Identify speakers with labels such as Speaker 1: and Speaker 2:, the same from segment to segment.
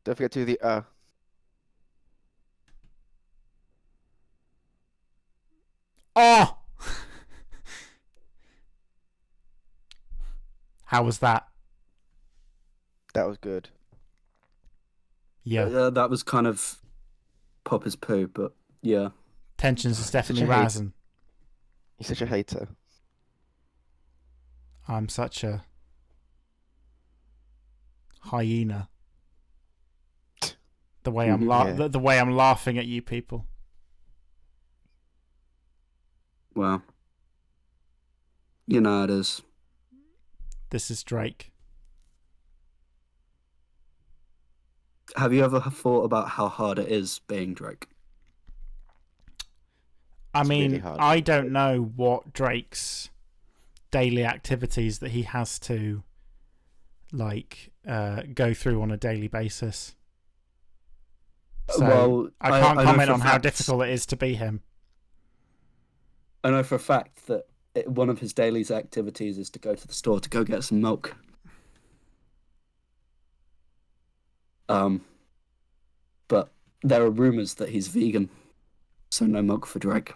Speaker 1: Don't forget to do the
Speaker 2: Oh! How was that?
Speaker 1: That was good.
Speaker 2: Yeah.
Speaker 3: That was kind of pop as poo, but yeah.
Speaker 2: Tensions is definitely
Speaker 1: Such a hate.
Speaker 2: rising.
Speaker 1: You're such a hater.
Speaker 2: I'm such a hyena. The way I'm
Speaker 1: Yeah.
Speaker 2: the way I'm laughing at you people.
Speaker 3: Well, you know how it is.
Speaker 2: This is Drake.
Speaker 3: Have you ever thought about how hard it is being Drake?
Speaker 2: I
Speaker 1: It's
Speaker 2: mean,
Speaker 1: really hard.
Speaker 2: I don't know what Drake's daily activities that he has to go through on a daily basis. So
Speaker 3: Well,
Speaker 2: I can't
Speaker 3: know
Speaker 2: comment
Speaker 3: for a
Speaker 2: on how
Speaker 3: fact-
Speaker 2: difficult it is to be him.
Speaker 3: I know for a fact that one of his daily activities is to go to the store to go get some milk. But there are rumors that he's vegan, so no milk for Drake.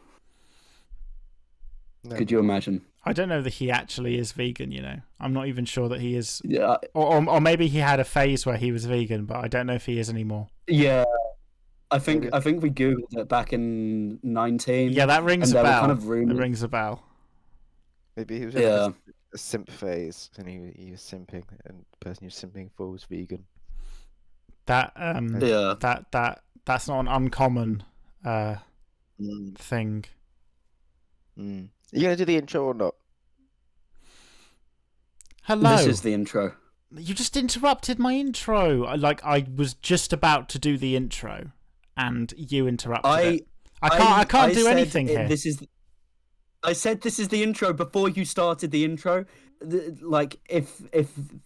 Speaker 1: No.
Speaker 3: Could you imagine?
Speaker 2: I don't know that he actually is vegan, you know. I'm not even sure that he is.
Speaker 3: Yeah,
Speaker 2: Or maybe he had a phase where he was vegan, but I don't know if he is anymore.
Speaker 3: yeah. I think
Speaker 1: Maybe.
Speaker 3: we googled it back in 19.
Speaker 2: Yeah, that rings
Speaker 3: and
Speaker 2: a
Speaker 3: there were
Speaker 2: bell.
Speaker 3: kind of
Speaker 2: It
Speaker 3: rumors.
Speaker 2: rings a bell.
Speaker 1: Maybe he was in
Speaker 3: Yeah.
Speaker 1: a simp phase, and he was simping, and the person he was simping for was vegan.
Speaker 2: That
Speaker 3: Yeah.
Speaker 2: that's not an uncommon
Speaker 1: Mm.
Speaker 2: thing.
Speaker 1: Mm. Are you gonna do the intro or not?
Speaker 2: Hello.
Speaker 3: This is the intro.
Speaker 2: You just interrupted my intro. I was just about to do the intro, and you interrupted it. I can't do
Speaker 3: said
Speaker 2: anything here.
Speaker 3: I said this is the intro before you started the intro. Like if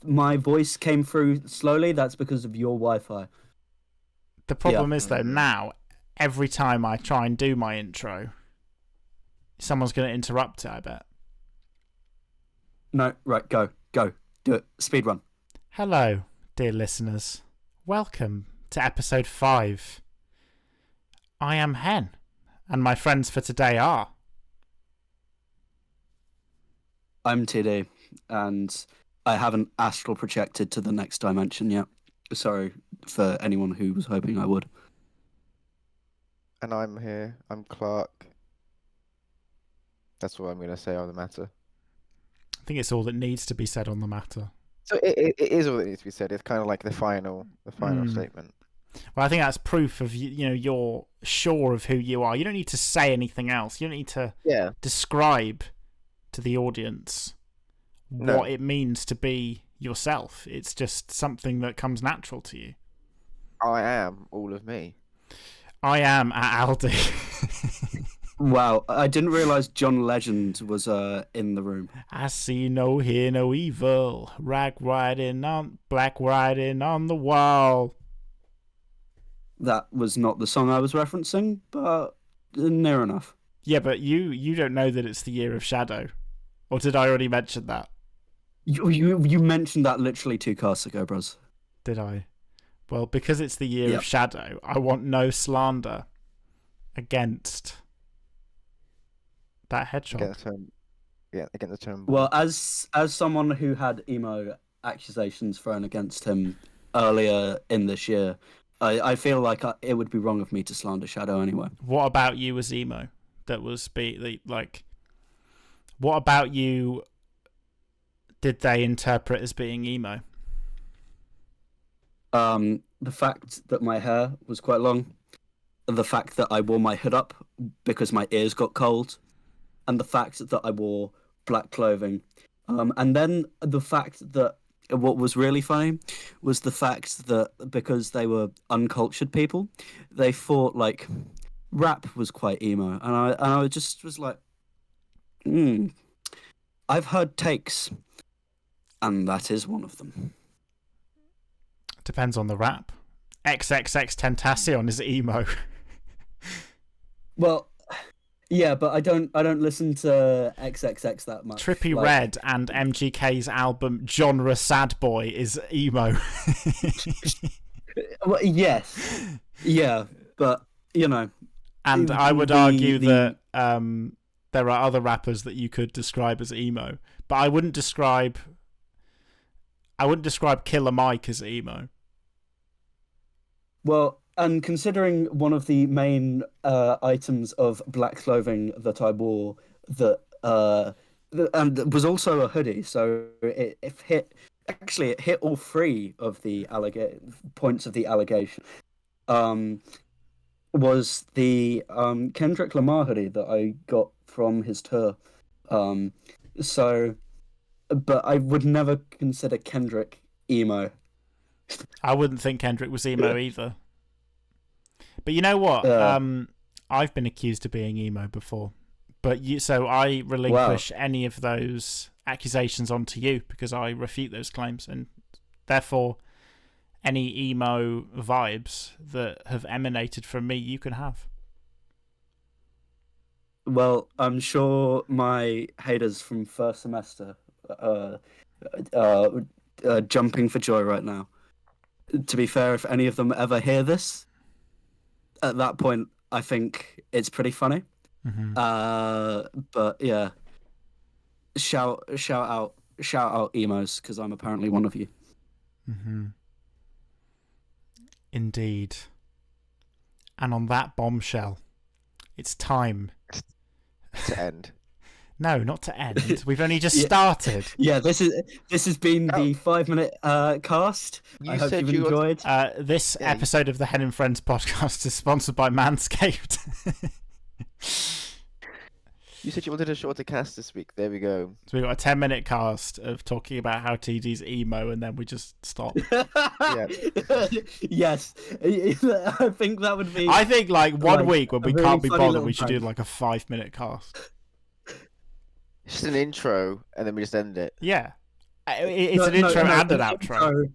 Speaker 3: my voice came through slowly, that's because of your Wi-Fi.
Speaker 2: The problem is though,
Speaker 1: Mm.
Speaker 2: now every time I try and do my intro, someone's going to interrupt it. I bet.
Speaker 3: No, right, go, do it. Speed run.
Speaker 2: Hello, dear listeners. Welcome to episode 5. I am Hen, and my friends for today are.
Speaker 3: I'm TD, and I haven't astral projected to the next dimension yet. Sorry for anyone who was hoping I would.
Speaker 1: And I'm here. I'm Clark. That's what I'm gonna say on the matter.
Speaker 2: I think it's all that needs to be said on the matter.
Speaker 1: So it is all that needs to be said. It's kind of like the final statement.
Speaker 2: Well, I think that's proof of you know you're sure of who you are. You don't need to say anything else. You don't need to
Speaker 1: Yeah.
Speaker 2: describe to the audience
Speaker 1: No.
Speaker 2: what it means to be yourself. It's just something that comes natural to you.
Speaker 1: I am all of me.
Speaker 2: I am at Aldi.
Speaker 3: Wow, I didn't realise John Legend was in the room.
Speaker 2: I see no, hear no evil. Black writing on the wall.
Speaker 3: That was not the song I was referencing, but near enough.
Speaker 2: Yeah, but you don't know that it's the year of Shadow. Or did I already mention that?
Speaker 3: You mentioned that literally 2 casts ago, bros.
Speaker 2: Did I? Well, because it's the year
Speaker 3: Yep.
Speaker 2: of Shadow, I want no slander against that hedgehog.
Speaker 1: Against the term.
Speaker 3: Well, as someone who had emo accusations thrown against him earlier in this year, I feel like it would be wrong of me to slander Shadow anyway.
Speaker 2: What about you as emo? That was what about you did they interpret as being emo?
Speaker 3: The fact that my hair was quite long, the fact that I wore my hood up because my ears got cold, and the fact that I wore black clothing. And then the fact that what was really funny was the fact that because they were uncultured people, they thought like rap was quite emo, and I just was like, I've heard takes, and that is one of them.
Speaker 2: Depends on the rap. XXX Tentacion is emo.
Speaker 3: Well, yeah, but I don't listen to XXX that much.
Speaker 2: Trippie Redd and MGK's album Genre Sad Boy is emo.
Speaker 3: Well, yes, yeah, but you know,
Speaker 2: And I would
Speaker 3: the
Speaker 2: argue
Speaker 3: the
Speaker 2: that there are other rappers that you could describe as emo, but I wouldn't describe Killer Mike as emo.
Speaker 3: well, and considering one of the main items of black clothing that I wore and was also a hoodie, so it hit. Actually, it hit all three of the points of the allegation. Um, was the Kendrick Lamar hoodie that I got from his tour. Um, so, but I would never consider Kendrick emo.
Speaker 2: I wouldn't think Kendrick was emo either. But you know what?
Speaker 3: Uh,
Speaker 2: I've been accused of being emo before. So I relinquish any of those accusations onto you because I refute those claims, and therefore any emo vibes that have emanated from me you can have.
Speaker 3: Well, I'm sure my haters from first semester uh, jumping for joy right now. To be fair, if any of them ever hear this, at that point, I think it's pretty funny.
Speaker 2: Mm-hmm.
Speaker 3: But yeah, shout out emos because I'm apparently one of you.
Speaker 2: Mm-hmm. Indeed. And on that bombshell, it's time
Speaker 1: to end.
Speaker 2: No, not to end. We've only just started.
Speaker 3: Yeah, this has been the 5-minute cast. I hope you've enjoyed.
Speaker 2: This episode of the Hen and Friends podcast is sponsored by Manscaped.
Speaker 1: You said you wanted a shorter cast this week. There we go.
Speaker 2: So we got a 10-minute cast of talking about how TD's emo, and then we just stop.
Speaker 3: Yes, I think that would be.
Speaker 2: I think like one week when we can't be bothered, we should do like a 5-minute cast.
Speaker 1: Just an intro, and then we just end it.
Speaker 2: Yeah, it's an intro and an outro.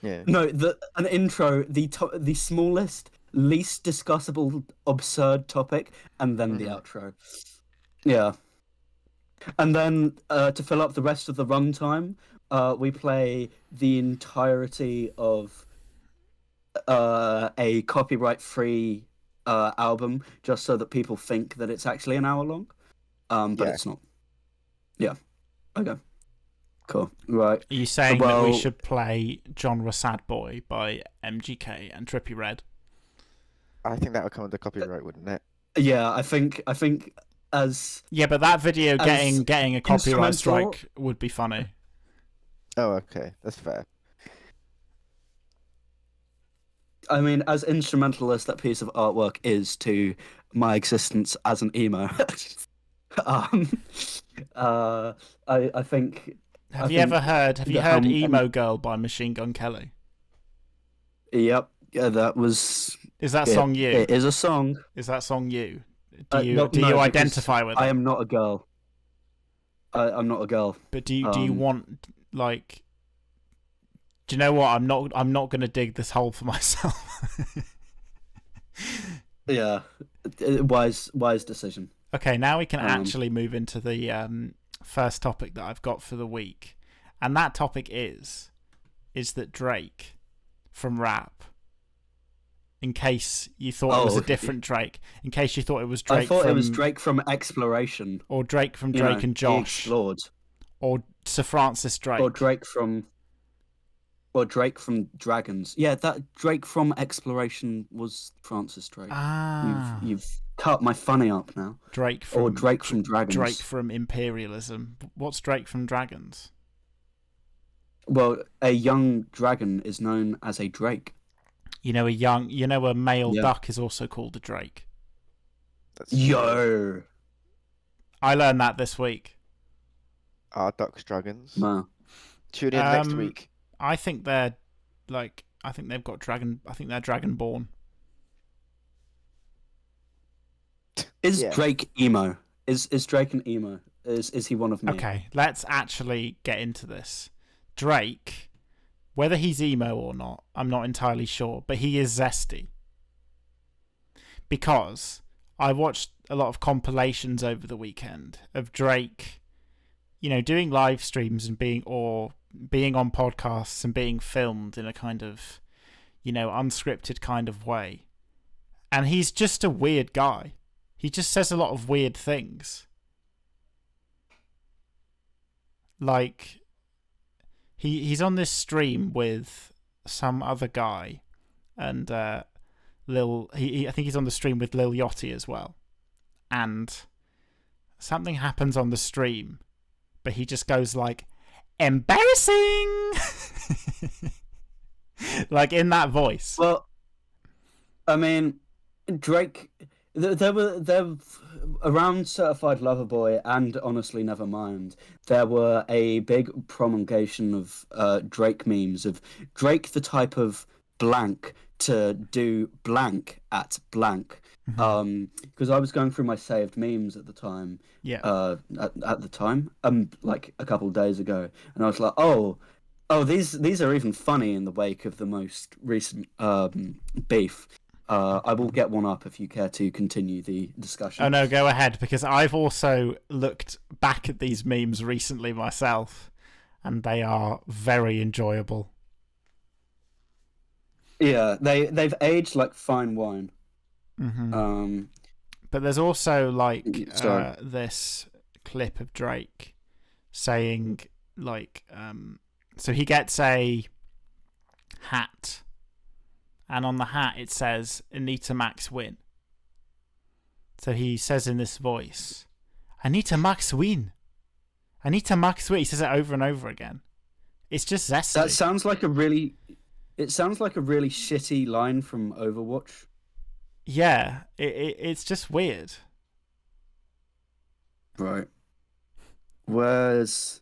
Speaker 1: Yeah.
Speaker 3: No, an intro, the smallest, least discussable, absurd topic, and then the outro. Yeah. And then to fill up the rest of the runtime, we play the entirety of a copyright-free album, just so that people think that it's actually an hour long. But it's not. Yeah. Okay. Cool. Right.
Speaker 2: Are you saying that we should play Genre Sad Boy by MGK and Trippie Redd?
Speaker 1: I think that would come under copyright, wouldn't it?
Speaker 3: Yeah, I think as
Speaker 2: but that video getting a copyright strike would be funny.
Speaker 1: Oh, okay, that's fair.
Speaker 3: I mean, as instrumental as that piece of artwork is to my existence as an emo, I think.
Speaker 2: Have you heard Emo Girl by Machine Gun Kelly?
Speaker 3: Yep. Yeah, that was.
Speaker 2: Is that song you?
Speaker 3: It is a song.
Speaker 2: Is that song you? Do you identify with it?
Speaker 3: I am not a girl. I'm not a girl.
Speaker 2: But do you want like? Do you know what? I'm not going to dig this hole for myself.
Speaker 3: Yeah, wise decision.
Speaker 2: Okay, now we can actually move into the first topic that I've got for the week, and that topic is that Drake from Rap. In case you thought it was a different Drake. In case you thought it was Drake.
Speaker 3: I thought it was Drake from Exploration.
Speaker 2: Or Drake from Drake and Josh.
Speaker 3: Explored.
Speaker 2: Or Sir Francis Drake.
Speaker 3: Or Drake from Dragons. Yeah, that Drake from Exploration was Francis Drake.
Speaker 2: Ah.
Speaker 3: You've cut my funny up now.
Speaker 2: Drake from
Speaker 3: Dragons.
Speaker 2: Drake from Imperialism. What's Drake from Dragons?
Speaker 3: Well, a young dragon is known as a drake.
Speaker 2: A male duck is also called a drake.
Speaker 3: Yo.
Speaker 2: I learned that this week.
Speaker 1: Are ducks dragons?
Speaker 3: Wow.
Speaker 1: Tune in next week.
Speaker 2: I think they've got dragon. I think they're dragonborn.
Speaker 3: Is Drake emo? Is Drake an emo? Is he one of me?
Speaker 2: Okay, let's actually get into this. Drake, whether he's emo or not, I'm not entirely sure, but he is zesty. Because I watched a lot of compilations over the weekend of Drake, doing live streams and being on podcasts and being filmed in a kind of, unscripted kind of way. And he's just a weird guy. He just says a lot of weird things. Like, he's on this stream with some other guy, and I think he's on the stream with Lil Yachty as well. And something happens on the stream, but he just goes like, embarrassing! Like, in that voice.
Speaker 3: Well, I mean, Drake, there around Certified Lover Boy and Honestly Nevermind, there were a big promulgation of Drake memes of Drake the type of blank to do blank at blank. Because I was going through my saved memes at the time.
Speaker 2: Yeah.
Speaker 3: At the time, like a couple of days ago, and I was like, oh, these are even funny in the wake of the most recent beef. I will get one up if you care to continue the discussion.
Speaker 2: Oh no, go ahead, because I've also looked back at these memes recently myself, and they are very enjoyable.
Speaker 3: Yeah, they've aged like fine wine.
Speaker 2: Mm-hmm. But there's also like this clip of Drake saying like, so he gets a hat, and on the hat it says Anita Max win. So he says in this voice, Anita Max win. Anita Max win. He says it over and over again. It's just zesty.
Speaker 3: That sounds like a really shitty line from Overwatch.
Speaker 2: Yeah, it's just weird.
Speaker 3: Right. Where's...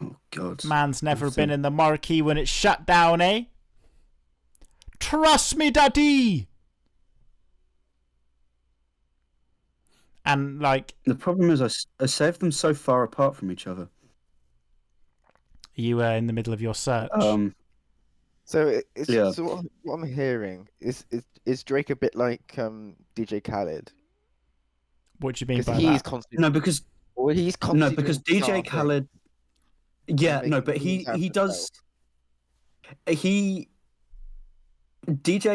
Speaker 3: Oh, God.
Speaker 2: Man's never been in the marquee when it's shut down, eh? Trust me, daddy! And, like...
Speaker 3: The problem is I saved them so far apart from each other.
Speaker 2: You were in the middle of your search.
Speaker 1: So what I'm hearing is Drake a bit like DJ Khaled?
Speaker 2: What do you mean by
Speaker 1: he's
Speaker 2: that?
Speaker 1: constantly
Speaker 3: No, because DJ Khaled. Yeah, no, but he does. DJ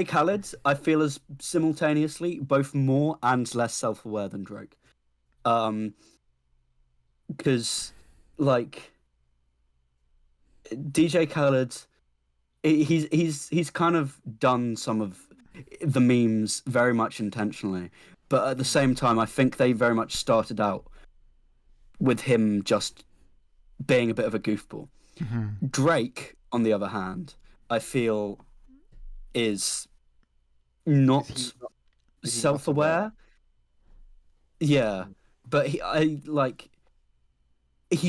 Speaker 3: Khaled, I feel, is simultaneously both more and less self-aware than Drake. Because like DJ Khaled, he's kind of done some of the memes very much intentionally, but at the same time, I think they very much started out with him just being a bit of a goofball.
Speaker 2: Mm-hmm.
Speaker 3: Drake, on the other hand, I feel is not self-aware. Yeah, but he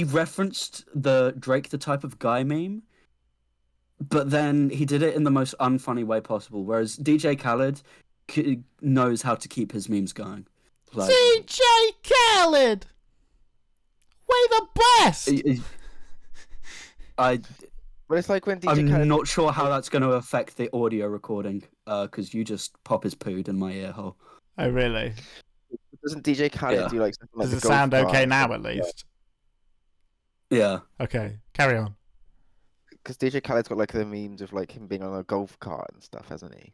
Speaker 3: referenced the Drake the type of guy meme, but then he did it in the most unfunny way possible, whereas DJ Khaled knows how to keep his memes going. Like,
Speaker 2: DJ Khaled! We're the best!
Speaker 1: But it's like when DJ
Speaker 3: I'm
Speaker 1: Khaled...
Speaker 3: not sure how that's going to affect the audio recording, because you just pop his pood in my ear hole.
Speaker 2: Oh, really?
Speaker 1: Doesn't DJ Khaled do like something like
Speaker 2: Does
Speaker 1: the
Speaker 2: it sound
Speaker 1: golf
Speaker 2: okay
Speaker 1: cart?
Speaker 2: now, at least?
Speaker 3: Yeah.
Speaker 2: Okay, carry on.
Speaker 1: Because DJ Khaled's got like the memes of like him being on a golf cart and stuff, hasn't he?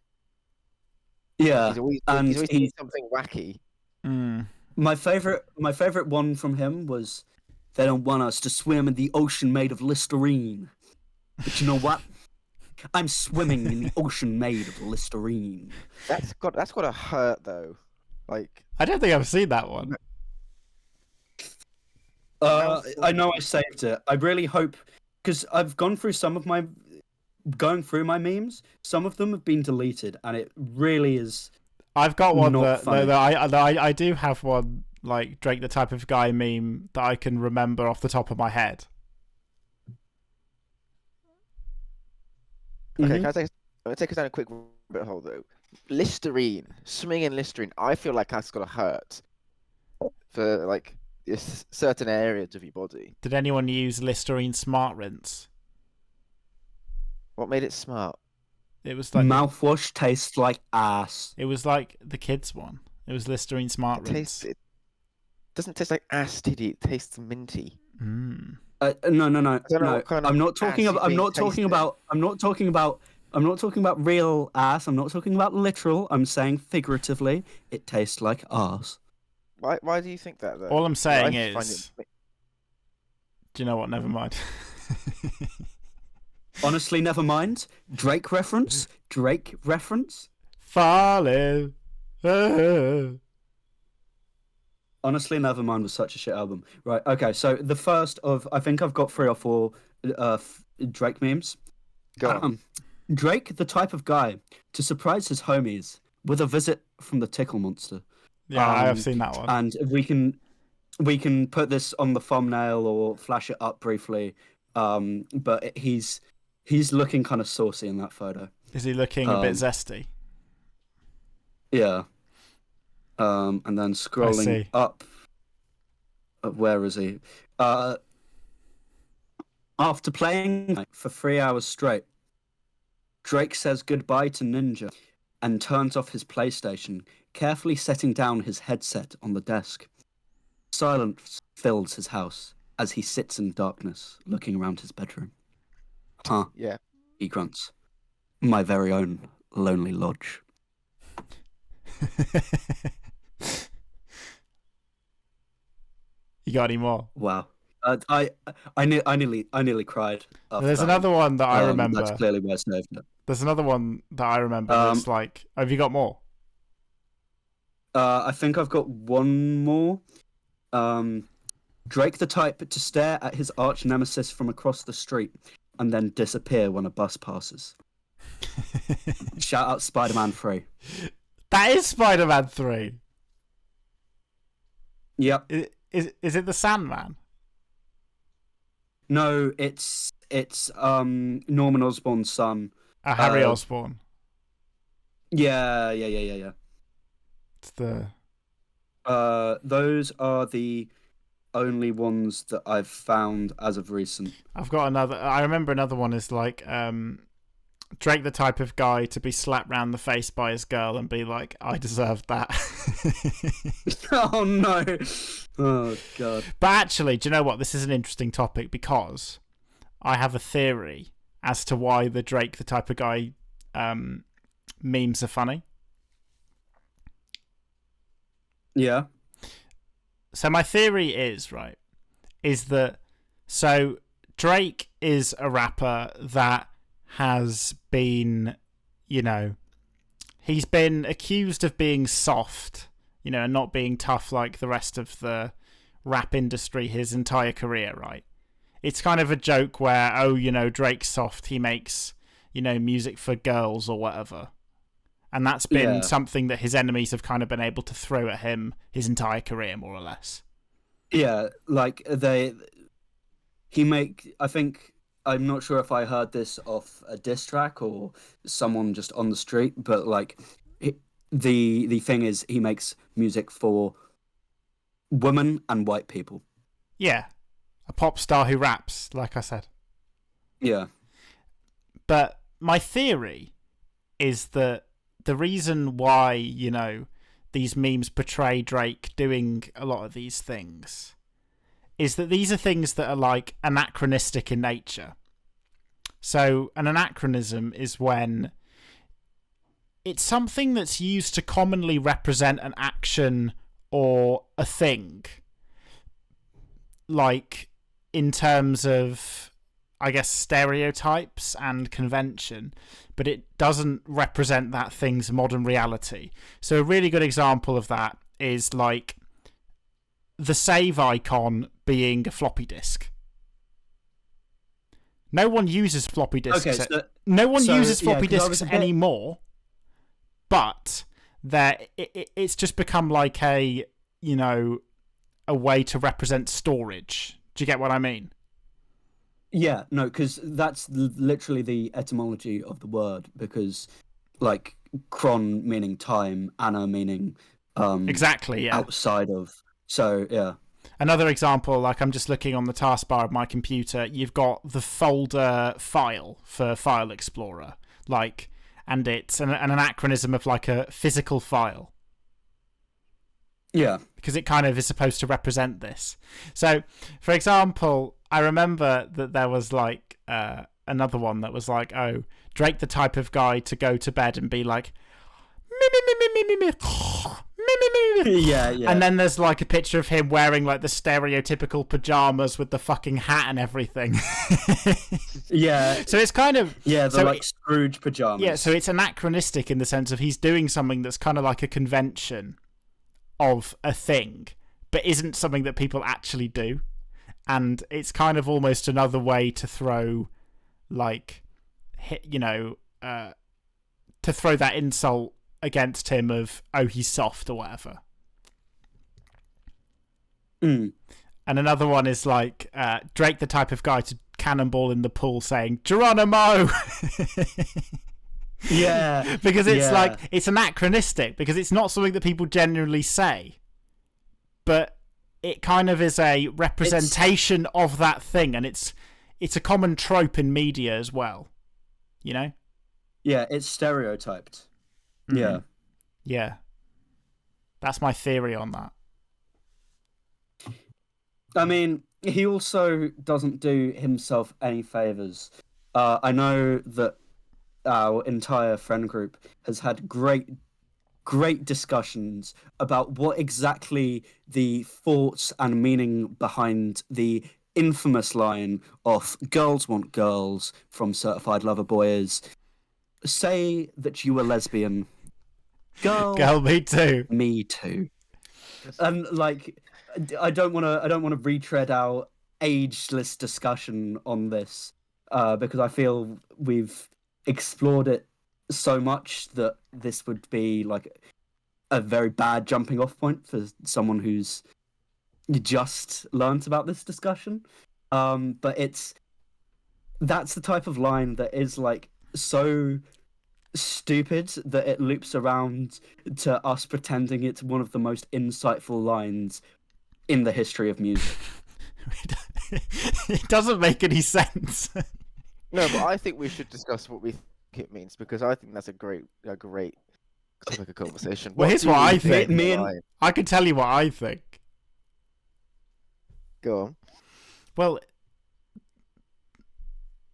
Speaker 3: Yeah,
Speaker 1: he's always
Speaker 3: and
Speaker 1: doing something wacky.
Speaker 2: Mm.
Speaker 3: My favorite one from him was, "They don't want us to swim in the ocean made of Listerine, but you know what? I'm swimming in the ocean made of Listerine."
Speaker 1: That's gotta hurt though. Like,
Speaker 2: I don't think I've seen that one.
Speaker 3: I know I saved it. I really hope, because I've gone through my memes. Some of them have been deleted, and it really is.
Speaker 2: I've got one
Speaker 3: not funny.
Speaker 2: I do have one, like Drake the type of guy meme that I can remember off the top of my head.
Speaker 1: okay,
Speaker 3: Mhm.
Speaker 1: I'm gonna take us down a quick rabbit hole though. Listerine, swimming in Listerine. I feel like that's gotta hurt for like certain areas of your body.
Speaker 2: Did anyone use Listerine Smart Rinse?
Speaker 1: What made it smart?
Speaker 2: It was like
Speaker 3: Mouthwash tastes like ass.
Speaker 2: it was like the kids one. It was Listerine Smart Rinse.
Speaker 1: It doesn't taste like ass, Diddy. It tastes minty.
Speaker 2: Mm.
Speaker 3: No.
Speaker 1: don't know what kind
Speaker 3: I'm
Speaker 1: of
Speaker 3: not talking
Speaker 1: ass
Speaker 3: about.
Speaker 1: you
Speaker 3: I'm not
Speaker 1: think
Speaker 3: talking
Speaker 1: tasted.
Speaker 3: about. I'm not talking about I'm not talking about real ass. I'm not talking about literal. I'm saying figuratively. It tastes like arse.
Speaker 1: Why do you think that though?
Speaker 2: All I'm
Speaker 1: 'Cause
Speaker 2: saying
Speaker 1: I find
Speaker 2: is,
Speaker 1: it...
Speaker 2: do you know what? Never mind.
Speaker 3: Honestly, never mind. Drake reference. Drake reference.
Speaker 2: Falling.
Speaker 3: Honestly, Nevermind was such a shit album. Right, okay, so the first of, I think I've got 3 or 4 Drake memes.
Speaker 1: Go on.
Speaker 3: Drake, the type of guy to surprise his homies with a visit from the Tickle Monster.
Speaker 2: Yeah, I have seen that one.
Speaker 3: And we can put this on the thumbnail or flash it up briefly. But he's looking kind of saucy in that photo.
Speaker 2: Is he looking a bit zesty?
Speaker 3: Yeah. And then scrolling up. Where is he? After playing for 3 hours straight, Drake says goodbye to Ninja and turns off his PlayStation, carefully setting down his headset on the desk. Silence fills his house as he sits in darkness, looking around his bedroom. Huh,
Speaker 1: Yeah.
Speaker 3: he grunts. My very own lonely lodge.
Speaker 2: You got any more?
Speaker 3: Wow. I nearly cried.
Speaker 2: There's another one that I remember.
Speaker 3: That's clearly where I saved it.
Speaker 2: There's another one that I remember. It's like, have you got more?
Speaker 3: I think I've got one more. Drake the type to stare at his arch nemesis from across the street and then disappear when a bus passes. Shout out Spider-Man 3.
Speaker 2: That is Spider-Man 3.
Speaker 3: Yep.
Speaker 2: Is it the Sandman?
Speaker 3: No, it's Norman Osborn's son.
Speaker 2: Harry Osborn.
Speaker 3: Yeah.
Speaker 2: It's the...
Speaker 3: Those are the only ones that I've found as of recent.
Speaker 2: I've got another. I remember another one is like Drake, the type of guy to be slapped round the face by his girl and be like, "I deserved that."
Speaker 3: Oh no! Oh god!
Speaker 2: But actually, do you know what? This is an interesting topic because I have a theory as to why the Drake, the type of guy, memes are funny.
Speaker 3: Yeah.
Speaker 2: So my theory is that Drake is a rapper that has been, he's been accused of being soft, and not being tough like the rest of the rap industry his entire career, right? It's kind of a joke where, Drake's soft, he makes, music for girls or whatever. And that's been something that his enemies have kind of been able to throw at him his entire career, more or less.
Speaker 3: Yeah, like I think, I'm not sure if I heard this off a diss track or someone just on the street, but like the thing is he makes music for women and white people.
Speaker 2: Yeah, a pop star who raps, like I said.
Speaker 3: Yeah.
Speaker 2: But my theory is that the reason why, these memes portray Drake doing a lot of these things is that these are things that are like anachronistic in nature. So an anachronism is when it's something that's used to commonly represent an action or a thing, like in terms of, I guess, stereotypes and convention, but it doesn't represent that thing's modern reality. So a really good example of that is like the save icon being a floppy disk. No one uses floppy disks.
Speaker 3: Okay,
Speaker 2: no one uses floppy disks anymore, but it's just become like a way to represent storage. Do you get what I mean?
Speaker 3: Yeah, no, because that's literally the etymology of the word, because like chron meaning time, anna meaning
Speaker 2: exactly, yeah,
Speaker 3: outside of. So yeah.
Speaker 2: Another example, like I'm just looking on the taskbar of my computer, you've got the folder file for File Explorer, and it's an anachronism of like a physical file.
Speaker 3: Yeah.
Speaker 2: Because it kind of is supposed to represent this. So, for example, I remember that there was like another one that was like, oh, Drake the type of guy to go to bed and be like, me, me, me, me, me, me, me, me, me, me.
Speaker 3: Yeah.
Speaker 2: And then there's like a picture of him wearing like the stereotypical pajamas with the fucking hat and everything.
Speaker 3: Yeah.
Speaker 2: So it's kind of
Speaker 3: like Scrooge pajamas.
Speaker 2: Yeah, so it's anachronistic in the sense of he's doing something that's kind of like a convention of a thing, but isn't something that people actually do. And it's kind of almost another way to throw, like, to throw that insult against him of, oh, he's soft or whatever.
Speaker 3: Mm.
Speaker 2: And another one is like Drake, the type of guy to cannonball in the pool saying, Geronimo!
Speaker 3: Yeah.
Speaker 2: Because it's like, it's anachronistic, because it's not something that people generally say. But it kind of is a representation of that thing, and it's a common trope in media as well. You know?
Speaker 3: Yeah, it's stereotyped.
Speaker 2: Mm-hmm.
Speaker 3: Yeah.
Speaker 2: Yeah. That's my theory on that.
Speaker 3: I mean, he also doesn't do himself any favors. I know that our entire friend group has had great discussions about what exactly the thoughts and meaning behind the infamous line of "Girls want girls" from Certified Lover Boy is. Say that you were lesbian. Girl,
Speaker 2: me too.
Speaker 3: Me too. And like, I don't want to retread our ageless discussion on this because I feel we've explored it so much that this would be like a very bad jumping off point for someone who's just learnt about this discussion. But that's the type of line that is like so stupid that it loops around to us pretending it's one of the most insightful lines in the history of music.
Speaker 2: It doesn't make any sense.
Speaker 1: No, but I think we should discuss what we think it means, because I think that's a great topic of conversation.
Speaker 2: Well, here's what I think. I can tell you what I think.
Speaker 1: Go on.
Speaker 2: Well,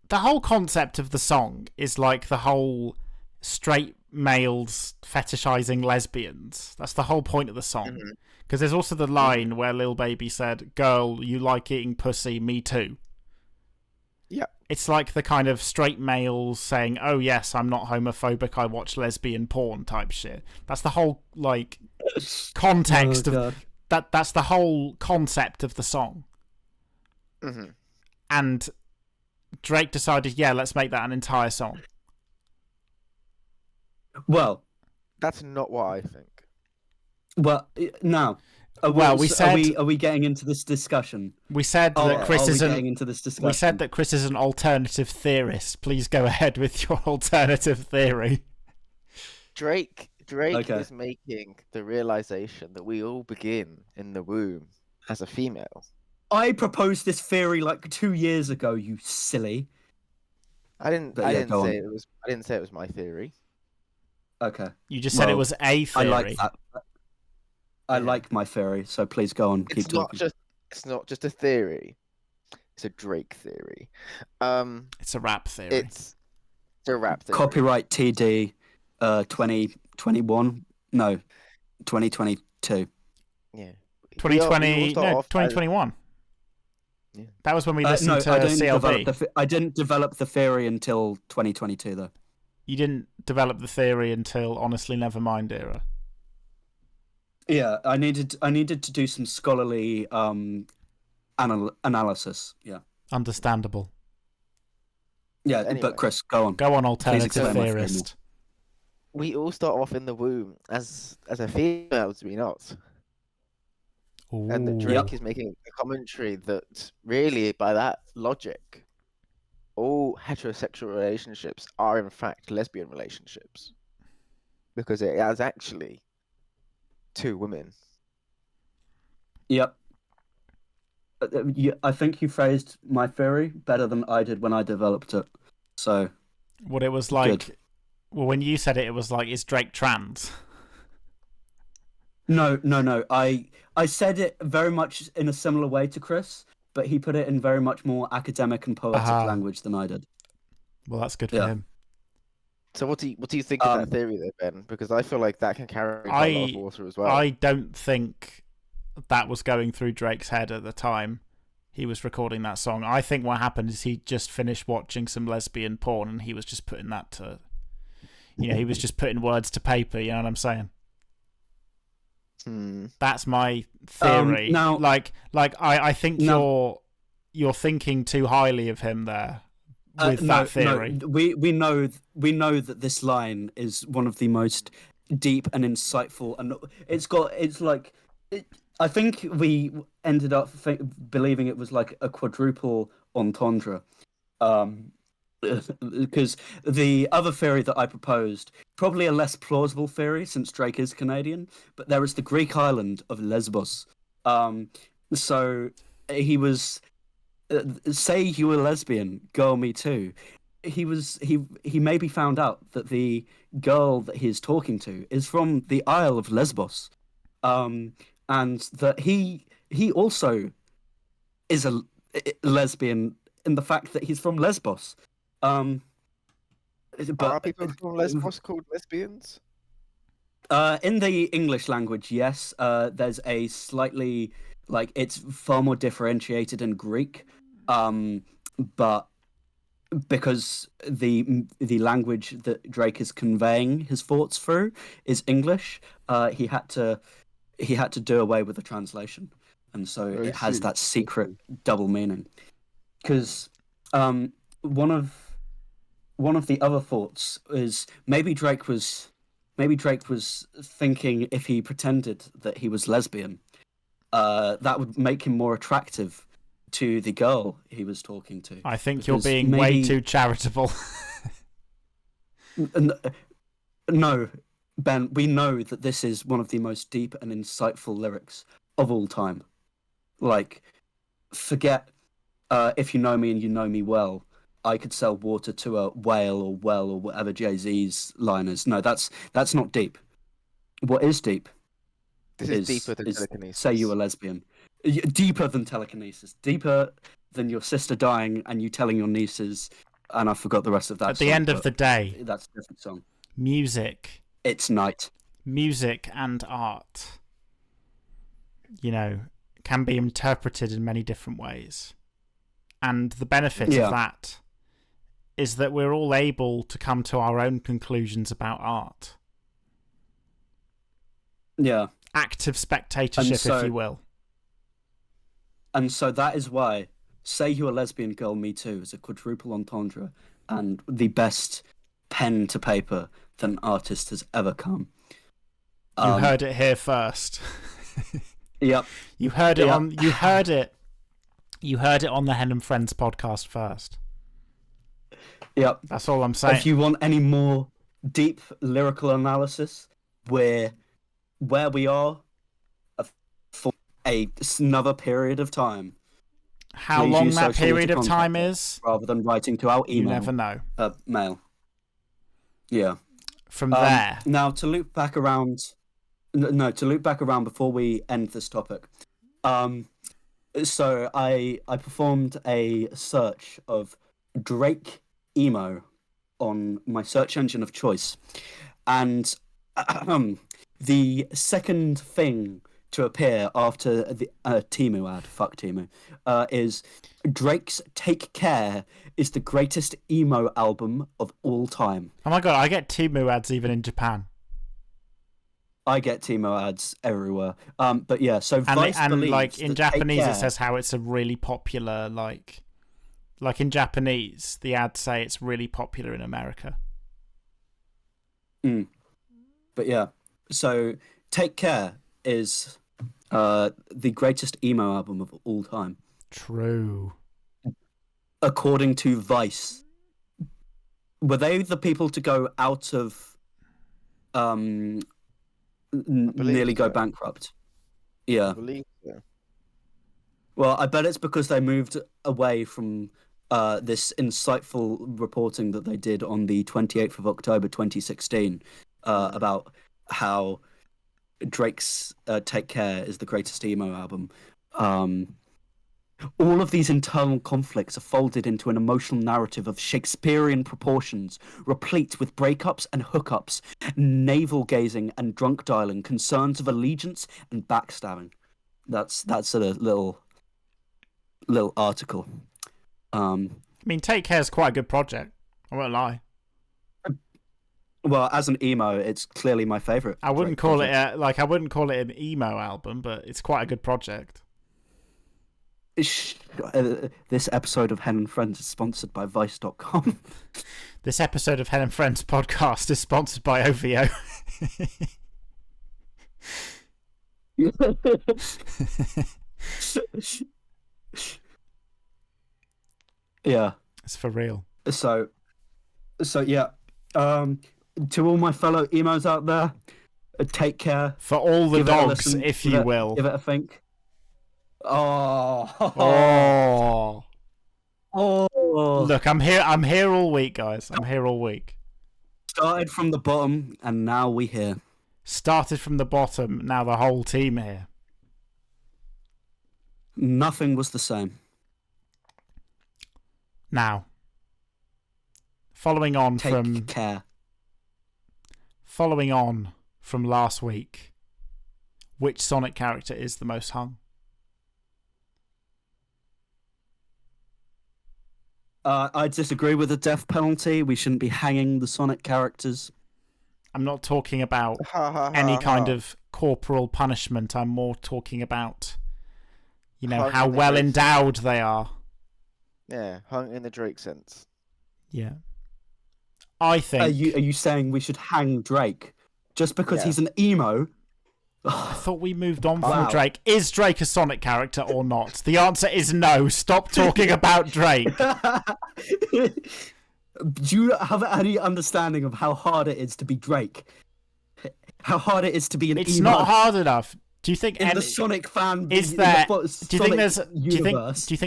Speaker 2: the whole concept of the song is like the whole straight males fetishizing lesbians. That's the whole point of the song. Because there's also the line where Lil Baby said, "Girl, you like eating pussy, me too."
Speaker 1: Yeah.
Speaker 2: It's like the kind of straight males saying, "Oh yes, I'm not homophobic, I watch lesbian porn" type shit. That's the whole like context of that. That's the whole concept of the song.
Speaker 1: Mm-hmm.
Speaker 2: And Drake decided, yeah, let's make that an entire song.
Speaker 3: Well,
Speaker 1: that's not what I think.
Speaker 3: Well, now, are we getting into this discussion?
Speaker 2: We said that Chris is
Speaker 3: getting into this discussion.
Speaker 2: We said that Chris is an alternative theorist. Please go ahead with your alternative theory.
Speaker 1: Drake is making the realization that we all begin in the womb as a female.
Speaker 3: I proposed this theory like 2 years ago, you silly.
Speaker 1: I didn't say it was my theory.
Speaker 3: Okay.
Speaker 2: You just said it was a theory.
Speaker 3: I like that. I like my theory, so please go on. Keep talking.
Speaker 1: It's not just a theory. It's a Drake theory.
Speaker 2: It's a rap theory.
Speaker 1: It's a rap theory.
Speaker 3: Copyright TD 2021. No, 2022.
Speaker 1: Yeah.
Speaker 2: 2021.
Speaker 1: Yeah.
Speaker 2: That was when we listened to CLB.
Speaker 3: I didn't develop the theory until 2022, though.
Speaker 2: You didn't develop the theory until Honestly Nevermind era.
Speaker 3: Yeah, I needed to do some scholarly analysis. Yeah,
Speaker 2: understandable.
Speaker 3: Yeah, anyway. But Chris, go on.
Speaker 2: Go on, alternative theorist.
Speaker 1: We all start off in the womb as a female, do we not?
Speaker 2: Ooh.
Speaker 1: And that Drake is making a commentary that really, by that logic, all heterosexual relationships are in fact lesbian relationships, because it is actually two women.
Speaker 3: Yep. I think you phrased my theory better than I did when I developed it. So,
Speaker 2: what it was like?
Speaker 3: Good.
Speaker 2: Well, when you said it, it was like, is Drake trans?
Speaker 3: No. I said it very much in a similar way to Chris, but he put it in very much more academic and poetic language than I did.
Speaker 2: Well, that's good for him.
Speaker 1: So what do you think of that theory there, Ben? Because I feel like that can carry quite a lot of water as well.
Speaker 2: I don't think that was going through Drake's head at the time he was recording that song. I think what happened is he just finished watching some lesbian porn and he was just putting that to, he was just putting words to paper. You know what I'm saying? That's my theory.
Speaker 3: Now,
Speaker 2: I think you're thinking too highly of him there with that theory.
Speaker 3: No, we know that this line is one of the most deep and insightful, and I think we ended up believing it was like a quadruple entendre, because the other theory that I proposed, probably a less plausible theory since Drake is Canadian, but there is the Greek island of Lesbos. So he was. Say you were lesbian, girl, me too. He maybe found out that the girl that he's talking to is from the Isle of Lesbos, and that he also is a lesbian in the fact that he's from Lesbos. But
Speaker 1: are people from Lesbos called lesbians?
Speaker 3: In the English language, yes. There's a slightly it's far more differentiated in Greek. But because the language that Drake is conveying his thoughts through is English, he had to do away with the translation, and so it has that secret double meaning. Because one of the other thoughts is maybe Drake was thinking if he pretended that he was lesbian, that would make him more attractive to the girl he was talking to.
Speaker 2: I think you're being way too charitable.
Speaker 3: No, Ben, we know that this is one of the most deep and insightful lyrics of all time. Forget if you know me and you know me well, I could sell water to a whale or well or whatever Jay-Z's line is. No, that's not deep. What is deep?
Speaker 1: This is deeper than telekinesis.
Speaker 3: Say you were lesbian. Deeper than telekinesis. Deeper than your sister dying and you telling your nieces. And I forgot the rest of that.
Speaker 2: At the end of the day,
Speaker 3: that's a different song.
Speaker 2: Music.
Speaker 3: It's night.
Speaker 2: Music and art, can be interpreted in many different ways. And the benefit of that is that we're all able to come to our own conclusions about art.
Speaker 3: Yeah.
Speaker 2: Active spectatorship, if you will.
Speaker 3: And so that is why Say You a Lesbian Girl, Me Too is a quadruple entendre and the best pen to paper that an artist has ever come.
Speaker 2: You heard it here first.
Speaker 3: Yep.
Speaker 2: You heard it on the Hen and Friends podcast first.
Speaker 3: Yep.
Speaker 2: That's all I'm saying.
Speaker 3: If you want any more deep lyrical analysis, where we are for another period of time.
Speaker 2: How long that period of time is?
Speaker 3: Rather than writing to our email.
Speaker 2: You never know.
Speaker 3: Mail. Yeah.
Speaker 2: From there.
Speaker 3: Now, to loop back around... No, to loop back around before we end this topic. So I performed a search of Drake emo on my search engine of choice. And the second thing to appear after the Temu ad, fuck Temu, is Drake's Take Care is the greatest emo album of all time.
Speaker 2: Oh my god, I get Temu ads even in Japan.
Speaker 3: I get Temu ads everywhere. But yeah, so Vice believes
Speaker 2: in Japanese it says how it's a really popular, like in Japanese, the ads say it's really popular in America.
Speaker 3: But yeah, so Take Care is the greatest emo album of all time.
Speaker 2: True.
Speaker 3: According to Vice. Were they the people to go out of nearly go bankrupt? Yeah.
Speaker 1: I believe so.
Speaker 3: Well, I bet it's because they moved away from this insightful reporting that they did on the 28th of October 2016 about how Drake's Take Care is the greatest emo album. All of these internal conflicts are folded into an emotional narrative of Shakespearean proportions, replete with breakups and hookups, navel gazing and drunk dialing, concerns of allegiance and backstabbing. That's a little article.
Speaker 2: I mean, Take Care is quite a good project. I won't lie.
Speaker 3: Well, as an emo, it's clearly my favorite.
Speaker 2: I wouldn't call it I wouldn't call it an emo album, but it's quite a good project.
Speaker 3: This episode of Hen and Friends is sponsored by Vice.com.
Speaker 2: This episode of Hen and Friends podcast is sponsored by OVO.
Speaker 3: Yeah.
Speaker 2: It's for real.
Speaker 3: So yeah. To all my fellow emos out there, take care.
Speaker 2: For all the
Speaker 3: Give it a
Speaker 2: dogs,
Speaker 3: listen,
Speaker 2: if you will.
Speaker 3: Give it a think.
Speaker 2: Oh.
Speaker 3: Oh.
Speaker 2: Look, I'm here all week, guys. I'm here all week.
Speaker 3: Started from the bottom, and now we here.
Speaker 2: Started from the bottom, now the whole team here.
Speaker 3: Nothing was the same.
Speaker 2: Now, following on
Speaker 3: Take care.
Speaker 2: Following on from last week, which Sonic character is the most hung?
Speaker 3: I disagree with the death penalty. We shouldn't be hanging the Sonic characters.
Speaker 2: I'm not talking about any kind of corporal punishment. I'm more talking about, how well endowed they are.
Speaker 1: Yeah, hung in the Drake sense.
Speaker 2: Yeah. I think...
Speaker 3: Are you saying we should hang Drake just because he's an emo?
Speaker 2: I thought we moved on from Drake. Is Drake a Sonic character or not? The answer is no. Stop talking about Drake.
Speaker 3: Do you have any understanding of how hard it is to be Drake? How hard it is to be an emo?
Speaker 2: It's not hard enough. Do you think
Speaker 3: the Sonic fan?
Speaker 2: Is there? Do you think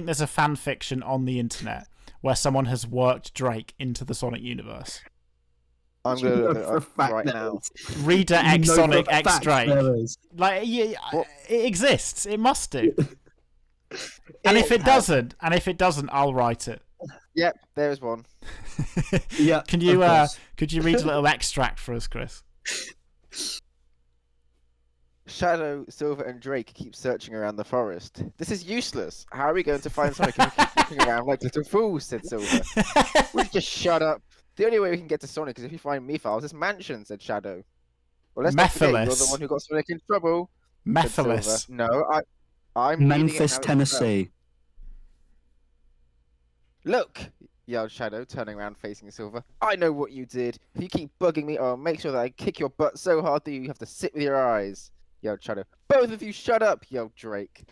Speaker 2: there's a fan fiction on the internet where someone has worked Drake into the Sonic universe?
Speaker 1: I'm going to look it up right now.
Speaker 2: Reader X Sonic X Drake. It exists. It must do. And if it doesn't, I'll write it.
Speaker 1: Yep, there's one.
Speaker 3: Yeah.
Speaker 2: Could you read a little extract for us, Chris?
Speaker 1: Shadow, Silver, and Drake keep searching around the forest. This is useless. How are we going to find Sonic if we keep looking around like little fools? Said Silver. We just shut up. The only way we can get to Sonic is if we find Mephiles' this mansion, said Shadow. Well, let's not forget, you're the one who got Sonic in trouble.
Speaker 2: Mephiles.
Speaker 1: No, I'm
Speaker 3: Memphis, Tennessee.
Speaker 1: Look, yelled Shadow, turning around facing Silver. I know what you did. If you keep bugging me, I'll make sure that I kick your butt so hard that you have to sit with your eyes, yelled Shadow. Both of you shut up, yelled Drake.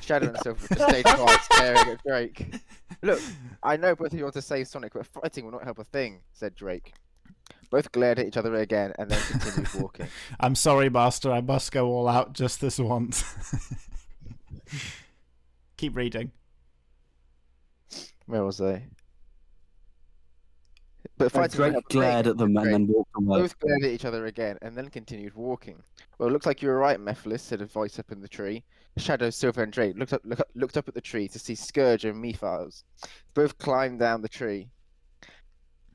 Speaker 1: Shadow and Silver just stayed quiet, staring at Drake. Look, I know both of you want to save Sonic, but fighting will not help a thing, said Drake. Both glared at each other again and then continued walking.
Speaker 2: I'm sorry, Master. I must go all out just this once. Keep reading.
Speaker 1: Where was I? But
Speaker 3: Drake glared at them and then walked away.
Speaker 1: Both glared at each other again and then continued walking. Well, it looks like you were right, Mephiles, said a voice up in the tree. Shadow, Silver, and Drake looked up at the tree to see Scourge and Mephiles. Both climbed down the tree.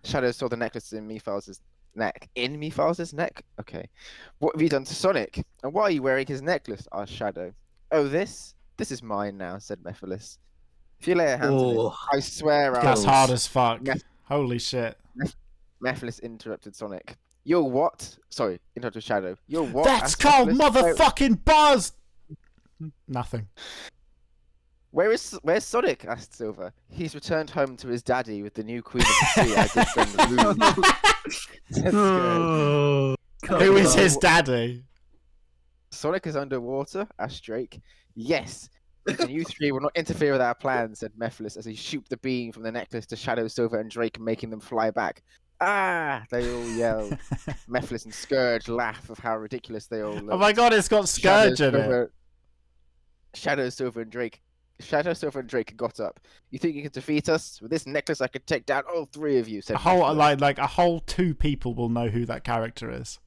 Speaker 1: Shadow saw the necklace in Mephiles' neck. In Mephiles' neck? Okay. What have you done to Sonic? And why are you wearing his necklace? Asked Shadow. Oh, this? This is mine now, said Mephiles. If you lay a hand on it, I swear
Speaker 2: That's hard as fuck. Holy shit.
Speaker 1: Mephiles interrupted Sonic. You're what? Sorry, interrupted Shadow. You're what?
Speaker 2: That's called motherfucking buzz! Nothing.
Speaker 1: Where's Sonic? Asked Silver. He's returned home to his daddy with the new Queen of the Sea, our good friend Moon.
Speaker 2: Who is his daddy?
Speaker 1: Sonic is underwater? Asked Drake. Yes. And you three will not interfere with our plans, said Mephiles as he shot the beam from the necklace to Shadow, Silver, and Drake, making them fly back. Ah! They all yelled. Mephiles and Scourge laugh of how ridiculous they all look.
Speaker 2: Oh my god, it's got Scourge in it.
Speaker 1: Shadow, Silver, and Drake got up. You think you can defeat us? With this necklace, I could take down all three of you, said
Speaker 2: a whole two people will know who that character is.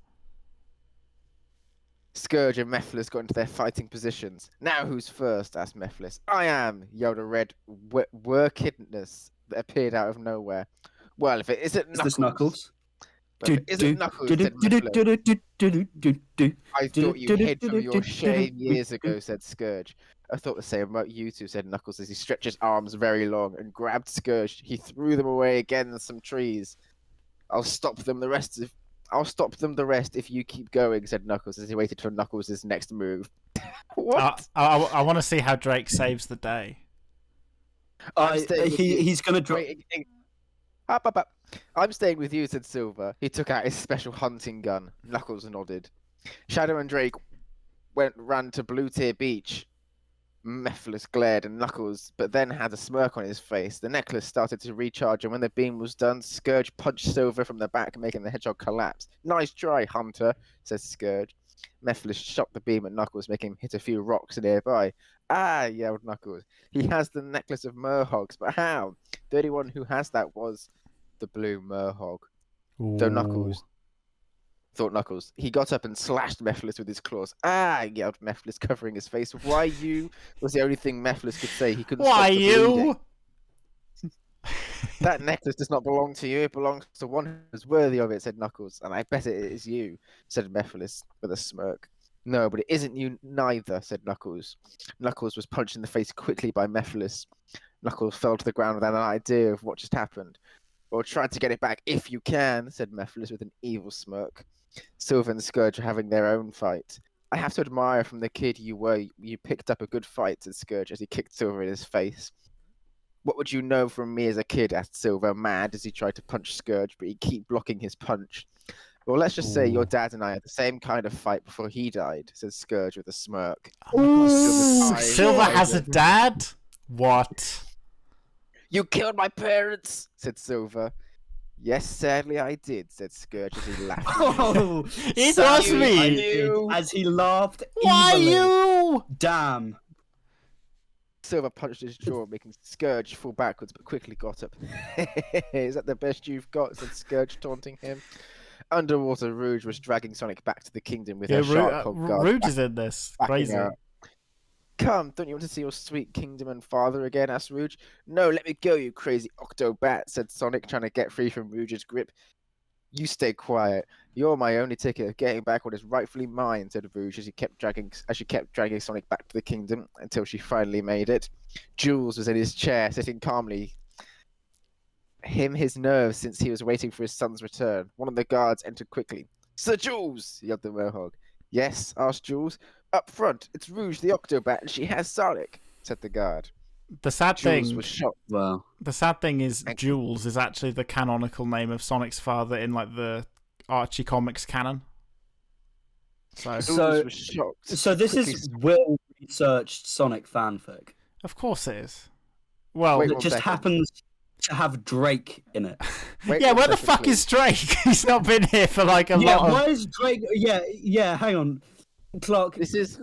Speaker 1: Scourge and Mephiles got into their fighting positions. Now who's first? Asked Mephiles. I am, yelled a red workidness that appeared out of nowhere. Well, if it isn't
Speaker 3: Is this Knuckles?
Speaker 1: Well, if it isn't Knuckles, said Mephiles. I thought you hid from your shame years ago, said Scourge. I thought the same about you two, said Knuckles as he stretched his arms very long and grabbed Scourge. He threw them away again in some trees. I'll stop them the rest if you keep going, said Knuckles as he waited for Knuckles' next move. What?
Speaker 2: I want to see how Drake saves the day.
Speaker 3: He's gonna drop.
Speaker 1: I'm staying with you, said Silver. He took out his special hunting gun. Knuckles nodded. Shadow and Drake ran to Blue Tier Beach. Mephiles glared at Knuckles, but then had a smirk on his face. The necklace started to recharge, and when the beam was done, Scourge punched Silver from the back, making the hedgehog collapse. Nice try, Hunter, says Scourge. Mephiles shot the beam at Knuckles, making him hit a few rocks nearby. Ah, yelled Knuckles. He has the necklace of Merhogs, but how? The only one who has that was the blue Merhog. Though Knuckles. Thought Knuckles. He got up and slashed Mephiles with his claws. Ah, yelled Mephiles, covering his face. Why you? Was the only thing Mephiles could say. He couldn't
Speaker 2: Why
Speaker 1: stop the
Speaker 2: you?
Speaker 1: bleeding. That necklace does not belong to you. It belongs to one who's worthy of it, said Knuckles. And I bet it is you, said Mephiles with a smirk. No, but it isn't you neither, said Knuckles. Knuckles was punched in the face quickly by Mephiles. Knuckles fell to the ground without an idea of what just happened. Or try to get it back if you can, said Mephiles with an evil smirk. Silver and Scourge are having their own fight. I have to admire from the kid you were, you picked up a good fight, said Scourge as he kicked Silver in his face. What would you know from me as a kid, asked Silver, mad as he tried to punch Scourge, but he'd keep blocking his punch. Well, let's just say your dad and I had the same kind of fight before he died, said Scourge with a smirk.
Speaker 2: Silver has a dad? What?
Speaker 1: You killed my parents, said Silver. Yes, sadly I did, said Scourge as he laughed.
Speaker 3: Oh,
Speaker 2: it was me!
Speaker 3: As he laughed
Speaker 2: Why
Speaker 3: evilly.
Speaker 2: you?
Speaker 3: Damn.
Speaker 1: Silver punched his jaw, making Scourge fall backwards, but quickly got up. Is that the best you've got? Said Scourge, taunting him. Underwater, Rouge was dragging Sonic back to the kingdom with her shark called guard.
Speaker 2: Rouge is in this. Crazy.
Speaker 1: Come, don't you want to see your sweet kingdom and father again? Asked Rouge. No, let me go, you crazy Octobat, said Sonic, trying to get free from Rouge's grip. You stay quiet. You're my only ticket of getting back what is rightfully mine, said Rouge as she kept dragging Sonic back to the kingdom until she finally made it. Jules was in his chair, sitting calmly. His nerves since he was waiting for his son's return. One of the guards entered quickly. Sir Jules, yelled the Merhog. Yes, asked Jules. Up front, it's Rouge the Octobat, and she has Sonic, said the guard.
Speaker 2: The sad
Speaker 1: Jules
Speaker 2: thing
Speaker 1: was shocked.
Speaker 3: Wow.
Speaker 2: The sad thing is, Jules is actually the canonical name of Sonic's father in like the Archie comics canon.
Speaker 1: Jules was shocked.
Speaker 3: So this is well researched Sonic fanfic.
Speaker 2: Of course it is. Well,
Speaker 3: it just happens to have Drake in it.
Speaker 2: Yeah, where the fuck is Drake? He's not been here for like a lot.
Speaker 3: Yeah, why is Drake? Yeah. Hang on, Clark.
Speaker 1: This is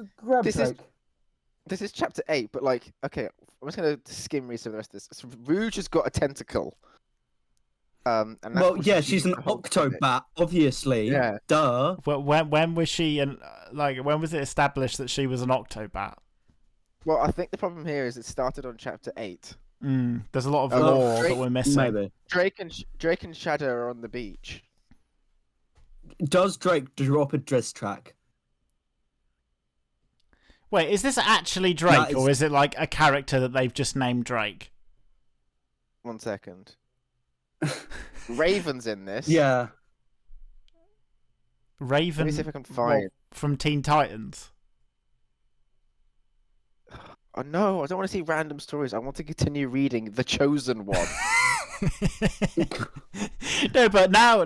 Speaker 1: chapter 8, but like, okay, I'm just gonna skim read some of the rest of this. So Rouge has got a tentacle. And that's
Speaker 3: she's an Octobat, obviously. Yeah. Duh.
Speaker 2: Well, when was she? And when was it established that she was an Octobat?
Speaker 1: Well, I think the problem here is it started on chapter 8.
Speaker 2: There's a lot of lore that we're missing.
Speaker 3: Maybe.
Speaker 1: Drake and Shadow are on the beach.
Speaker 3: Does Drake drop a diss track?
Speaker 2: Wait, is this actually Drake, or is it like a character that they've just named Drake?
Speaker 1: 1 second. Raven's in this.
Speaker 3: Yeah.
Speaker 2: Raven.
Speaker 1: Let me see if I can find
Speaker 2: from Teen Titans.
Speaker 1: Oh no, I don't want to see random stories. I want to continue reading The Chosen One.
Speaker 2: No, but now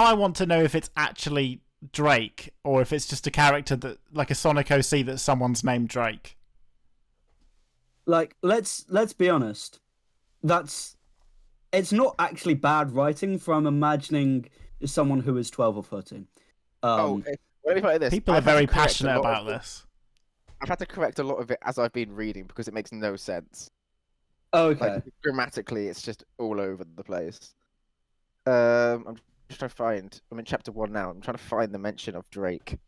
Speaker 2: I want to know if it's actually Drake or if it's just a character that, like a Sonic OC that someone's named Drake.
Speaker 3: Like, let's be honest. It's not actually bad writing from imagining someone who is 12 or 13.
Speaker 1: Let me put it like this.
Speaker 2: People are very passionate about this.
Speaker 1: I've had to correct a lot of it as I've been reading because it makes no sense.
Speaker 3: Okay.
Speaker 1: Like, grammatically, it's just all over the place. I'm just trying to find. I'm in chapter 1 now. I'm trying to find the mention of Drake.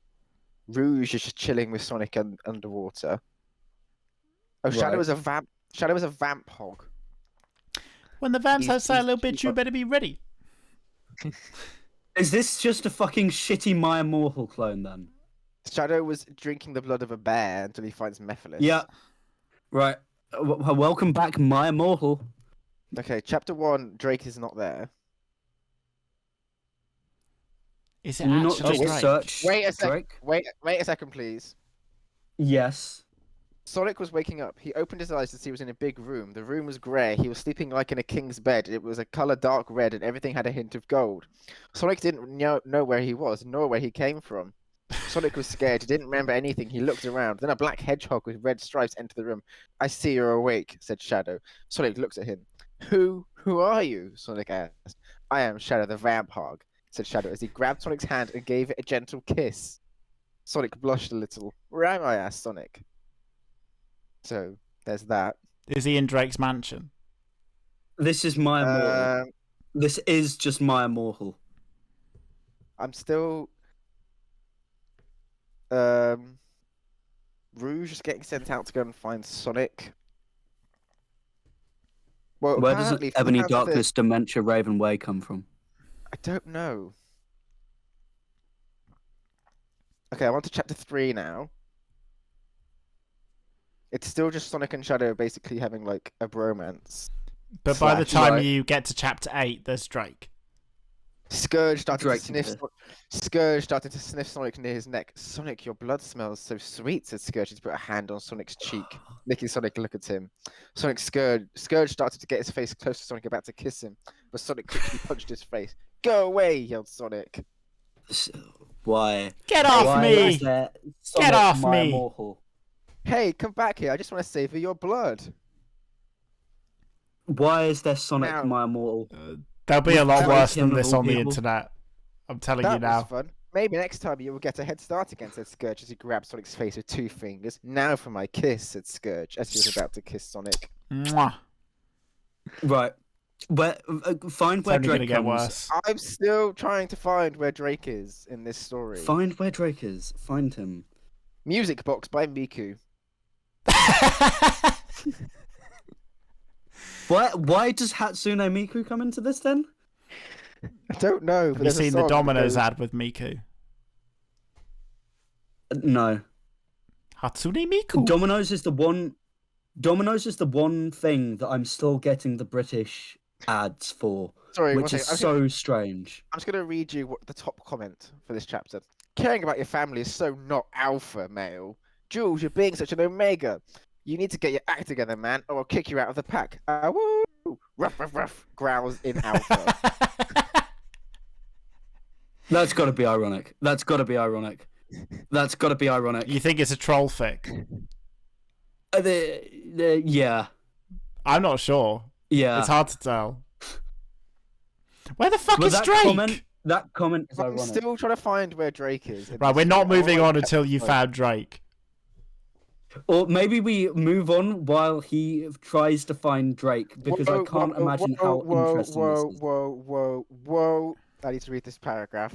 Speaker 1: Rouge is just chilling with Sonic underwater. Oh, Shadow
Speaker 3: Right.
Speaker 1: is a vamp. Shadow is a vamp hog.
Speaker 2: When the vamps
Speaker 1: He's-
Speaker 2: outside a
Speaker 1: he's-
Speaker 2: little bitch, you better be ready.
Speaker 3: Is this just a fucking shitty Maya Mortal clone then?
Speaker 1: Shadow was drinking the blood of a bear until he finds Mephiles.
Speaker 3: Yeah. Right. Welcome back, Maya Mortal.
Speaker 1: Okay, chapter 1, Drake is not there.
Speaker 2: Is it
Speaker 3: Can you not
Speaker 2: actually
Speaker 3: just
Speaker 2: Drake?
Speaker 3: search
Speaker 1: Wait a sec.
Speaker 3: Drake?
Speaker 1: Wait a second, please.
Speaker 3: Yes.
Speaker 1: Sonic was waking up. He opened his eyes to see he was in a big room. The room was grey. He was sleeping like in a king's bed. It was a colour dark red and everything had a hint of gold. Sonic didn't know where he was, nor where he came from. Sonic was scared. He didn't remember anything. He looked around. Then a black hedgehog with red stripes entered the room. "I see you're awake," said Shadow. Sonic looked at him. Who are you?" Sonic asked. "I am Shadow the Vamp Hog," said Shadow as he grabbed Sonic's hand and gave it a gentle kiss. Sonic blushed a little. "Where am I?" asked Sonic. So, there's that.
Speaker 2: Is he in Drake's mansion?
Speaker 3: This is Maya Mortal.
Speaker 1: Um,
Speaker 3: This is just Maya Mortal.
Speaker 1: I'm still... Rouge is getting sent out to go and find Sonic. Well,
Speaker 3: Where does
Speaker 1: apparently,
Speaker 3: Ebony
Speaker 1: somehow the-
Speaker 3: Darkness Dementia Raven Way come from?
Speaker 1: I don't know. Okay, I want to chapter 3 now. It's still just Sonic and Shadow basically having like a bromance.
Speaker 2: But by the
Speaker 1: Slash,
Speaker 2: time
Speaker 3: right.
Speaker 2: you get to chapter 8, there's Drake.
Speaker 1: Scourge started
Speaker 3: Drake
Speaker 1: to sniff.
Speaker 3: is
Speaker 1: Scourge started to sniff Sonic near his neck. "Sonic, your blood smells so sweet," said Scourge. He put a hand on Sonic's cheek, making Sonic look at him. Scourge started to get his face close to Sonic, about to kiss him, but Sonic quickly punched his face. "Go away!" yelled Sonic.
Speaker 3: Why?
Speaker 2: Get off
Speaker 3: Why
Speaker 2: me!
Speaker 3: is there Sonic
Speaker 2: off
Speaker 3: Maya
Speaker 2: me!
Speaker 3: Mortal?
Speaker 1: "Hey, come back here! I just want to savor your blood."
Speaker 3: Why is there Sonic
Speaker 1: Now-
Speaker 3: Maya Mortal?
Speaker 2: There'll be a lot
Speaker 1: That
Speaker 2: worse
Speaker 3: was him
Speaker 2: than
Speaker 3: of
Speaker 2: this
Speaker 3: all
Speaker 2: on the
Speaker 3: people.
Speaker 2: internet. I'm telling you
Speaker 1: That
Speaker 2: now.
Speaker 1: was fun. "Maybe next time you will get a head start again," said Scourge as he grabbed Sonic's face with 2 fingers. "Now for my kiss," said Scourge as he was about to kiss Sonic.
Speaker 2: Mwah.
Speaker 3: Right. Where? Find
Speaker 2: It's
Speaker 3: where
Speaker 2: only going to
Speaker 3: Drake
Speaker 2: get
Speaker 3: comes.
Speaker 2: worse.
Speaker 1: I'm still trying to find where Drake is in this story.
Speaker 3: Find where Drake is. Find him.
Speaker 1: Music Box by Miku.
Speaker 3: Why does Hatsune Miku come into this then?
Speaker 1: I don't know.
Speaker 2: Have you seen the Domino's ad with Miku?
Speaker 3: No.
Speaker 2: Hatsune Miku.
Speaker 3: Domino's is the one. Domino's is the one thing that I'm still getting the British ads for,
Speaker 1: Sorry,
Speaker 3: which is so strange.
Speaker 1: I'm just going to read you the top comment for this chapter. "Caring about your family is so not alpha male. Jules, you're being such an omega. You need to get your act together, man, or I'll kick you out of the pack." Woo! Ruff, ruff, ruff, growls in alpha.
Speaker 3: That's got to be ironic. That's got to be ironic. That's got to be ironic.
Speaker 2: You think it's a troll fic?
Speaker 3: Yeah.
Speaker 2: I'm not sure.
Speaker 3: Yeah.
Speaker 2: It's hard to tell. Where the fuck
Speaker 3: But
Speaker 2: is
Speaker 3: that
Speaker 2: Drake?
Speaker 3: comment is
Speaker 1: I'm
Speaker 3: ironic.
Speaker 1: still trying to find where Drake is.
Speaker 2: Right, we're not moving on until you
Speaker 1: found.
Speaker 2: found Drake.
Speaker 3: Or maybe we move on while he tries to find Drake, because I can't imagine how interesting this is.
Speaker 1: Whoa. I need to read this paragraph.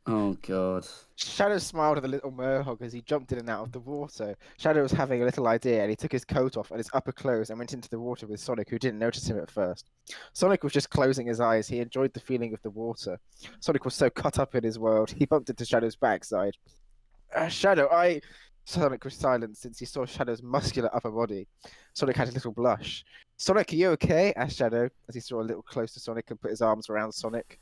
Speaker 3: Oh god.
Speaker 1: Shadow smiled at the little merhog as he jumped in and out of the water. Shadow was having a little idea, and he took his coat off and his upper clothes and went into the water with Sonic, who didn't notice him at first. Sonic was just closing his eyes. He enjoyed the feeling of the water. Sonic was so caught up in his world, he bumped into Shadow's backside. Shadow, Sonic was silent since he saw Shadow's muscular upper body. Sonic had a little blush. "Sonic, are you okay?" asked Shadow as he saw a little close to Sonic and put his arms around Sonic.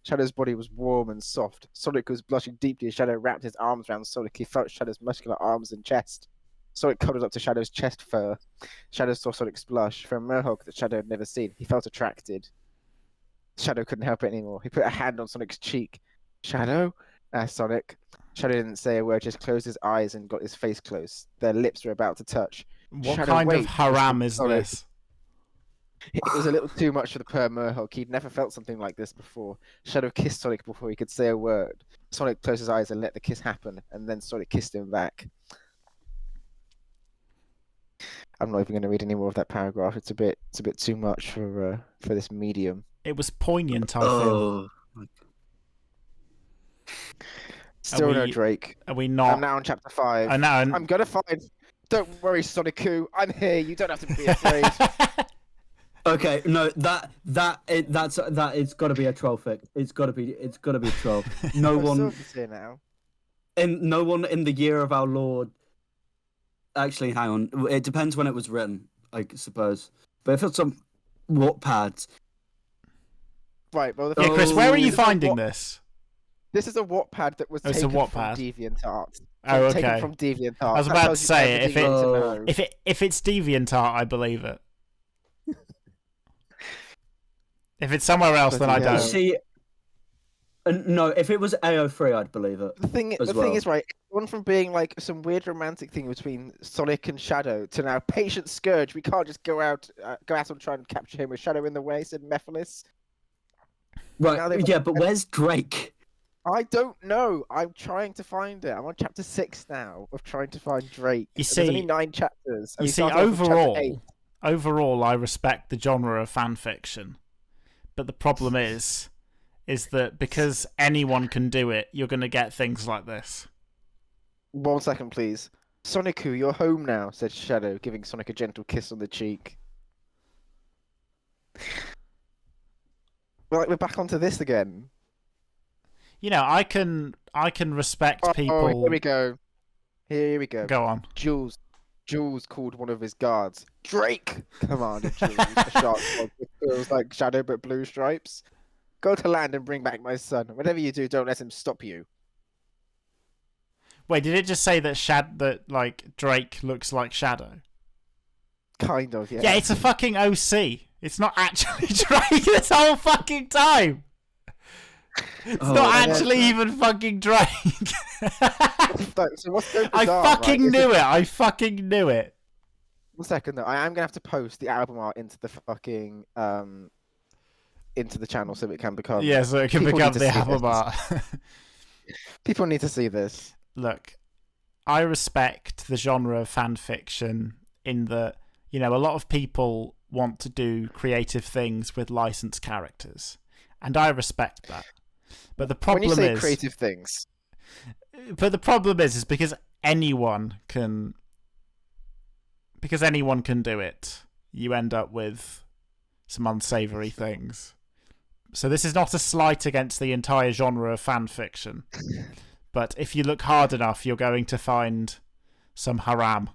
Speaker 1: Shadow's body was warm and soft. Sonic was blushing deeply as Shadow wrapped his arms around Sonic. He felt Shadow's muscular arms and chest. Sonic cuddled up to Shadow's chest fur. Shadow saw Sonic's blush. For a merhog that Shadow had never seen, he felt attracted. Shadow couldn't help it anymore. He put a hand on Sonic's cheek. "Shadow?" asked Sonic. Shadow didn't say a word, just closed his eyes and got his face close. Their lips were about to touch.
Speaker 2: What
Speaker 1: Shadow,
Speaker 2: kind of
Speaker 1: wait,
Speaker 2: haram is
Speaker 1: Sonic.
Speaker 2: this?
Speaker 1: It was a little too much for the per merhog. He'd never felt something like this before. Shadow kissed Sonic before he could say a word. Sonic closed his eyes and let the kiss happen, and then Sonic kissed him back. I'm not even going to read any more of that paragraph. It's a bit too much for this medium.
Speaker 2: It was poignant, I feel.
Speaker 3: Oh.
Speaker 1: Still no Drake.
Speaker 2: Are we
Speaker 1: I'm
Speaker 2: not?
Speaker 1: now on chapter 5.
Speaker 2: I know.
Speaker 1: I'm gonna find. Don't worry, Sonic-Coo. I'm here. You don't have to be afraid.
Speaker 3: Okay, no, that it's got to be a troll fic. It's got to be a troll. No one
Speaker 1: Silver's here now.
Speaker 3: no one in the year of our Lord. Actually, hang on. It depends when it was written, I suppose. But if it's on Wattpad,
Speaker 1: Right. Well,
Speaker 2: Yeah, Chris, where are you
Speaker 1: This is a
Speaker 2: finding this?
Speaker 1: This is a Wattpad that was
Speaker 2: Oh, it's a
Speaker 1: taken from
Speaker 2: Wattpad.
Speaker 1: DeviantArt.
Speaker 2: Oh,
Speaker 1: Taken
Speaker 2: okay.
Speaker 1: from DeviantArt.
Speaker 2: I was
Speaker 1: That
Speaker 2: about to
Speaker 1: tells you
Speaker 2: say,
Speaker 1: everything you need to know.
Speaker 2: if it's DeviantArt, I believe it. If it's somewhere else, then I
Speaker 1: Bloody
Speaker 2: don't.
Speaker 1: hell.
Speaker 3: see, no, if it was AO3, I'd believe it.
Speaker 1: The thing is, right, it's gone from being like some weird romantic thing between Sonic and Shadow to now Patient Scourge. We can't just go out and try and capture him with Shadow in the way, said Mephiles. Now
Speaker 3: Right,
Speaker 1: they've-
Speaker 3: yeah, but where's Drake?
Speaker 1: I don't know. I'm trying to find it. I'm on chapter 6 now of trying to find Drake.
Speaker 2: You
Speaker 1: There's only
Speaker 2: see-
Speaker 1: 9 chapters. and
Speaker 2: You
Speaker 1: we
Speaker 2: see,
Speaker 1: started off with chapter 8.
Speaker 2: overall, I respect the genre of fan fiction, but the problem is that because anyone can do it, you're going to get things like this.
Speaker 1: 1 second, please. Sonic-Coo, you're home now, said Shadow, giving Sonic a gentle kiss on the cheek. We're back onto this again.
Speaker 2: You know, I can respect people.
Speaker 1: Oh, here we go. Here we go.
Speaker 2: Go on.
Speaker 1: Jules called one of his guards. Drake commanded Jules. A sharp dog that feels like Shadow but blue stripes. Go to land and bring back my son. Whatever you do, don't let him stop you.
Speaker 2: Wait, did it just say that Drake looks like Shadow?
Speaker 1: Kind of, yeah.
Speaker 2: Yeah, it's a fucking OC. It's not actually Drake this whole fucking time. It's not actually even fucking Drake.
Speaker 1: So what's so
Speaker 2: I
Speaker 1: bizarre,
Speaker 2: fucking
Speaker 1: right,
Speaker 2: knew it. I fucking knew it.
Speaker 1: 1 second though, I am gonna have to post the album art into the fucking into the channel so it can become.
Speaker 2: Yeah, so it can
Speaker 1: People
Speaker 2: become
Speaker 1: need to
Speaker 2: the
Speaker 1: see
Speaker 2: album
Speaker 1: this.
Speaker 2: art.
Speaker 1: People need to see this.
Speaker 2: Look, I respect the genre of fan fiction in that, you know, a lot of people want to do creative things with licensed characters, and I respect that. But the problem
Speaker 1: When you say
Speaker 2: is
Speaker 1: creative things,
Speaker 2: But the problem is because anyone can do it, you end up with some unsavory things. So this is not a slight against the entire genre of fan fiction. But if you look hard enough, you're going to find some haram.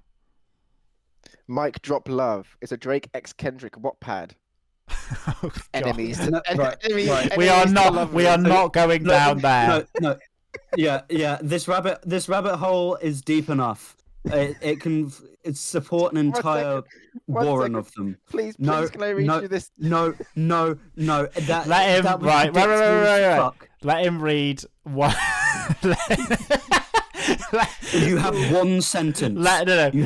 Speaker 1: Mike Drop Love is a Drake x Kendrick Wattpad.
Speaker 2: Oh, God.
Speaker 1: Enemies.
Speaker 3: No, right, right.
Speaker 2: We are
Speaker 1: enemies to
Speaker 2: not
Speaker 1: lovers.
Speaker 2: going down there.
Speaker 3: No. Yeah. This rabbit hole is deep enough. It's support an entire warren of them.
Speaker 1: Please,
Speaker 3: No,
Speaker 1: can I read you this?
Speaker 3: No. That
Speaker 2: Let him
Speaker 3: that was
Speaker 2: right.
Speaker 3: predictable as fuck.
Speaker 2: Let him read one.
Speaker 3: You have one sentence.
Speaker 2: Let him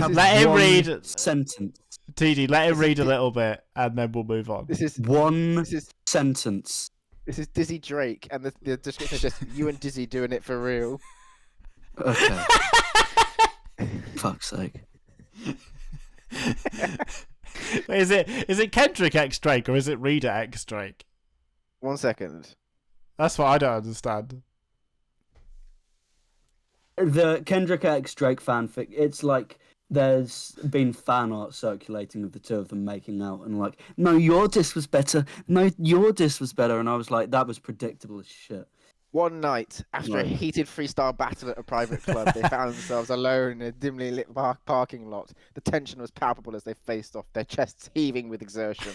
Speaker 3: one
Speaker 2: read.
Speaker 3: sentence.
Speaker 2: TD, let him read a little bit, and then we'll move on.
Speaker 1: This is
Speaker 3: One
Speaker 1: this is
Speaker 3: sentence.
Speaker 1: this is Dizzy Drake, and the description is just you and Dizzy doing it for real.
Speaker 3: Okay. Fuck's sake.
Speaker 2: Is it Kendrick X Drake or is it Reader X Drake?
Speaker 1: 1 second.
Speaker 2: That's what I don't understand.
Speaker 3: The Kendrick X Drake fanfic, it's like there's been fan art circulating of the two of them making out and like, no, your diss was better. No, your diss was better. And I was like, that was predictable as shit.
Speaker 1: One night, after a
Speaker 3: Right.
Speaker 1: heated freestyle battle at a private club, they found themselves alone in a dimly lit parking lot. The tension was palpable as they faced off, their chests heaving with exertion.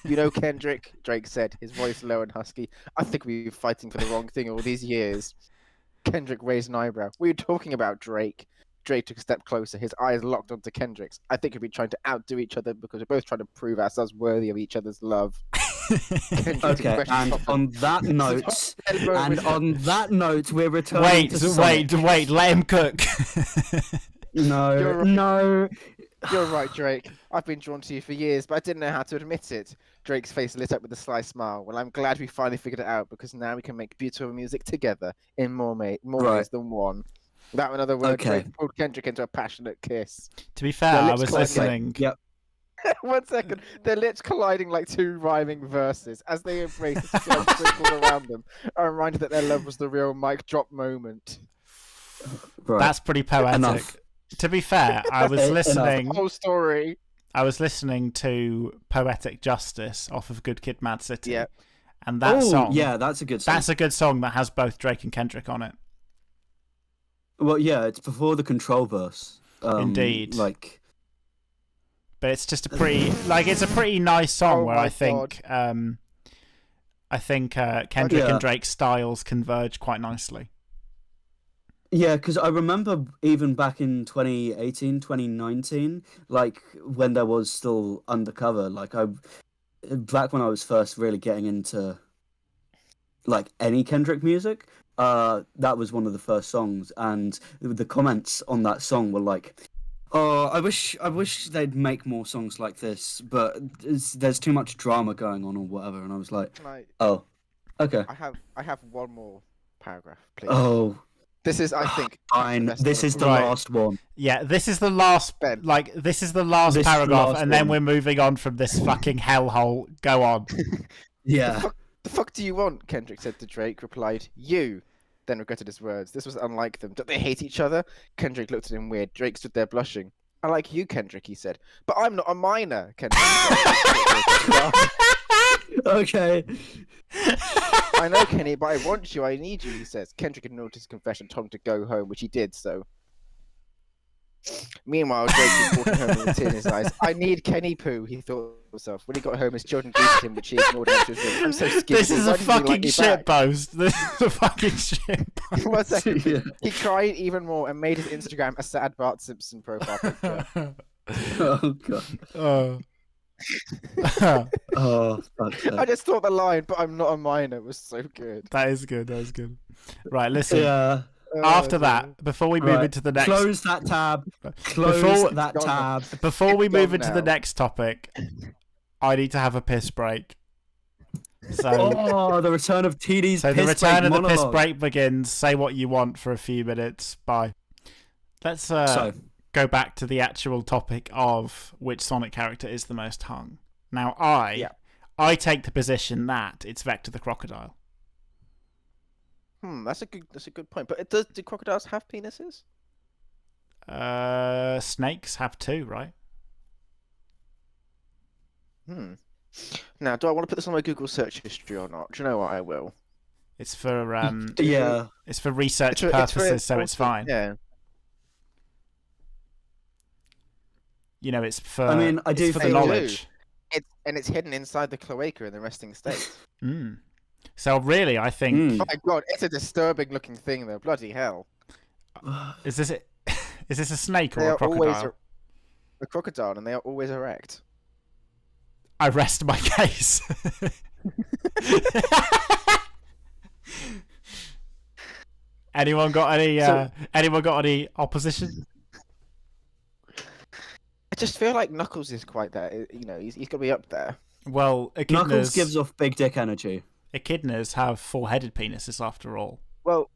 Speaker 1: You know, Kendrick, Drake said, his voice low and husky. I think we've been fighting for the wrong thing all these years. Kendrick raised an eyebrow. We were talking about Drake. Drake took a step closer, his eyes locked onto Kendrick's. I think we've been trying to outdo each other because we're both trying to prove ourselves worthy of each other's love.
Speaker 3: Okay, and on that note, we're returning to Sonic.
Speaker 2: Wait, let him cook.
Speaker 3: No.
Speaker 1: You're right, Drake. I've been drawn to you for years, but I didn't know how to admit it. Drake's face lit up with a sly smile. Well, I'm glad we finally figured it out because now we can make beautiful music together in more ways than one. Without another word,
Speaker 3: Okay.
Speaker 1: Drake pulled Kendrick into a passionate kiss.
Speaker 2: To be fair,
Speaker 1: Their
Speaker 2: I
Speaker 1: lips
Speaker 2: was
Speaker 1: collide
Speaker 2: listening.
Speaker 3: Yep.
Speaker 1: 1 second, their lips colliding like two rhyming verses as they embraced the circled around them. A reminder that their love was the real mic drop moment.
Speaker 3: Right.
Speaker 2: That's pretty poetic.
Speaker 3: Enough.
Speaker 2: To be fair, I was
Speaker 3: Enough.
Speaker 2: listening.
Speaker 1: Whole story.
Speaker 2: I was listening to Poetic Justice off of Good Kid, Mad City.
Speaker 1: Yeah.
Speaker 2: And that song.
Speaker 3: Yeah, that's a good song.
Speaker 2: That's a good song that has both Drake and Kendrick on it.
Speaker 3: Well, yeah, it's before the control verse.
Speaker 2: Indeed.
Speaker 3: Like,
Speaker 2: but it's just a pretty, like, it's a pretty nice song where
Speaker 1: my
Speaker 2: I think, Kendrick and Drake's styles converge quite nicely.
Speaker 3: yeah, because I remember even back in 2018, 2019, like when there was still Undercover, like back when I was first really getting into like any Kendrick music, that was one of the first songs, and the comments on that song were like, "Oh, I wish they'd make more songs like this, but there's too much drama going on or whatever." And I was like, "Oh, okay."
Speaker 1: I have one more paragraph, please.
Speaker 3: Oh,
Speaker 1: This is, I think,
Speaker 3: fine. This is the
Speaker 2: Right.
Speaker 3: last one.
Speaker 2: Yeah, this is the last,
Speaker 1: Ben.
Speaker 2: like, this is the last
Speaker 3: This is the
Speaker 2: paragraph,
Speaker 3: last
Speaker 2: and then
Speaker 3: one.
Speaker 2: we're moving on from this fucking hellhole. Go on.
Speaker 3: Yeah.
Speaker 1: The fuck do you want? Kendrick said to Drake. Replied, "You." Then regretted his words. This was unlike them. Don't they hate each other? Kendrick looked at him weird. Drake stood there blushing. "I like you, Kendrick," he said. "But I'm not a minor," Kendrick said.
Speaker 3: Okay.
Speaker 1: "I know, Kenny, but I want you. I need you," he says. Kendrick ignored his confession, told him to go home, which he did so. Meanwhile, Drake was walking home with a tear in his eyes. "I need Kenny Poo," he thought to himself. When he got home, his children greeted him, which he ignored. "I'm so skinny.
Speaker 2: This is
Speaker 1: Why
Speaker 2: a
Speaker 1: didn't you like
Speaker 2: fucking
Speaker 1: me
Speaker 2: shit
Speaker 1: back?"
Speaker 2: post. This is a fucking shit post.
Speaker 1: 1 second.
Speaker 3: Yeah.
Speaker 1: He cried even more and made his Instagram a sad Bart Simpson profile picture.
Speaker 3: Oh god.
Speaker 2: Oh.
Speaker 3: Oh, fuck's
Speaker 1: I
Speaker 3: sake.
Speaker 1: just thought the line, "but I'm not a minor," was so good.
Speaker 2: That is good. That is good. Right, listen.
Speaker 3: Yeah.
Speaker 2: After
Speaker 1: dear.
Speaker 2: that, before we move
Speaker 3: Right.
Speaker 2: into the next,
Speaker 3: Close that tab. Close
Speaker 2: Before-
Speaker 3: that
Speaker 1: Gone.
Speaker 3: tab.
Speaker 2: before we
Speaker 1: It's
Speaker 2: move
Speaker 1: gone
Speaker 2: into the
Speaker 1: now.
Speaker 2: next topic, I need to have a piss break. So,
Speaker 3: Oh, the return of TD's
Speaker 2: so the
Speaker 3: piss
Speaker 2: return
Speaker 3: break
Speaker 2: of the piss
Speaker 3: monologue.
Speaker 2: break begins. Say what you want for a few minutes. Bye. Let's
Speaker 3: So,
Speaker 2: go back to the actual topic of which Sonic character is the most hung. Now,
Speaker 1: Yeah.
Speaker 2: I take the position that it's Vector the Crocodile.
Speaker 1: That's a good point. But do crocodiles have penises?
Speaker 2: Snakes have two, right?
Speaker 1: Now, do I want to put this on my Google search history or not? Do you know what? I will.
Speaker 2: It's for
Speaker 3: yeah.
Speaker 2: it's for research
Speaker 1: It's
Speaker 2: purposes, so it's fine.
Speaker 1: Yeah.
Speaker 2: You know, it's for
Speaker 3: I mean, I
Speaker 2: it's
Speaker 3: do
Speaker 2: for the
Speaker 3: feel-
Speaker 2: knowledge.
Speaker 1: It's hidden inside the cloaca in the resting state.
Speaker 2: So really, I think
Speaker 3: Mm.
Speaker 1: Oh my god, it's a disturbing looking thing though. Bloody hell.
Speaker 2: is this a snake
Speaker 1: They
Speaker 2: or a
Speaker 1: are always
Speaker 2: crocodile?
Speaker 1: a crocodile, and they are always erect.
Speaker 2: I rest my case. Anyone got any opposition?
Speaker 1: I just feel like Knuckles is quite there. You know, he's got to be up there.
Speaker 2: Well,
Speaker 3: Knuckles gives off big dick energy.
Speaker 2: echidnas have four-headed penises after all.
Speaker 1: Well,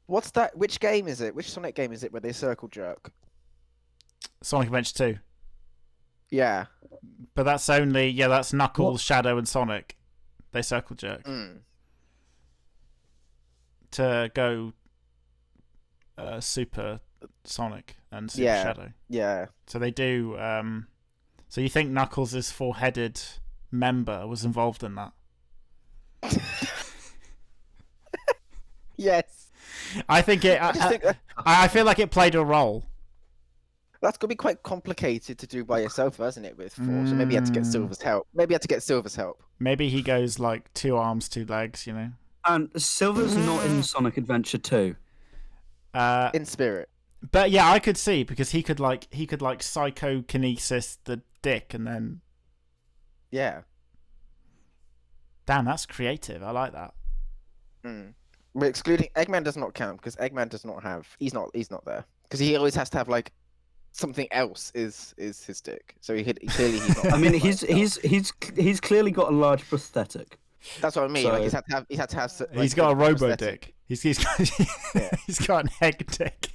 Speaker 1: what's that? Which game is it? Which Sonic game is it where they circle jerk?
Speaker 2: Sonic Adventure 2.
Speaker 1: Yeah.
Speaker 2: But that's only that's Knuckles, Shadow, and Sonic. They circle jerk to go Super Sonic and Super Shadow.
Speaker 1: Yeah.
Speaker 2: So they do. So you think Knuckles' four-headed member was involved in that?
Speaker 1: Yes.
Speaker 2: I think it.
Speaker 1: I just think
Speaker 2: I feel like it played a role.
Speaker 1: that's gonna be quite complicated to do by yourself, hasn't it? With four, so maybe you had to get Silver's help.
Speaker 2: Maybe he goes like 2 arms, 2 legs. You know.
Speaker 3: And Silver's not in Sonic Adventure 2.
Speaker 1: In spirit.
Speaker 2: But yeah, I could see because he could psychokinesis the dick and then.
Speaker 1: Yeah.
Speaker 2: Damn, that's creative. I like that.
Speaker 1: We're excluding Eggman. Does not count because Eggman does not have. He's not there because he always has to have like something else is his dick. So clearly he's not.
Speaker 3: I mean, he's clearly got a large prosthetic.
Speaker 1: That's what I mean.
Speaker 3: So-
Speaker 1: Like he's had to have. Like,
Speaker 2: He's got a robo
Speaker 1: prosthetic.
Speaker 2: dick. He's got an egg dick.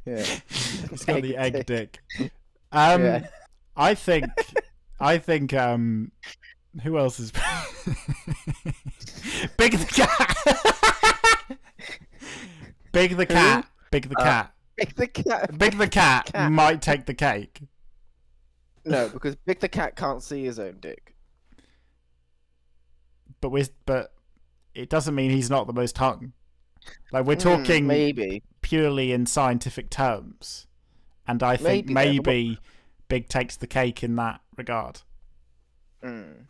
Speaker 1: Yeah.
Speaker 2: He's got the egg dick.
Speaker 1: Yeah.
Speaker 2: I think who else is Big the cat? Big the cat Big the cat.
Speaker 1: Big the cat.
Speaker 2: Big the cat might take the cake.
Speaker 1: No, because Big the cat can't see his own dick.
Speaker 2: But it doesn't mean he's not the most hung. Like, we're talking
Speaker 1: maybe
Speaker 2: purely in scientific terms, and I think maybe Big takes the cake in that regard.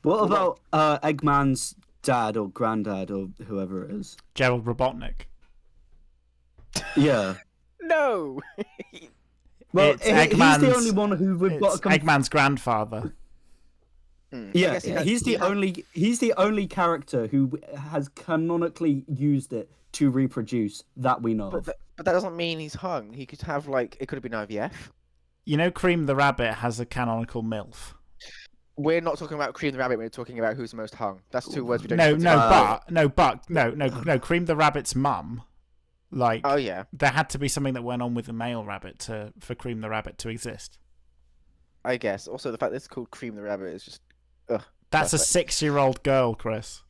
Speaker 3: What about Eggman's dad or granddad or whoever it is?
Speaker 2: Gerald Robotnik.
Speaker 3: Yeah.
Speaker 1: No.
Speaker 3: Well,
Speaker 2: It's
Speaker 3: he's
Speaker 2: Eggman's,
Speaker 3: the only one who we've got.
Speaker 2: Eggman's grandfather.
Speaker 3: Yeah, he's the only character who has canonically used it to reproduce that we know of.
Speaker 1: But that doesn't mean he's hung. He could have it could have been IVF.
Speaker 2: You know, Cream the Rabbit has a canonical MILF.
Speaker 1: We're not talking about Cream the Rabbit. We're talking about who's most hung. That's two words we don't.
Speaker 2: No. Cream the Rabbit's mum. Like,
Speaker 1: oh yeah,
Speaker 2: there had to be something that went on with the male rabbit for Cream the Rabbit to exist.
Speaker 1: I guess. Also, the fact that it's called Cream the Rabbit is just. Ugh,
Speaker 2: That's
Speaker 1: perfect.
Speaker 2: a 6-year-old girl, Chris.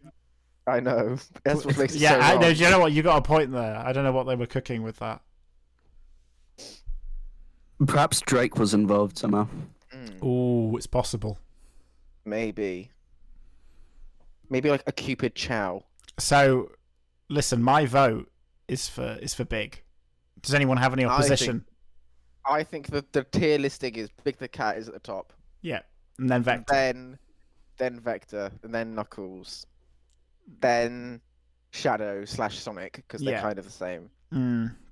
Speaker 1: I know. That's what makes it
Speaker 2: Yeah,
Speaker 1: so
Speaker 2: I
Speaker 1: wrong.
Speaker 2: know. You know what? You got a point there. I don't know what they were cooking with that.
Speaker 3: Perhaps Drake was involved somehow.
Speaker 2: Ooh, it's possible.
Speaker 1: Maybe like a Cupid Chow.
Speaker 2: So, listen, my vote is for Big. Does anyone have any opposition?
Speaker 1: I think the tier listing is Big the Cat is at the top.
Speaker 2: Yeah, and then Vector.
Speaker 1: Then Vector, and then Knuckles, then Shadow / Sonic, because they're kind of the same.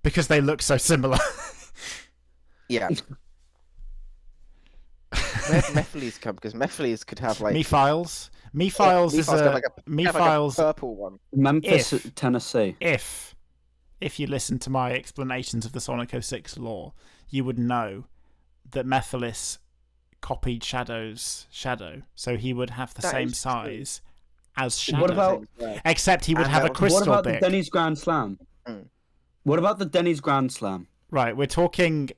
Speaker 2: Because they look so similar.
Speaker 1: Yeah. Mephiles come because Mephiles could have
Speaker 2: Mephiles. Mephiles is a Mephiles
Speaker 1: purple one.
Speaker 3: Memphis, Tennessee.
Speaker 2: If you listen to my explanations of the Sonic 06 lore, you would know that Mephiles copied Shadow's shadow, so he would have the same size as Shadow.
Speaker 3: What about?
Speaker 2: Except he would have a crystal
Speaker 3: What about
Speaker 2: dick.
Speaker 3: the Denny's Grand Slam? What about the Denny's Grand Slam?
Speaker 2: Right, we're talking.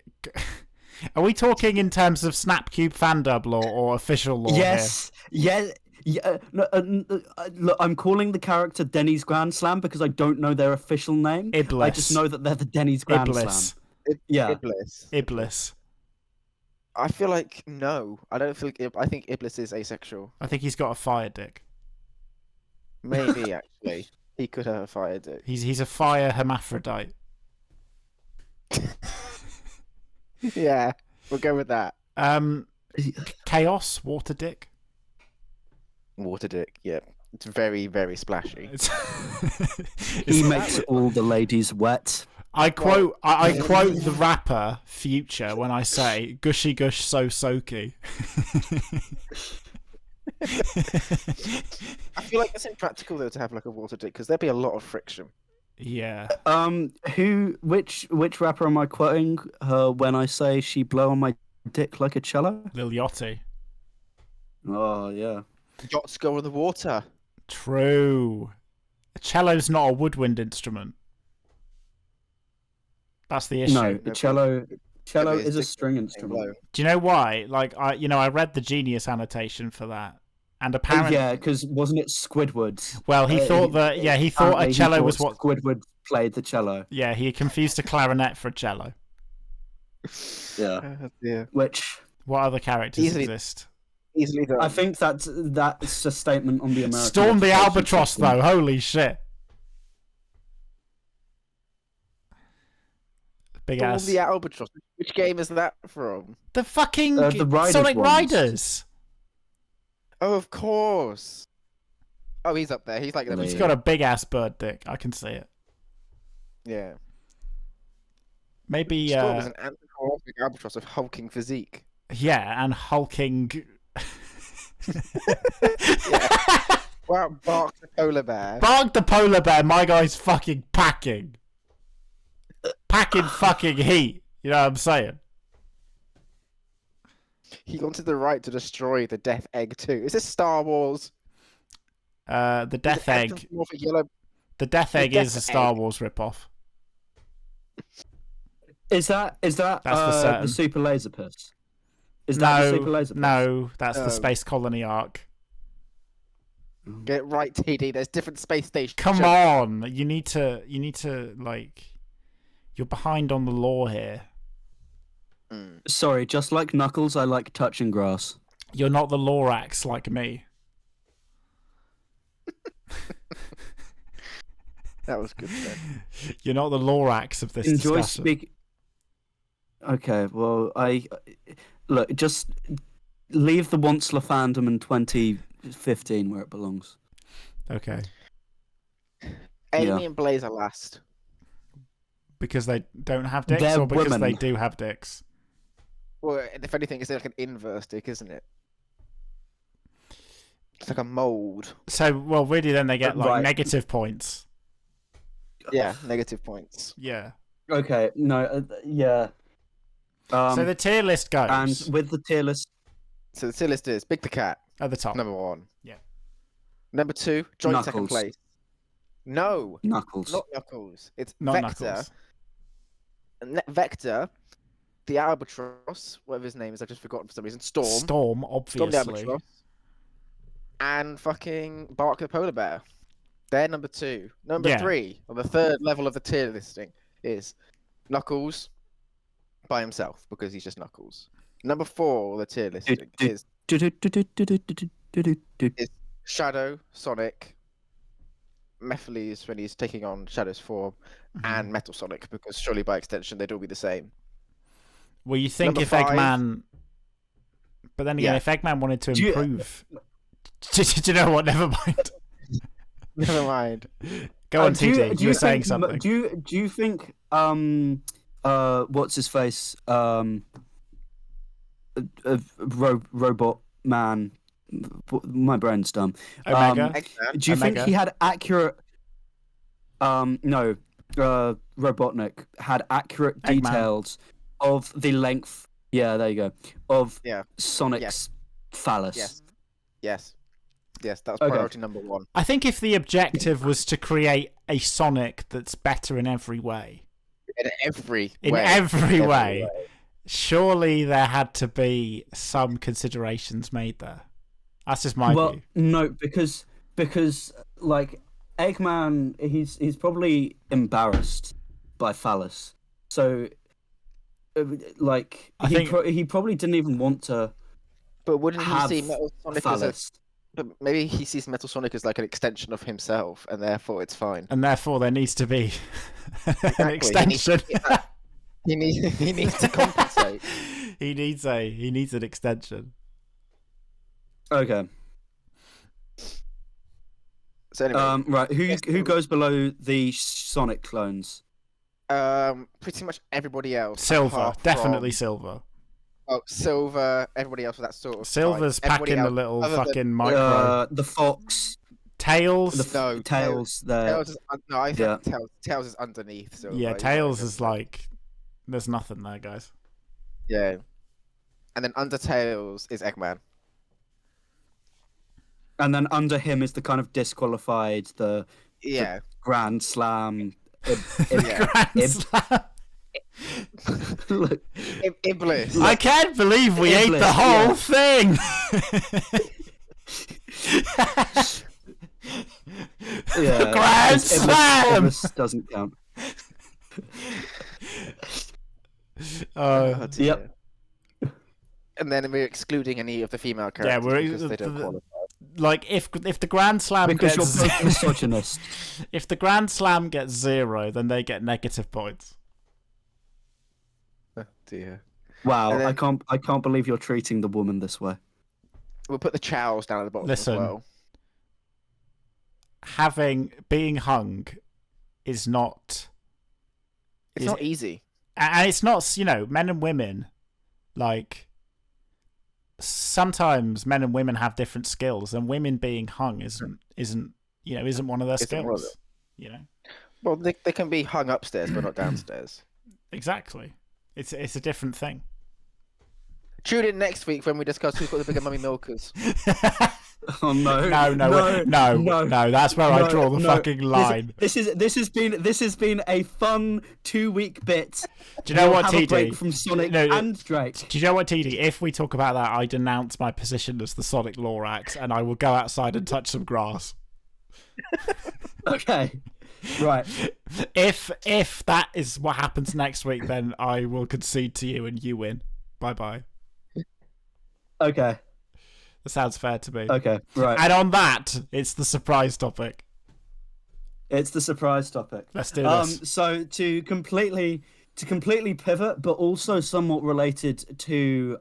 Speaker 2: Are we talking in terms of Snapcube fandub lore or official lore?
Speaker 3: Yes.
Speaker 2: Here?
Speaker 3: Yeah. Look, I'm calling the character Denny's Grand Slam because I don't know their official name.
Speaker 2: Iblis.
Speaker 3: I just know that they're the Denny's Grand Slam. Yeah.
Speaker 1: Iblis. I feel like no. I don't think. I think Iblis is asexual.
Speaker 2: I think he's got a fire dick.
Speaker 1: Maybe actually, he could have a fire dick.
Speaker 2: He's a fire hermaphrodite.
Speaker 1: Yeah, we'll go with that.
Speaker 2: Chaos water dick.
Speaker 1: Water dick. Yeah, it's very very splashy.
Speaker 3: He makes all the ladies wet.
Speaker 2: I quote the rapper Future when I say "gushy gush so soaky."
Speaker 1: I feel like it's impractical though to have like a water dick because there'd be a lot of friction.
Speaker 2: Yeah.
Speaker 3: Which rapper am I quoting her when I say she blow on my dick like a cello?
Speaker 2: Lil Yachty.
Speaker 3: Oh yeah.
Speaker 1: Yachts go on the water.
Speaker 2: True. A cello's not a woodwind instrument. That's the issue.
Speaker 3: No, cello is a string instrument.
Speaker 2: Do you know why? Like I read the Genius annotation for that. And apparently,
Speaker 3: yeah, because wasn't it Squidward?
Speaker 2: Well, he thought a cello was what
Speaker 3: Squidward played the cello.
Speaker 2: Yeah, he confused a clarinet for a cello.
Speaker 3: Yeah.
Speaker 1: Yeah.
Speaker 3: Which?
Speaker 2: What other characters exist?
Speaker 1: Easily done.
Speaker 3: I think that's a statement on the American.
Speaker 2: Storm the Albatross, though. Holy shit! Big
Speaker 1: Storm
Speaker 2: ass.
Speaker 1: the Albatross. Which game is that from?
Speaker 2: The fucking
Speaker 3: the Riders
Speaker 2: Sonic
Speaker 3: ones.
Speaker 2: Riders.
Speaker 1: Oh, of course. Oh, he's up there. He's like
Speaker 2: He's got a big ass bird dick. I can see it.
Speaker 1: Yeah.
Speaker 2: Maybe.
Speaker 1: Storm is an anthropomorphic albatross of hulking physique.
Speaker 2: Yeah, and hulking.
Speaker 1: Yeah. Well, Bark the polar bear.
Speaker 2: Bark the polar bear. My guy's fucking packing fucking heat. You know what I'm saying?
Speaker 1: He wanted the right to destroy the Death Egg too. Is this Star Wars?
Speaker 2: The Death Egg. The Death Egg is a Star Wars ripoff.
Speaker 3: Is that the Super Laser Piss? Is that the Super Laser Piss?
Speaker 2: No, that's the Space Colony arc.
Speaker 1: Get it right, TD. There's different space stations.
Speaker 2: Come on, you need to You're behind on the lore here.
Speaker 3: Sorry, just like Knuckles, I like touching grass.
Speaker 2: You're not the Lorax like me.
Speaker 1: That was good then.
Speaker 2: You're not the Lorax of this
Speaker 3: Enjoy
Speaker 2: discussion.
Speaker 3: speak. Okay, well, look. Just leave the Onceler fandom in 2015 where it belongs.
Speaker 2: Okay.
Speaker 1: Amy and Blaze are last.
Speaker 2: Because they don't have dicks,
Speaker 3: They're
Speaker 2: or because
Speaker 3: women.
Speaker 2: they do have dicks?
Speaker 1: Well, if anything, it's like an inverse dick, isn't it? It's like a mold.
Speaker 2: So, well, really, then they get like
Speaker 3: Right.
Speaker 2: negative points.
Speaker 1: Yeah, negative points.
Speaker 2: Yeah.
Speaker 3: Okay, no, yeah.
Speaker 2: So the tier list goes
Speaker 3: And with the tier list,
Speaker 1: So the tier list is Big the Cat,
Speaker 2: at the top.
Speaker 1: number 1.
Speaker 2: Yeah.
Speaker 1: Number 2, joint second
Speaker 3: Knuckles.
Speaker 1: place. No,
Speaker 3: Knuckles.
Speaker 1: not Knuckles. It's
Speaker 2: Not
Speaker 1: Vector.
Speaker 2: Knuckles.
Speaker 1: Vector, the Albatross, whatever his name is, I've just forgotten for some reason. Storm
Speaker 2: Storm,
Speaker 1: the
Speaker 2: obviously.
Speaker 1: Albatross, and fucking Bark the Polar Bear. They're number 2. Number
Speaker 2: Yeah.
Speaker 1: 3, on the third level of the tier listing, is Knuckles by himself, because he's just Knuckles. Number 4 on the tier listing is Shadow, Sonic, Mephiles when he's taking on Shadow's form, and Metal Sonic, because surely by extension they'd all be the same.
Speaker 2: Well, you think
Speaker 1: Number
Speaker 2: if
Speaker 1: 5.
Speaker 2: Eggman... But then again,
Speaker 1: Yeah.
Speaker 2: if Eggman wanted to
Speaker 3: Do you-
Speaker 2: improve... Do you know what? Never mind.
Speaker 1: Never mind.
Speaker 2: Go on,
Speaker 3: do
Speaker 2: TD. You were saying
Speaker 3: think,
Speaker 2: something.
Speaker 3: Do you think what's his face robot man? My brain's dumb.
Speaker 2: Omega?
Speaker 1: Eggman.
Speaker 3: Do you think
Speaker 2: Omega?
Speaker 3: he had accurate? No, Robotnik had accurate
Speaker 2: Eggman.
Speaker 3: details of the length. Yeah, there you go. Of
Speaker 1: Yeah.
Speaker 3: Sonic's
Speaker 1: Yes.
Speaker 3: phallus.
Speaker 1: Yes, that was
Speaker 3: Okay.
Speaker 1: priority number 1.
Speaker 2: I think if the objective was to create a Sonic that's better in every way,
Speaker 1: In every
Speaker 2: way, surely there had to be some considerations made there. That's just my
Speaker 3: Well,
Speaker 2: view.
Speaker 3: no, because like Eggman, he's probably embarrassed by phallus, so like
Speaker 2: I think-
Speaker 3: he probably didn't even want to
Speaker 1: But wouldn't he
Speaker 3: have
Speaker 1: see Metal Sonic as
Speaker 3: phallus.
Speaker 1: but maybe he sees Metal Sonic as like an extension of himself, and therefore it's fine.
Speaker 2: And therefore there needs to be an
Speaker 1: Exactly.
Speaker 2: extension.
Speaker 1: He needs to compensate.
Speaker 2: he needs an extension.
Speaker 3: Okay.
Speaker 1: So anyway,
Speaker 3: Right. Who
Speaker 1: Yes,
Speaker 3: goes below the Sonic clones?
Speaker 1: pretty much everybody else.
Speaker 2: Silver,
Speaker 1: apart
Speaker 2: definitely
Speaker 1: from-
Speaker 2: Silver.
Speaker 1: Oh, Silver. Everybody else with that sort of.
Speaker 2: Silver's
Speaker 1: type. Everybody
Speaker 2: packing the
Speaker 1: else,
Speaker 2: little
Speaker 1: other than
Speaker 2: fucking micro.
Speaker 3: The Fox,
Speaker 2: Tails.
Speaker 1: No,
Speaker 3: Tails. There.
Speaker 1: Tails is no, I think
Speaker 3: Yeah.
Speaker 1: Tails is underneath. Silver.
Speaker 2: Yeah,
Speaker 1: He's
Speaker 2: Tails
Speaker 1: not
Speaker 2: is like, there's nothing there, guys.
Speaker 1: Yeah, and then under Tails is Eggman.
Speaker 3: And then under him is the kind of disqualified, the
Speaker 1: Yeah,
Speaker 3: Grand Slam.
Speaker 1: yeah.
Speaker 2: Grand Slam.
Speaker 3: Look,
Speaker 1: Iblis.
Speaker 2: I can't believe we ate
Speaker 3: Iblis,
Speaker 2: the whole thing.
Speaker 3: yeah,
Speaker 2: Grand
Speaker 3: Iblis-
Speaker 2: Slam!
Speaker 3: Iblis doesn't count.
Speaker 1: Oh, dear.
Speaker 3: Yep.
Speaker 1: And then we're excluding any of the female
Speaker 2: Yeah,
Speaker 1: characters because they don't qualify.
Speaker 2: Like if the Grand Slam
Speaker 3: Because
Speaker 2: gets
Speaker 3: you're both misogynist.
Speaker 2: if the Grand Slam gets 0, then they get negative points.
Speaker 1: Oh, dear.
Speaker 3: Wow,
Speaker 1: And then-
Speaker 3: I can't believe you're treating the woman this way.
Speaker 1: We'll put the chows down at the bottom
Speaker 2: Listen.
Speaker 1: as well.
Speaker 2: Being hung is not,
Speaker 1: It's not easy.
Speaker 2: and it's not, men and women, like sometimes men and women have different skills, and women being hung isn't one of their
Speaker 1: Isn't one of
Speaker 2: skills. You know,
Speaker 1: Well, they can be hung upstairs, but not downstairs.
Speaker 2: exactly. It's a different thing.
Speaker 1: Tune in next week when we discuss who's got the bigger mummy milkers.
Speaker 3: Oh no!
Speaker 2: No. That's where I draw the fucking line.
Speaker 3: This has been a fun 2-week bit.
Speaker 2: Do you know what,
Speaker 3: Have a break
Speaker 2: TD?
Speaker 3: from Sonic
Speaker 2: No,
Speaker 3: and Drake.
Speaker 2: Do you know what, TD? If we talk about that, I denounce my position as the Sonic Lorax, and I will go outside and touch some grass.
Speaker 3: Okay. Right.
Speaker 2: If that is what happens next week, then I will concede to you and you win. Bye.
Speaker 3: Okay.
Speaker 2: That sounds fair to me.
Speaker 3: Okay. Right.
Speaker 2: And on that, it's the surprise topic.
Speaker 3: It's the surprise topic.
Speaker 2: Let's do this.
Speaker 3: So to completely pivot, but also somewhat related to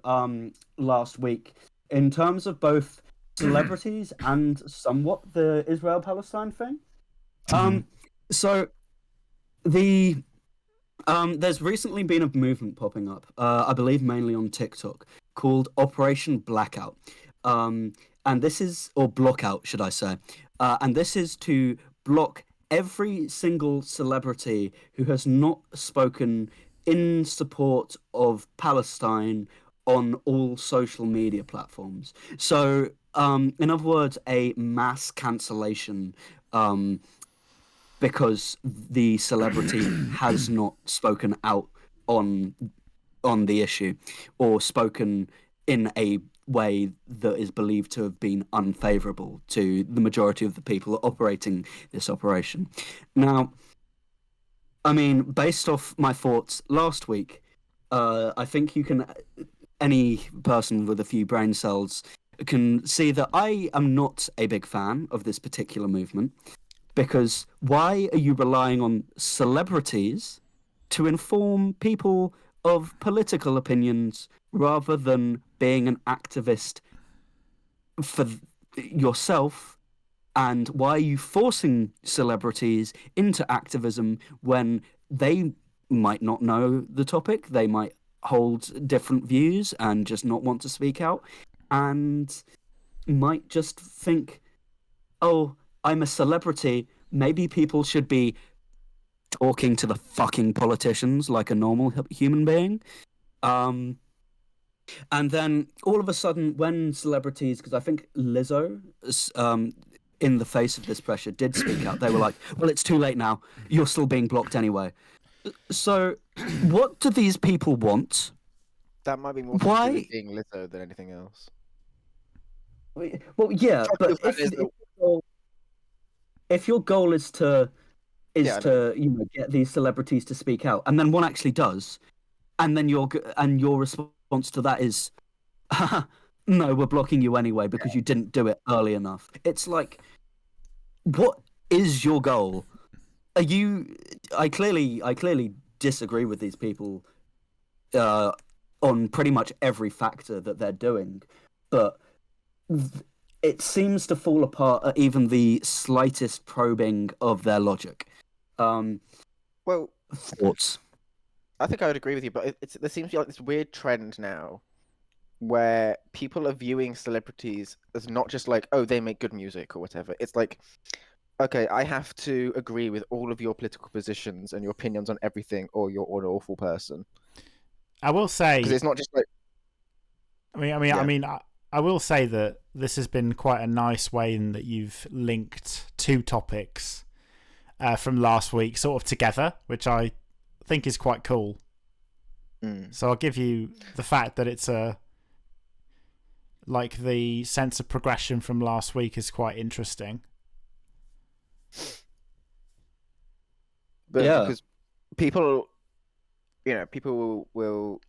Speaker 3: last week, in terms of both celebrities and somewhat the Israel-Palestine thing. So there's recently been a movement popping up, I believe mainly on TikTok, called Operation Blackout. And this is, or Blockout, should I say. And this is to block every single celebrity who has not spoken in support of Palestine on all social media platforms. So, in other words, a mass cancellation, because the celebrity has not spoken out on the issue, or spoken in a way that is believed to have been unfavorable to the majority of the people operating this operation. Now, I mean, based off my thoughts last week, I think any person with a few brain cells can see that I am not a big fan of this particular movement, because why are you relying on celebrities to inform people of political opinions rather than being an activist for yourself? And why are you forcing celebrities into activism when they might not know the topic? They might hold different views and just not want to speak out, and might just think, oh, I'm a celebrity, maybe people should be talking to the fucking politicians like a normal human being. And then all of a sudden, when celebrities, because I think Lizzo, in the face of this pressure, did speak out, they were like, well, it's too late now. You're still being blocked anyway. So what do these people want?
Speaker 1: That might be more to do with being Lizzo than anything else.
Speaker 3: Well, yeah, but if your goal is to get these celebrities to speak out, and then one actually does, and then your response to that is, no, we're blocking you anyway because you didn't do it early enough. It's like, what is your goal? I clearly disagree with these people on pretty much every factor that they're doing, but it seems to fall apart at even the slightest probing of their logic.
Speaker 1: Well,
Speaker 3: thoughts?
Speaker 1: I think I would agree with you, but there seems to be like this weird trend now where people are viewing celebrities as not just like, oh, they make good music or whatever. It's like, okay, I have to agree with all of your political positions and your opinions on everything, or you're an awful person.
Speaker 2: I will say,
Speaker 1: because it's not just like.
Speaker 2: I will say that this has been quite a nice way in that you've linked two topics from last week sort of together, which I think is quite cool. So I'll give you the fact that it's like the sense of progression from last week is quite interesting.
Speaker 1: But yeah, because people will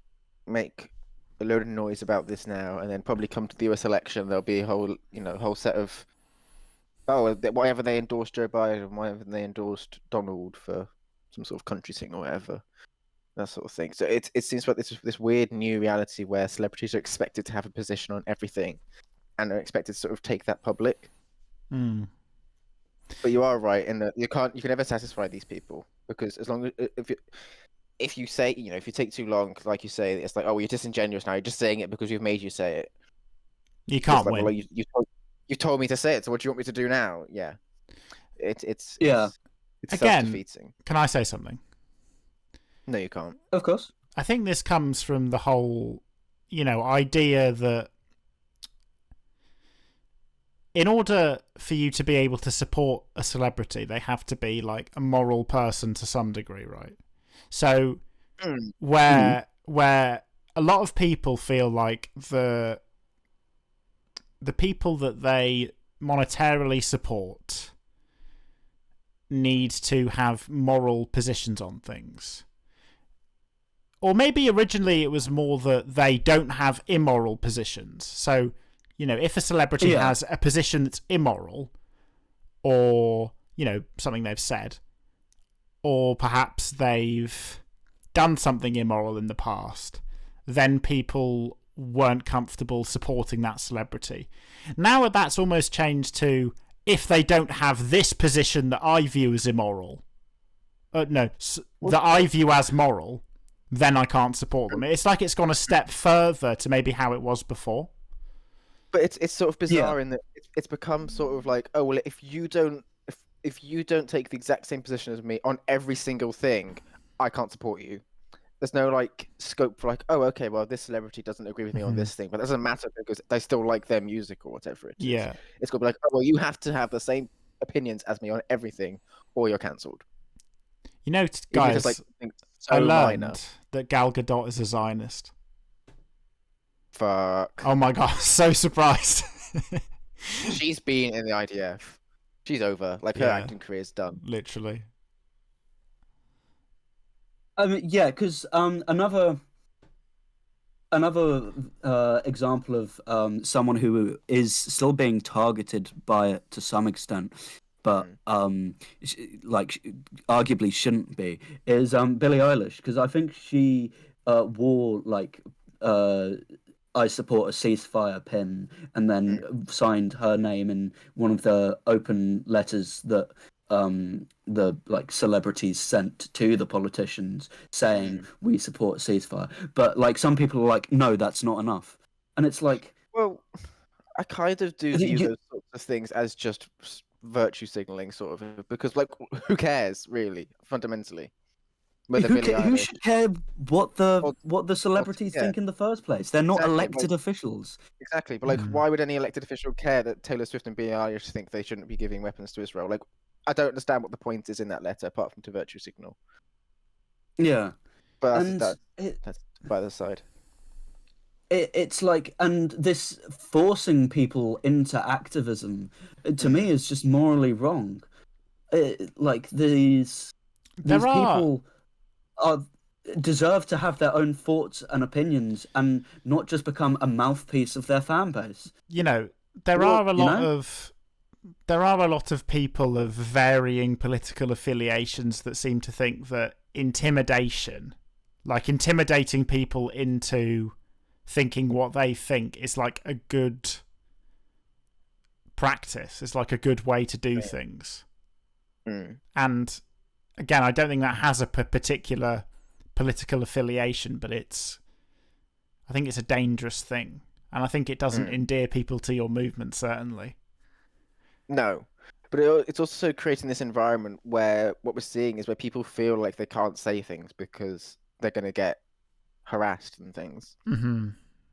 Speaker 1: make a load of noise about this now, and then probably come to the US election, there'll be a whole set of, whatever they endorsed Joe Biden, whatever they endorsed Donald for some sort of country thing or whatever, that sort of thing. So it seems like this weird new reality where celebrities are expected to have a position on everything, and are expected to sort of take that public. But you are right in that you can never satisfy these people, because as long as if you say, if you take too long, like you say, it's like, oh, you're disingenuous now. You're just saying it because we've made you say it.
Speaker 2: You can't win.
Speaker 1: Well, you told me to say it, so what do you want me to do now? Yeah, it's
Speaker 2: again,
Speaker 1: self-defeating.
Speaker 2: Can I say something?
Speaker 1: No, you can't.
Speaker 3: Of course.
Speaker 2: I think this comes from the whole, idea that in order for you to be able to support a celebrity, they have to be like a moral person to some degree, right? So where a lot of people feel like the people that they monetarily support need to have moral positions on things. Or maybe originally it was more that they don't have immoral positions. So, if a celebrity has a position that's immoral, or, something they've said, or perhaps they've done something immoral in the past, then people weren't comfortable supporting that celebrity. Now that's almost changed to, if they don't have this position that I view as immoral, that I view as moral, then I can't support them. It's like it's gone a step further to maybe how it was before.
Speaker 1: But it's sort of bizarre in that it's become sort of like, oh well, if you don't take the exact same position as me on every single thing, I can't support you. There's no like scope for like, oh okay, well this celebrity doesn't agree with me on this thing, but that doesn't matter because they still like their music or whatever it is.
Speaker 2: Yeah.
Speaker 1: It's got to be like, oh well, you have to have the same opinions as me on everything, or you're cancelled.
Speaker 2: Guys,
Speaker 1: so
Speaker 2: I learned
Speaker 1: minor.
Speaker 2: that Gal Gadot is a Zionist.
Speaker 1: Fuck.
Speaker 2: Oh my god, so surprised.
Speaker 1: She's been in the IDF. She's over. Like, her acting career's done.
Speaker 2: Literally.
Speaker 3: Because another example of someone who is still being targeted by it to some extent, but arguably shouldn't be, is Billie Eilish, because I think she wore I support a ceasefire pin, and then signed her name in one of the open letters that the celebrities sent to the politicians saying we support a ceasefire. But some people are like, no, that's not enough, and it's like,
Speaker 1: well, I kind of do view those sorts of things as just virtue signaling, sort of, because who cares really, fundamentally?
Speaker 3: Who should care what the celebrities think in the first place? They're not elected officials.
Speaker 1: Exactly, but why would any elected official care that Taylor Swift and Billie Eilish think they shouldn't be giving weapons to Israel? I don't understand what the point is in that letter, apart from to virtue signal.
Speaker 3: Yeah,
Speaker 1: but that's by the side.
Speaker 3: It's and this forcing people into activism, to me, is just morally wrong. These people deserve to have their own thoughts and opinions and not just become a mouthpiece of their fan base.
Speaker 2: There are a lot of people of varying political affiliations that seem to think that intimidating people into thinking what they think is a good practice. It's a good way to do things. And again, I don't think that has a particular political affiliation, but I think it's a dangerous thing, and I think it doesn't endear people to your movement, certainly.
Speaker 1: No, but it's also creating this environment where what we're seeing is where people feel like they can't say things because they're going to get harassed and things,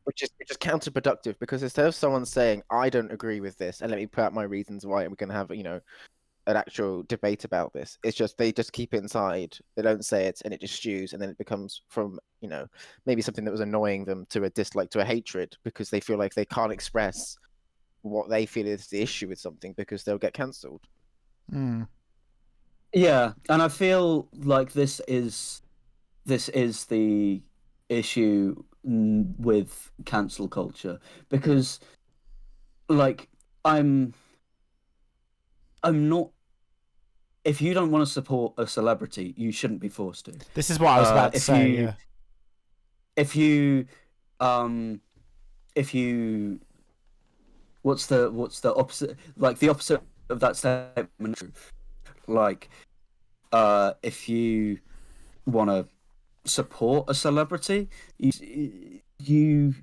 Speaker 1: which is counterproductive, because instead of someone saying, I don't agree with this and let me put out my reasons why, and we can have an actual debate about this, it's just they just keep it inside, they don't say it, and it just stews, and then it becomes from maybe something that was annoying them to a dislike, to a hatred, because they feel like they can't express what they feel is the issue with something because they'll get cancelled.
Speaker 3: Yeah, and I feel like this is the issue with cancel culture, because I'm not. If you don't want to support a celebrity, you shouldn't be forced to.
Speaker 2: This is what I was about to say.
Speaker 3: If you, what's the opposite? The opposite of that statement. If you want to support a celebrity, you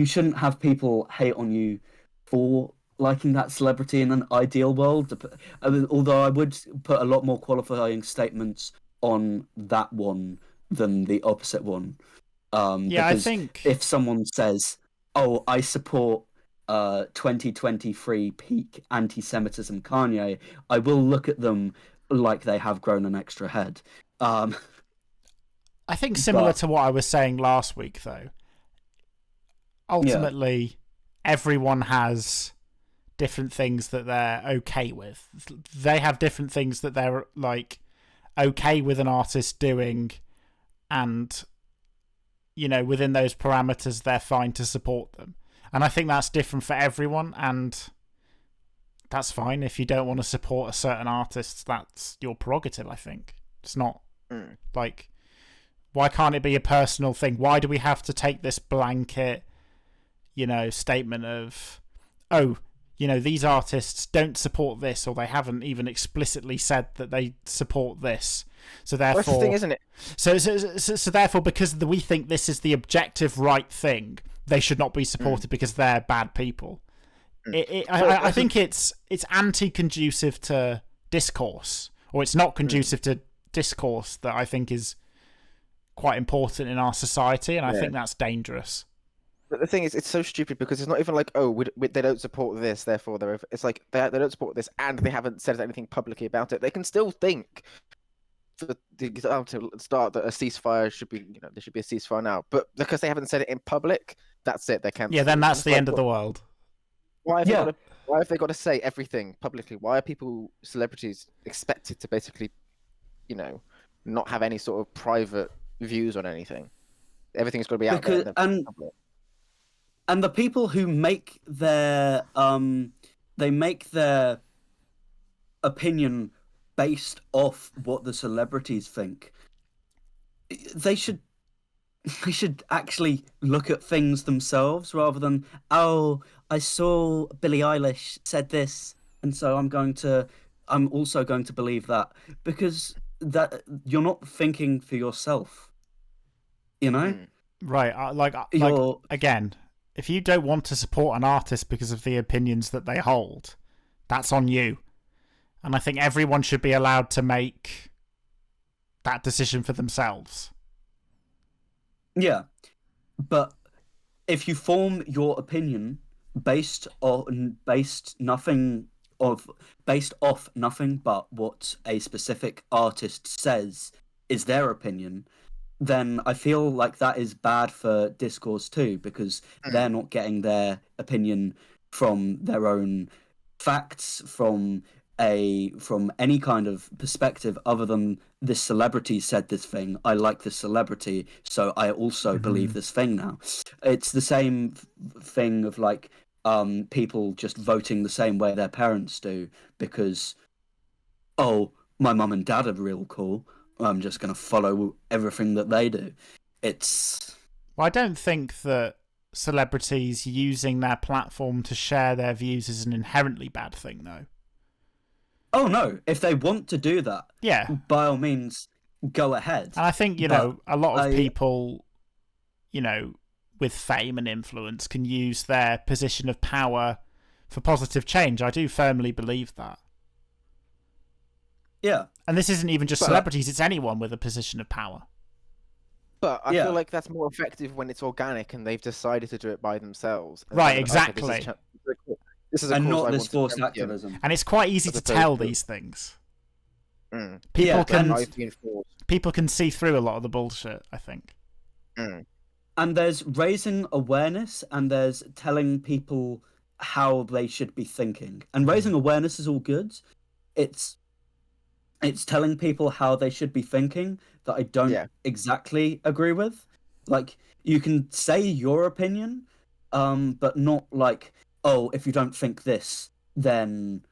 Speaker 3: shouldn't have people hate on you for liking that celebrity in an ideal world. Although I would put a lot more qualifying statements on that one than the opposite one.
Speaker 2: I think
Speaker 3: if someone says, "Oh, I support 2023 peak anti-Semitism Kanye," I will look at them like they have grown an extra head.
Speaker 2: I think similar to what I was saying last week, though. Ultimately, everyone has different things that they're okay with. They have different things that they're like okay with an artist doing, and within those parameters they're fine to support them. And I think that's different for everyone, and that's fine. If you don't want to support a certain artist, that's your prerogative, I think. It's not like, why can't it be a personal thing? Why do we have to take this blanket, statement of, oh, these artists don't support this, or they haven't even explicitly said that they support this. So therefore,
Speaker 1: that's the thing, isn't it?
Speaker 2: So therefore, because we think this is the objective right thing, they should not be supported because they're bad people. I think it's anti-conducive to discourse, or it's not conducive to discourse, that I think is quite important in our society, and I think that's dangerous.
Speaker 1: But the thing is, it's so stupid because it's not even like, oh, they don't support this, therefore they're. It's like they don't support this, and they haven't said anything publicly about it. They can still think, for the example, to start, that a ceasefire should be, there should be a ceasefire now. But because they haven't said it in public, that's it. They can't.
Speaker 2: Yeah, then that's the end of the world.
Speaker 1: Why have they got to say everything publicly? Why are celebrities expected to basically, not have any sort of private views on anything? Everything's got to be out there.
Speaker 3: And the people who make their opinion based off what the celebrities think, they should actually look at things themselves, rather than, oh, I saw Billie Eilish said this, and so I'm also going to believe that, because that you're not thinking for yourself,
Speaker 2: Right? Like again, if you don't want to support an artist because of the opinions that they hold, that's on you. And I think everyone should be allowed to make that decision for themselves.
Speaker 3: Yeah, but if you form your opinion based off nothing but what a specific artist says is their opinion, then I feel like that is bad for discourse too, because they're not getting their opinion from their own facts, from any kind of perspective other than this celebrity said this thing, I like this celebrity, so I also believe this thing now. It's the same thing of like people just voting the same way their parents do because, oh, my mum and dad are real cool, I'm just going to follow everything that they do.
Speaker 2: Well, I don't think that celebrities using their platform to share their views is an inherently bad thing, though.
Speaker 3: Oh, no. If they want to do that, by all means, go ahead.
Speaker 2: And I think, a lot of people, with fame and influence can use their position of power for positive change. I do firmly believe that.
Speaker 3: Yeah.
Speaker 2: And this isn't even just celebrities, it's anyone with a position of power.
Speaker 1: But I feel like that's more effective when it's organic and they've decided to do it by themselves.
Speaker 2: Right, exactly.
Speaker 1: This is a
Speaker 3: and
Speaker 1: cause
Speaker 3: not
Speaker 1: I
Speaker 3: this
Speaker 1: want to
Speaker 3: forced
Speaker 1: champion.
Speaker 3: activism.
Speaker 2: And it's quite easy to tell these things. People can see through a lot of the bullshit, I think.
Speaker 3: And there's raising awareness, and there's telling people how they should be thinking. And raising awareness is all good. It's telling people how they should be thinking that I don't exactly agree with. Like, you can say your opinion, but not like, oh, if you don't think this, then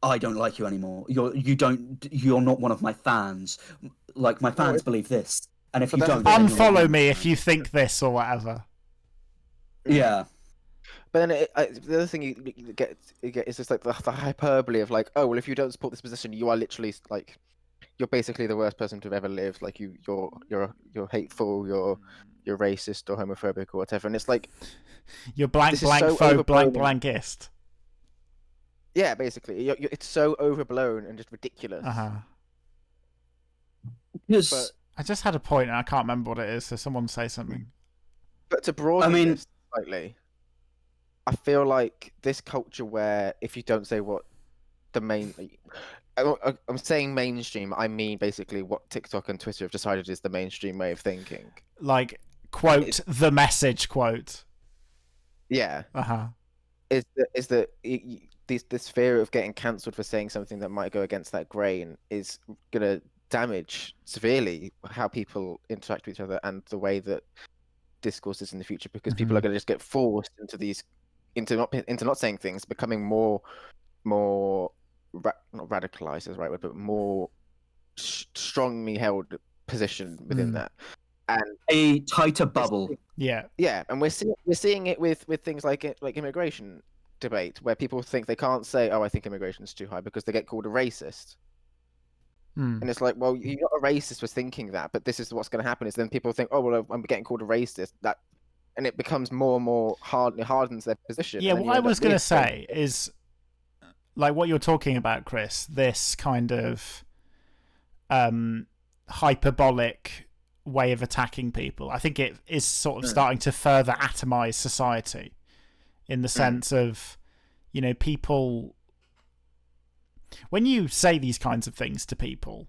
Speaker 3: I don't like you anymore. You're not one of my fans. Like, my fans believe this, and if you don't,
Speaker 2: unfollow me if you think this or whatever.
Speaker 3: Yeah.
Speaker 1: But then the other thing you get is just like the hyperbole of like, oh, well, if you don't support this position, you are literally like, you're basically the worst person to have ever lived. Like you're hateful, you're racist or homophobic or whatever. And it's like,
Speaker 2: you're blank blankist.
Speaker 1: Yeah, basically, it's so overblown and just ridiculous.
Speaker 3: Yes.
Speaker 2: I just had a point and I can't remember what it is. So someone say something.
Speaker 1: But to broaden this slightly, I feel like this culture where if you don't say what the main... I'm saying mainstream, I mean basically what TikTok and Twitter have decided is the mainstream way of thinking.
Speaker 2: Like, quote, the message, quote.
Speaker 1: Yeah. this fear of getting cancelled for saying something that might go against that grain is gonna damage severely how people interact with each other and the way that discourse is in the future, because people are going to just get forced into not saying things, becoming more not radicalized is the right word, but more strongly held position within that, and
Speaker 3: a tighter bubble.
Speaker 2: Yeah,
Speaker 1: and we're seeing it with things like immigration debate, where people think they can't say, "Oh, I think immigration is too high," because they get called a racist. And it's like, well, you're not a racist for thinking that, but this is what's going to happen. Is then people think, "Oh, well, I'm getting called a racist." And it becomes more and more hard. It hardens their position.
Speaker 2: Yeah, what I was going to say
Speaker 1: it.
Speaker 2: is, like what you're talking about, Chris. This kind of hyperbolic way of attacking people. I think it is sort of starting to further atomize society, in the sense of, people. When you say these kinds of things to people,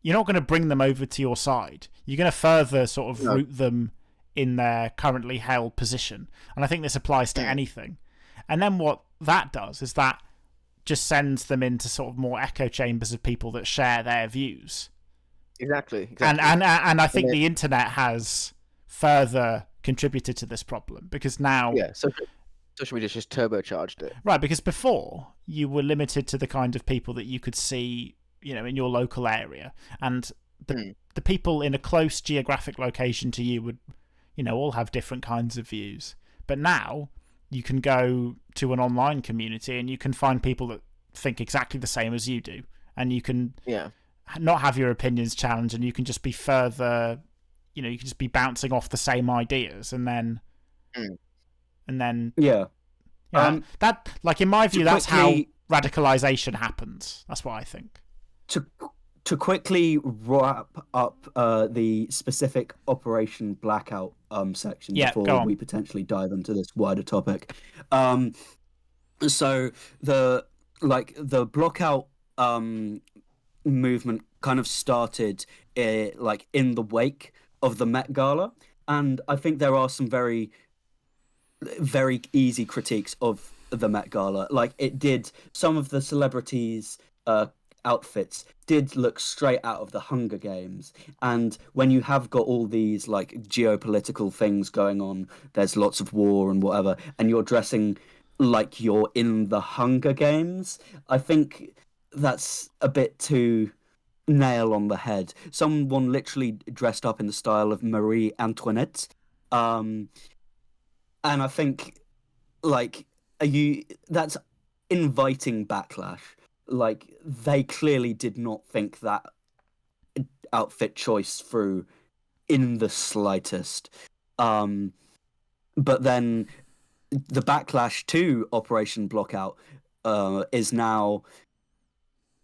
Speaker 2: you're not going to bring them over to your side. You're going to further sort of root them in their currently held position. And I think this applies to anything. And then what that does is that just sends them into sort of more echo chambers of people that share their views.
Speaker 1: Exactly.
Speaker 2: And I think the internet has further contributed to this problem, because now...
Speaker 1: Yeah, social media just turbocharged it.
Speaker 2: Right, because before you were limited to the kind of people that you could see, in your local area, and the people in a close geographic location to you would, all have different kinds of views. But now you can go to an online community and you can find people that think exactly the same as you do, and you can not have your opinions challenged, and you can just be further, you can just be bouncing off the same ideas, and then. That, like, in my view, that's how radicalization happens. That's what I think.
Speaker 3: To quickly wrap up the specific Operation Blackout section before we potentially dive into this wider topic. So the Blockout movement kind of started in the wake of the Met Gala, and I think there are some very very easy critiques of the Met Gala. Like, it did, some of the celebrities' outfits did look straight out of the Hunger Games. And when you have got all these like geopolitical things going on, there's lots of war and whatever, and you're dressing like you're in the Hunger Games, I think that's a bit too nail on the head. Someone literally dressed up in the style of Marie Antoinette. And I think, that's inviting backlash. Like, they clearly did not think that outfit choice through in the slightest. But then the backlash to Operation Blockout is now...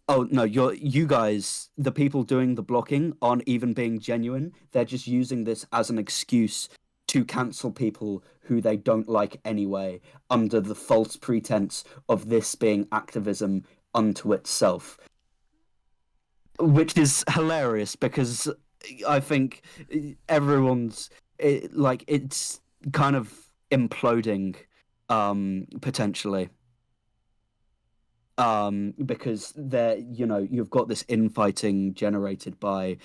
Speaker 3: Oh, no, you guys, the people doing the blocking, aren't even being genuine. They're just using this as an excuse to cancel people who they don't like anyway, under the false pretense of this being activism unto itself. Which is hilarious, because I think it's kind of imploding, potentially. Because you've got this infighting generated by,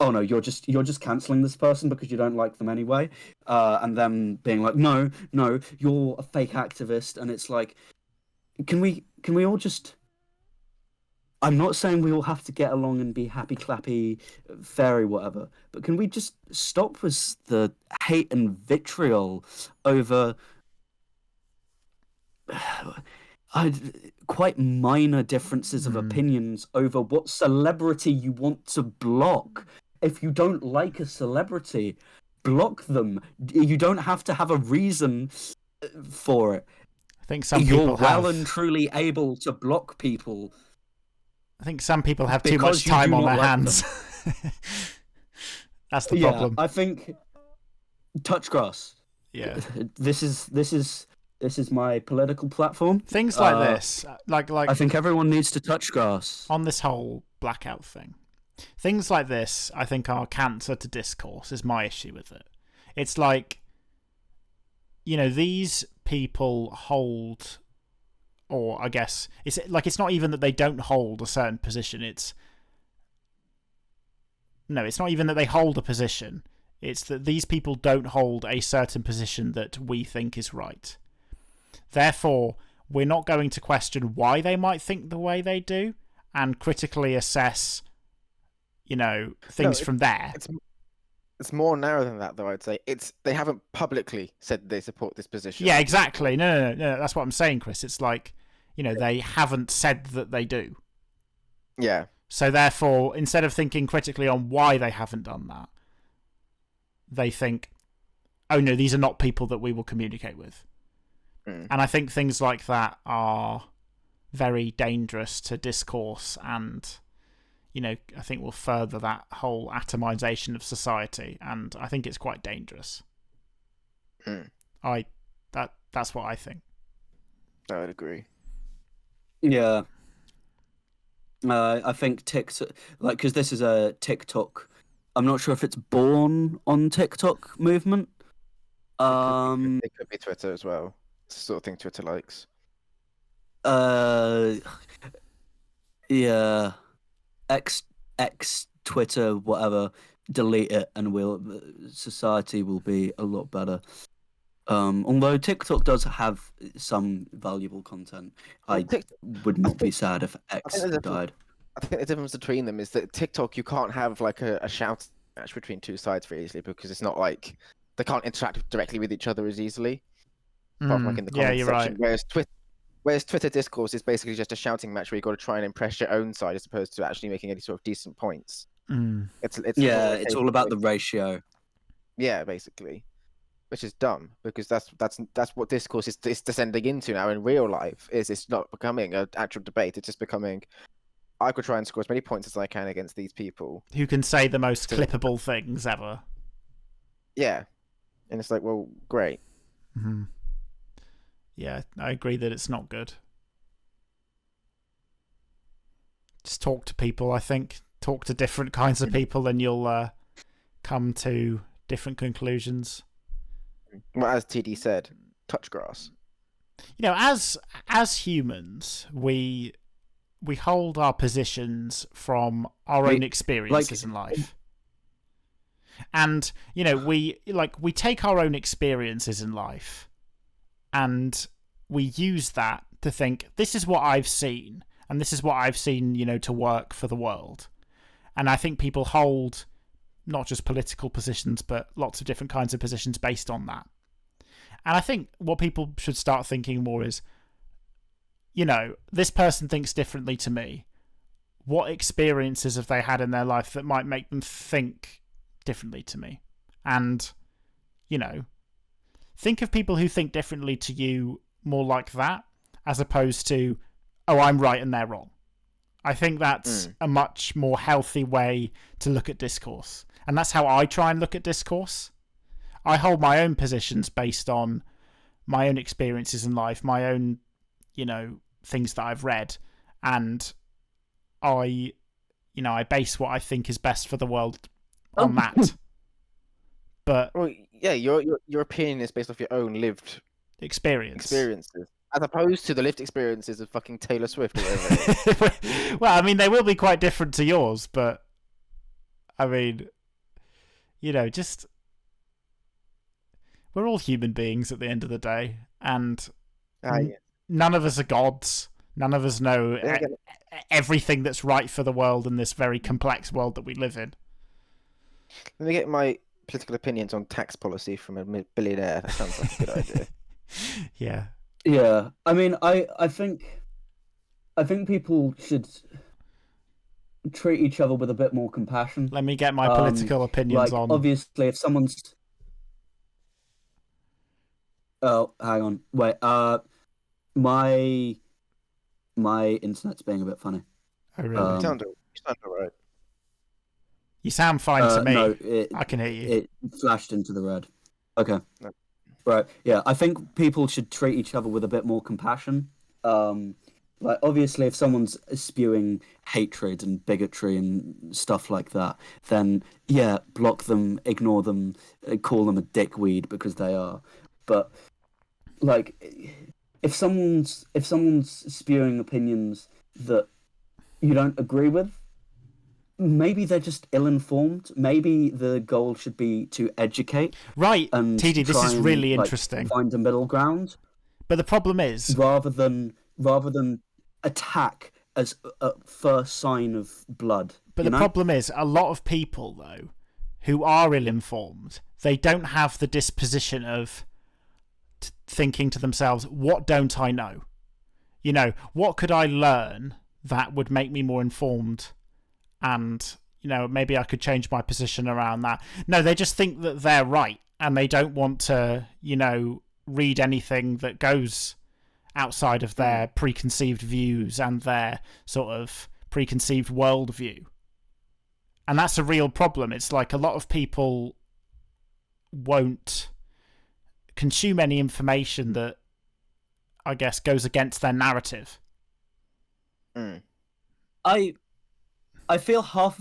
Speaker 3: oh no, you're just cancelling this person because you don't like them anyway, and them being like, no, you're a fake activist, and it's like, can we all just? I'm not saying we all have to get along and be happy clappy, fairy whatever, but can we just stop with the hate and vitriol over quite minor differences of opinions over what celebrity you want to block? If you don't like a celebrity, block them. You don't have to have a reason for it.
Speaker 2: I think some people
Speaker 3: You're well and truly able to block people.
Speaker 2: I think some people have too much time on their hands. That's the problem.
Speaker 3: I think touch grass.
Speaker 2: Yeah.
Speaker 3: This is my political platform.
Speaker 2: Things like this, like
Speaker 3: I think everyone needs to touch grass.
Speaker 2: On this whole blackout thing, things like this, I think, are cancer to discourse. Is my issue with it. It's like, these people hold, or I guess it's not even that they don't hold a certain position. It's not even that they hold a position. It's that these people don't hold a certain position that we think is right. Therefore, we're not going to question why they might think the way they do and critically assess, things from there.
Speaker 1: It's more narrow than that, though. I'd say they haven't publicly said they support this position.
Speaker 2: Yeah, exactly. No. That's what I'm saying, Chris. It's like, they haven't said that they do.
Speaker 1: Yeah.
Speaker 2: So therefore, instead of thinking critically on why they haven't done that, they think, oh no, these are not people that we will communicate with. And I think things like that are very dangerous to discourse, and I think will further that whole atomization of society, and I think it's quite dangerous. That's what I think.
Speaker 1: I would agree.
Speaker 3: Yeah. I think TikTok, because this is a TikTok. I'm not sure if it's born on TikTok movement.
Speaker 1: It could be Twitter as well. It's the sort of thing Twitter likes.
Speaker 3: Yeah. X Twitter, whatever. Delete it, and society will be a lot better. Although TikTok does have some valuable content, I would not be sad if X died.
Speaker 1: I think the difference between them is that TikTok, you can't have like a shout match between two sides very easily, because it's not like they can't interact directly with each other as easily. Apart from like in the comment section. Right. Whereas Twitter discourse is basically just a shouting match where you got to try and impress your own side as opposed to actually making any sort of decent points.
Speaker 3: It's all about the ratio.
Speaker 1: Yeah, basically. Which is dumb, because that's what discourse is descending into now in real life. It's not becoming an actual debate. It's just becoming, I could try and score as many points as I can against these people
Speaker 2: who can say the most clippable things ever.
Speaker 1: Yeah, and it's like, well, great.
Speaker 2: Mm-hmm. Yeah, I agree that it's not good. Just talk to people. I think talk to different kinds of people, and you'll come to different conclusions.
Speaker 1: Well, as TD said, touch grass.
Speaker 2: As humans, we hold our positions from our own experiences in life. And, we take our own experiences in life and we use that to think, this is what I've seen, and this is what I've seen, to work for the world. And I think people hold not just political positions, but lots of different kinds of positions based on that. And I think what people should start thinking more is, this person thinks differently to me. What experiences have they had in their life that might make them think differently to me? And, think of people who think differently to you more like that, as opposed to, oh, I'm right and they're wrong. I think that's a much more healthy way to look at discourse. And that's how I try and look at discourse. I hold my own positions based on my own experiences in life, my own, things that I've read, and I base what I think is best for the world on that. But
Speaker 1: yeah, your opinion is based off your own lived experiences, as opposed to the lived experiences of fucking Taylor Swift or whatever it is.
Speaker 2: Well, I mean, they will be quite different to yours, but I mean, just we're all human beings at the end of the day, and none of us are gods. None of us know everything that's right for the world in this very complex world that we live in.
Speaker 1: Let me get my political opinions on tax policy from a billionaire. That sounds like a good idea.
Speaker 2: Yeah.
Speaker 3: Yeah. I mean, I think people should treat each other with a bit more compassion.
Speaker 2: Let me get my political opinions on.
Speaker 3: Obviously, if someone's... Oh, hang on. Wait. My internet's being a bit funny.
Speaker 2: Oh, really?
Speaker 1: You sound all right.
Speaker 2: You sound fine to me.
Speaker 3: No,
Speaker 2: I can hear you.
Speaker 3: It flashed into the red. Okay.
Speaker 1: No.
Speaker 3: Right. Yeah, I think people should treat each other with a bit more compassion. Obviously, if someone's spewing hatred and bigotry and stuff like that, then yeah, block them, ignore them, call them a dickweed because they are. But like if someone's spewing opinions that you don't agree with, maybe they're just ill-informed. Maybe the goal should be to educate,
Speaker 2: Right,
Speaker 3: and
Speaker 2: TD, this
Speaker 3: try
Speaker 2: is
Speaker 3: and
Speaker 2: really
Speaker 3: like
Speaker 2: interesting.
Speaker 3: find a middle ground,
Speaker 2: But the problem is,
Speaker 3: rather than attack as a first sign of blood.
Speaker 2: a lot of people though who are ill-informed, they don't have the disposition of thinking to themselves, what don't I know? You know, what could I learn that would make me more informed, and maybe I could change my position around that. No, they just think that they're right, and they don't want to read anything that goes outside of their preconceived views and their sort of preconceived worldview. And that's a real problem. It's like a lot of people won't consume any information that, I guess, goes against their narrative.
Speaker 3: I feel half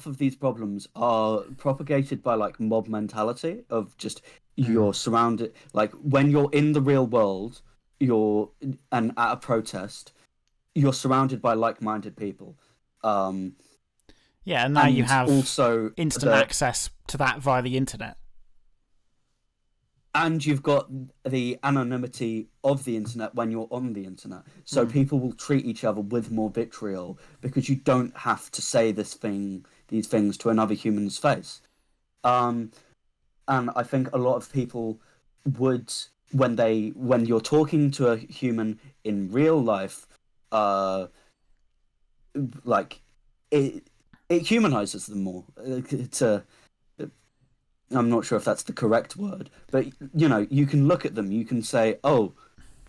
Speaker 3: of these problems are propagated by like mob mentality of just you're surrounded, like when you're in the real world, and at a protest, you're surrounded by like-minded people.
Speaker 2: Yeah, and now you have
Speaker 3: also
Speaker 2: instant access to that via the internet.
Speaker 3: And you've got the anonymity of the internet when you're on the internet. So people will treat each other with more vitriol because you don't have to say these things to another human's face. And I think a lot of people would, when you're talking to a human in real life, like it humanizes them more. I'm not sure if that's the correct word, but you can look at them, you can say, oh,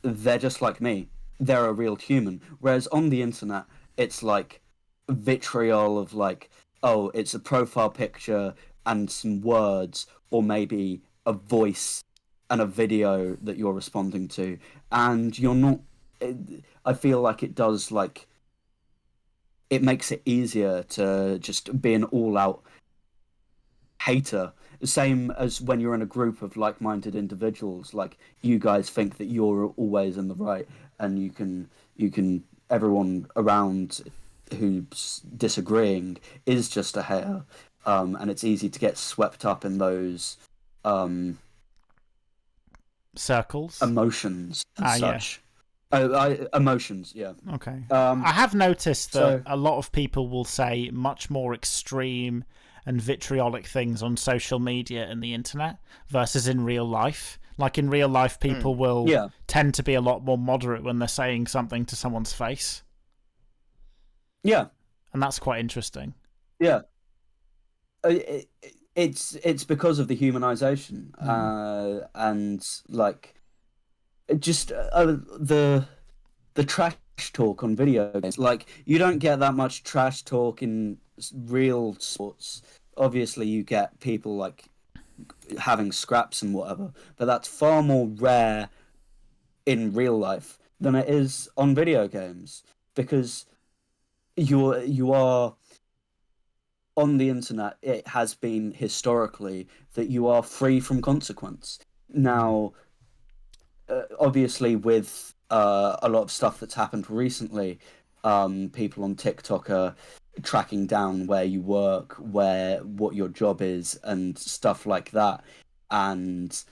Speaker 3: they're just like me, they're a real human. Whereas on the internet, it's like vitriol of like, oh, it's a profile picture and some words, or maybe a voice and a video that you're responding to, and you're not. I feel like it does, like, it makes it easier to just be an all-out hater. Same as when you're in a group of like-minded individuals, like you guys think that you're always in the right, and you can everyone around who's disagreeing is just a hater, and it's easy to get swept up in those
Speaker 2: circles,
Speaker 3: emotions and such. Yeah. Emotions, yeah.
Speaker 2: Okay. I have noticed that a lot of people will say much more extreme and vitriolic things on social media and the internet versus in real life. Like in real life, people will tend to be a lot more moderate when they're saying something to someone's face.
Speaker 3: Yeah.
Speaker 2: And that's quite interesting.
Speaker 3: Yeah. It's because of the humanization, and like just the trash talk on video games. Like, you don't get that much trash talk in real sports. Obviously, you get people like having scraps and whatever, but that's far more rare in real life than it is on video games, because you are on the internet. It has been historically that you are free from consequence. Now, obviously, with a lot of stuff that's happened recently, people on TikTok are tracking down where you work, what your job is, and stuff like that. And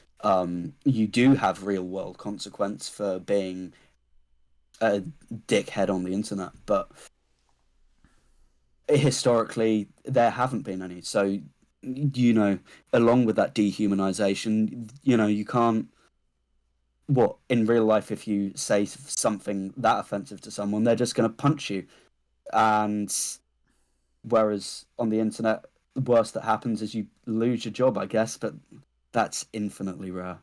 Speaker 3: you do have real world consequence for being a dickhead on the internet, but historically there haven't been any. So, along with that dehumanization, you can't. What, in real life, if you say something that offensive to someone, they're just going to punch you. And whereas on the internet, the worst that happens is you lose your job, I guess, but that's infinitely rare.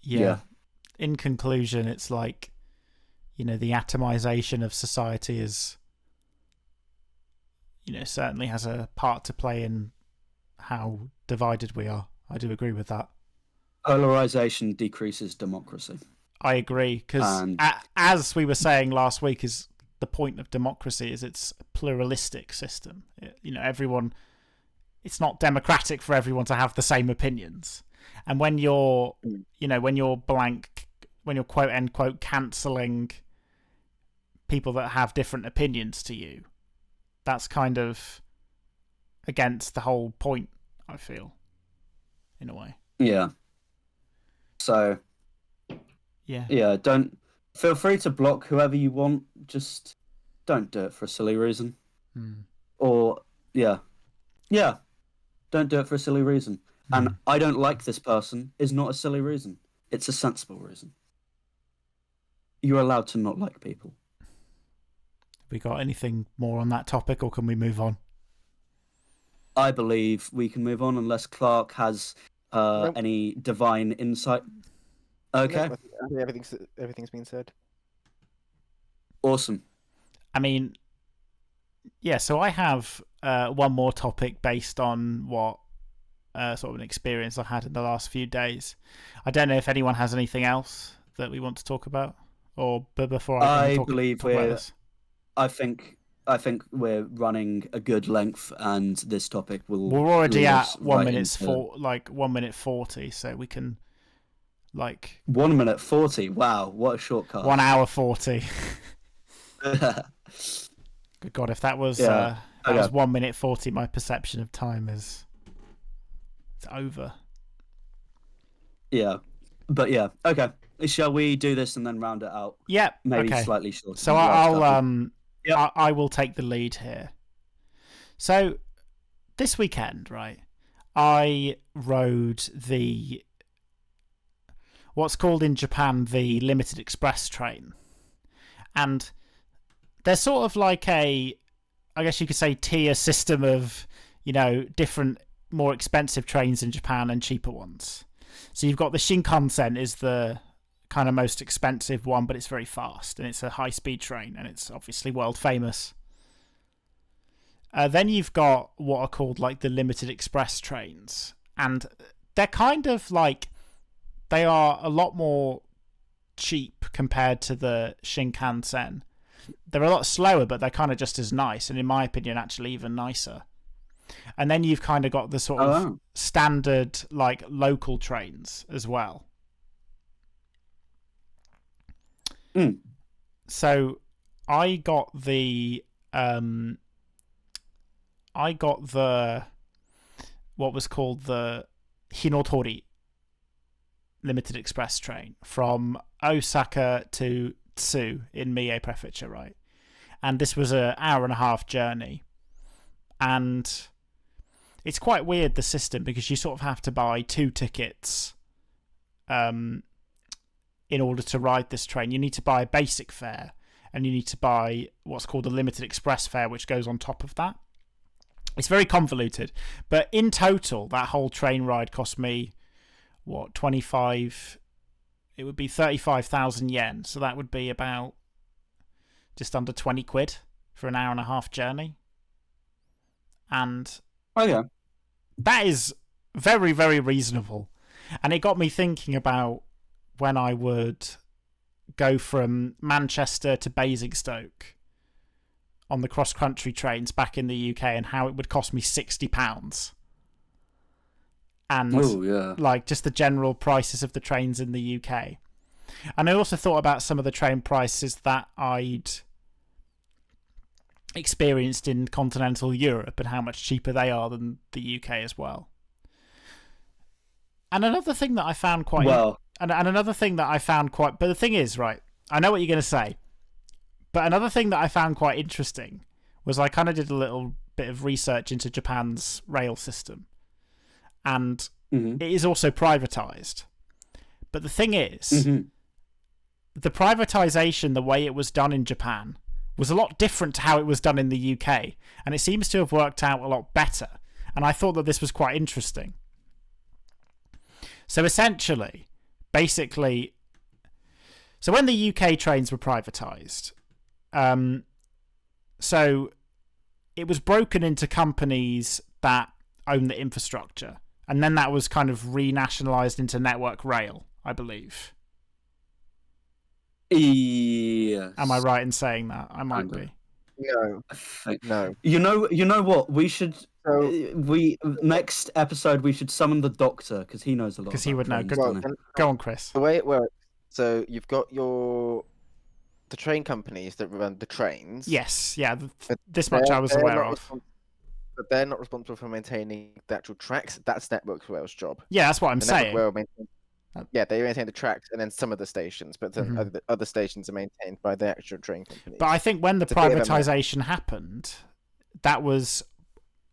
Speaker 2: Yeah. In conclusion, it's like, the atomization of society is, certainly has a part to play in how divided we are. I do agree with that.
Speaker 3: Polarization decreases democracy.
Speaker 2: I agree, because as we were saying last week, is the point of democracy is it's a pluralistic system. Everyone it's not democratic for everyone to have the same opinions. And when you're, when you're quote unquote cancelling people that have different opinions to you, that's kind of against the whole point, I feel, in a way.
Speaker 3: Yeah. So,
Speaker 2: yeah,
Speaker 3: don't feel free to block whoever you want. Just don't do it for a silly reason. Or don't do it for a silly reason. And I don't like this person is not a silly reason. It's a sensible reason. You're allowed to not like people.
Speaker 2: We got anything more on that topic, or can we move on?
Speaker 3: I believe we can move on unless Clark has any divine insight. Okay.
Speaker 1: No, I think everything's been said.
Speaker 3: Awesome.
Speaker 2: I mean, yeah, so I have one more topic based on what sort of an experience I had in the last few days. I don't know if anyone has anything else that we want to talk about, but before I talk about this.
Speaker 3: I think we're running a good length, and this topic will.
Speaker 2: We're already at 1 minute 40, so we can
Speaker 3: 1 minute 40. Wow, what a shortcut!
Speaker 2: 1 hour 40. Good God, if that was was 1 minute 40, my perception of time is it's over.
Speaker 3: Yeah, but yeah, okay. Shall we do this and then round it out?
Speaker 2: Yeah,
Speaker 3: maybe slightly shorter.
Speaker 2: So I will take the lead here. So this weekend, right, I rode what's called in Japan the limited express train, and there's sort of like I guess you could say, tier system of different more expensive trains in Japan and cheaper ones. So you've got the Shinkansen is the kind of most expensive one, but it's very fast and it's a high-speed train and it's obviously world famous. Then you've got what are called the limited express trains, and they're kind of they are a lot more cheap compared to the Shinkansen. They're a lot slower, but they're kind of just as nice, and in my opinion actually even nicer. And then you've kind of got the sort of standard local trains as well. So I got the what was called the Hinotori limited express train from Osaka to Tsu in Mie Prefecture, right? And this was an hour and a half journey. And it's quite weird, the system, because you sort of have to buy 2 tickets in order to ride this train. You need to buy a basic fare, and you need to buy what's called a limited express fare, which goes on top of that. It's very convoluted, but in total, that whole train ride cost me, 25... It would be 35,000 yen, so that would be about just under 20 quid for an hour and a half journey. And that is very, very reasonable. And it got me thinking about when I would go from Manchester to Basingstoke on the cross-country trains back in the UK, and how it would cost me £60. And just the general prices of the trains in the UK. And I also thought about some of the train prices that I'd experienced in continental Europe and how much cheaper they are than the UK as well. And another thing that I found quite but the thing is, right, I know what you're going to say, but another thing that I found quite interesting was I kind of did a little bit of research into Japan's rail system. And it is also privatized. But the thing is, the privatization, the way it was done in Japan, was a lot different to how it was done in the UK. And it seems to have worked out a lot better. And I thought that this was quite interesting. So essentially, basically, so when the UK trains were privatized, so it was broken into companies that own the infrastructure. And then that was kind of renationalised into Network Rail, I believe.
Speaker 3: Yes.
Speaker 2: Am I right in saying that? I might be.
Speaker 1: No.
Speaker 3: You know what? We should
Speaker 1: So
Speaker 3: next episode we should summon the doctor because he knows a lot.
Speaker 2: Because he would know.
Speaker 3: trains,
Speaker 1: well,
Speaker 3: doesn't he?
Speaker 2: Go on, Chris.
Speaker 1: the way it works. So you've got the train companies that run the trains.
Speaker 2: Yes, yeah.
Speaker 1: But
Speaker 2: This much I was
Speaker 1: they're
Speaker 2: aware
Speaker 1: not
Speaker 2: of.
Speaker 1: But they're not responsible for maintaining the actual tracks. That's Network Rail's job.
Speaker 2: Yeah, that's what I'm
Speaker 1: The
Speaker 2: saying.
Speaker 1: Network Rail yeah, they maintain the tracks and then some of the stations, but then
Speaker 2: Mhm.
Speaker 1: other stations are maintained by the actual train companies.
Speaker 2: But I think when the
Speaker 1: It's a bit of a mess.
Speaker 2: privatization happened, that was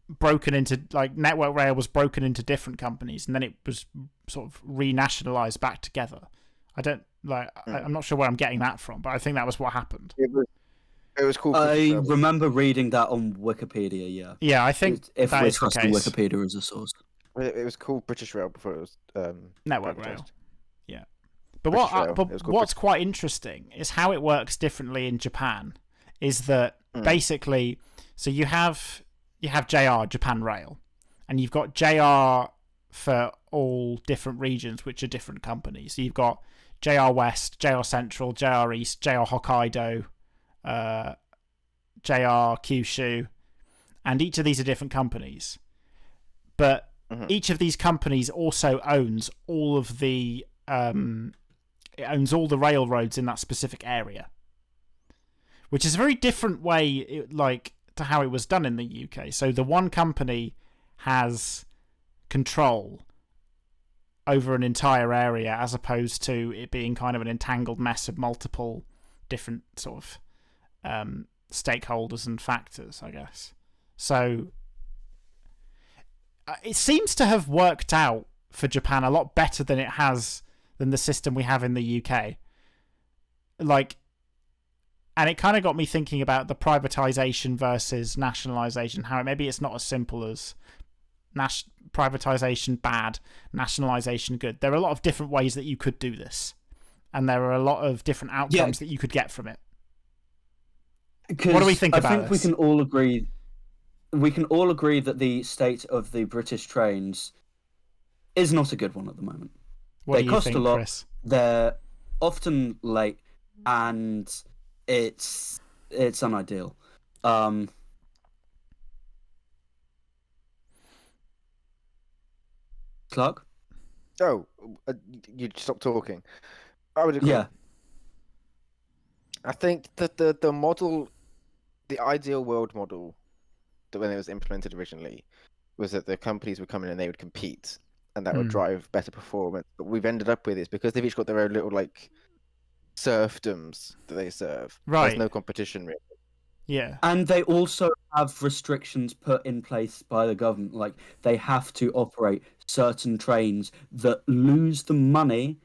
Speaker 2: broken into, like, Network Rail was broken into different companies, and then it was sort of renationalized back together. I don't I'm not sure where I'm getting that from, but I think that was what happened.
Speaker 1: It was cool.
Speaker 3: I remember reading that on Wikipedia. Yeah.
Speaker 2: Yeah, I think
Speaker 3: If
Speaker 2: that
Speaker 3: we're
Speaker 2: is the
Speaker 3: trusting
Speaker 2: case.
Speaker 3: Wikipedia as a source.
Speaker 1: It was called British Rail before it was
Speaker 2: Network
Speaker 1: privatised.
Speaker 2: Rail. Yeah. But
Speaker 1: British Rail. It was called
Speaker 2: what's quite interesting is how it works differently in Japan. Is that basically, so you have JR, Japan Rail, and you've got JR for all different regions, which are different companies. So you've got JR West, JR Central, JR East, JR Hokkaido, JR Kyushu, and each of these are different companies. But each of these companies also owns all of the it owns all the railroads in that specific area, which is a very different way, to how it was done in the UK. So the one company has control over an entire area, as opposed to it being kind of an entangled mess of multiple different sort of stakeholders and factors, I guess. So it seems to have worked out for Japan a lot better than it has than the system we have in the UK. And it kind of got me thinking about the privatization versus nationalization, how maybe it's not as simple as privatization bad, nationalization good. There are a lot of different ways that you could do this, and there are a lot of different outcomes that you could get from it. What do we think about this?
Speaker 3: I think we can all agree. We can all agree that the state of the British trains is not a good one at the moment.
Speaker 2: What
Speaker 3: They
Speaker 2: do you
Speaker 3: cost
Speaker 2: think,
Speaker 3: a lot.
Speaker 2: Chris?
Speaker 3: They're often late, and it's unideal. Clark?
Speaker 1: Oh, you stopped talking. I would agree.
Speaker 3: Yeah.
Speaker 1: I think that the model, the ideal world model, that when it was implemented originally, was that the companies would come in and they would compete, and that would drive better performance. But we've ended up with this because they've each got their own little serfdoms that they serve.
Speaker 2: Right.
Speaker 1: There's no competition really.
Speaker 2: Yeah.
Speaker 3: And they also have restrictions put in place by the government. Like, they have to operate certain trains that lose the money,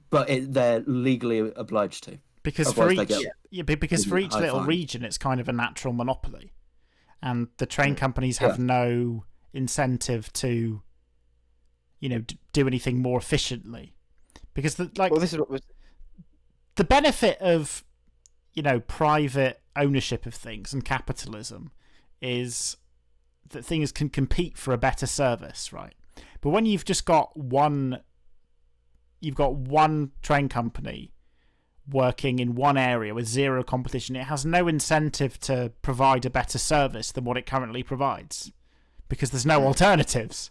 Speaker 3: but they're legally obliged to.
Speaker 2: Because for
Speaker 3: Otherwise
Speaker 2: each, because for each
Speaker 3: high
Speaker 2: little
Speaker 3: fine.
Speaker 2: region, it's kind of a natural monopoly, and the train companies have no incentive to, do anything more efficiently, because
Speaker 1: Well, this is what was.
Speaker 2: the benefit of, private ownership of things and capitalism is that things can compete for a better service, right? But when you've just got one train company working in one area with zero competition, it has no incentive to provide a better service than what it currently provides, because there's no alternatives.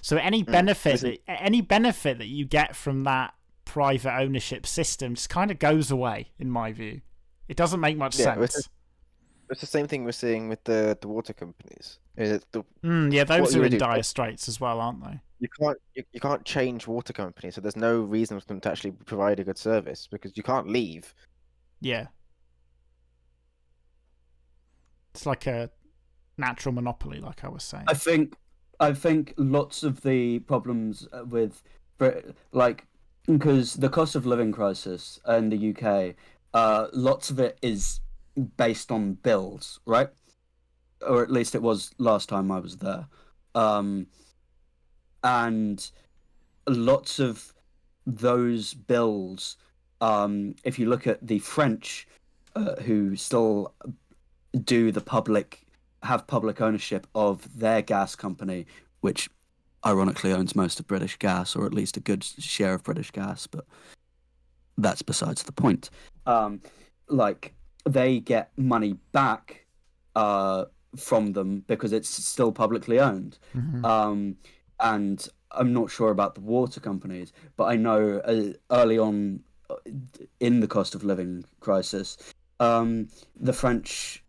Speaker 2: So any benefit that you get from that private ownership system just kind of goes away, in my view. It doesn't make much sense.
Speaker 1: It's the same thing we're seeing with the water companies. Those
Speaker 2: are in dire straits as well, aren't they?
Speaker 1: You can't change water companies, so there's no reason for them to actually provide a good service because you can't leave.
Speaker 2: Yeah. It's like a natural monopoly, like I was saying.
Speaker 3: I think lots of the problems with, because the cost of living crisis in the UK, lots of it is based on bills, right? Or at least it was last time I was there. And lots of those bills, if you look at the French, who still have public ownership of their gas company, which ironically owns most of British Gas, or at least a good share of British Gas, but that's besides the point. They get money back from them because it's still publicly owned. And I'm not sure about the water companies, but I know early on in the cost of living crisis, the French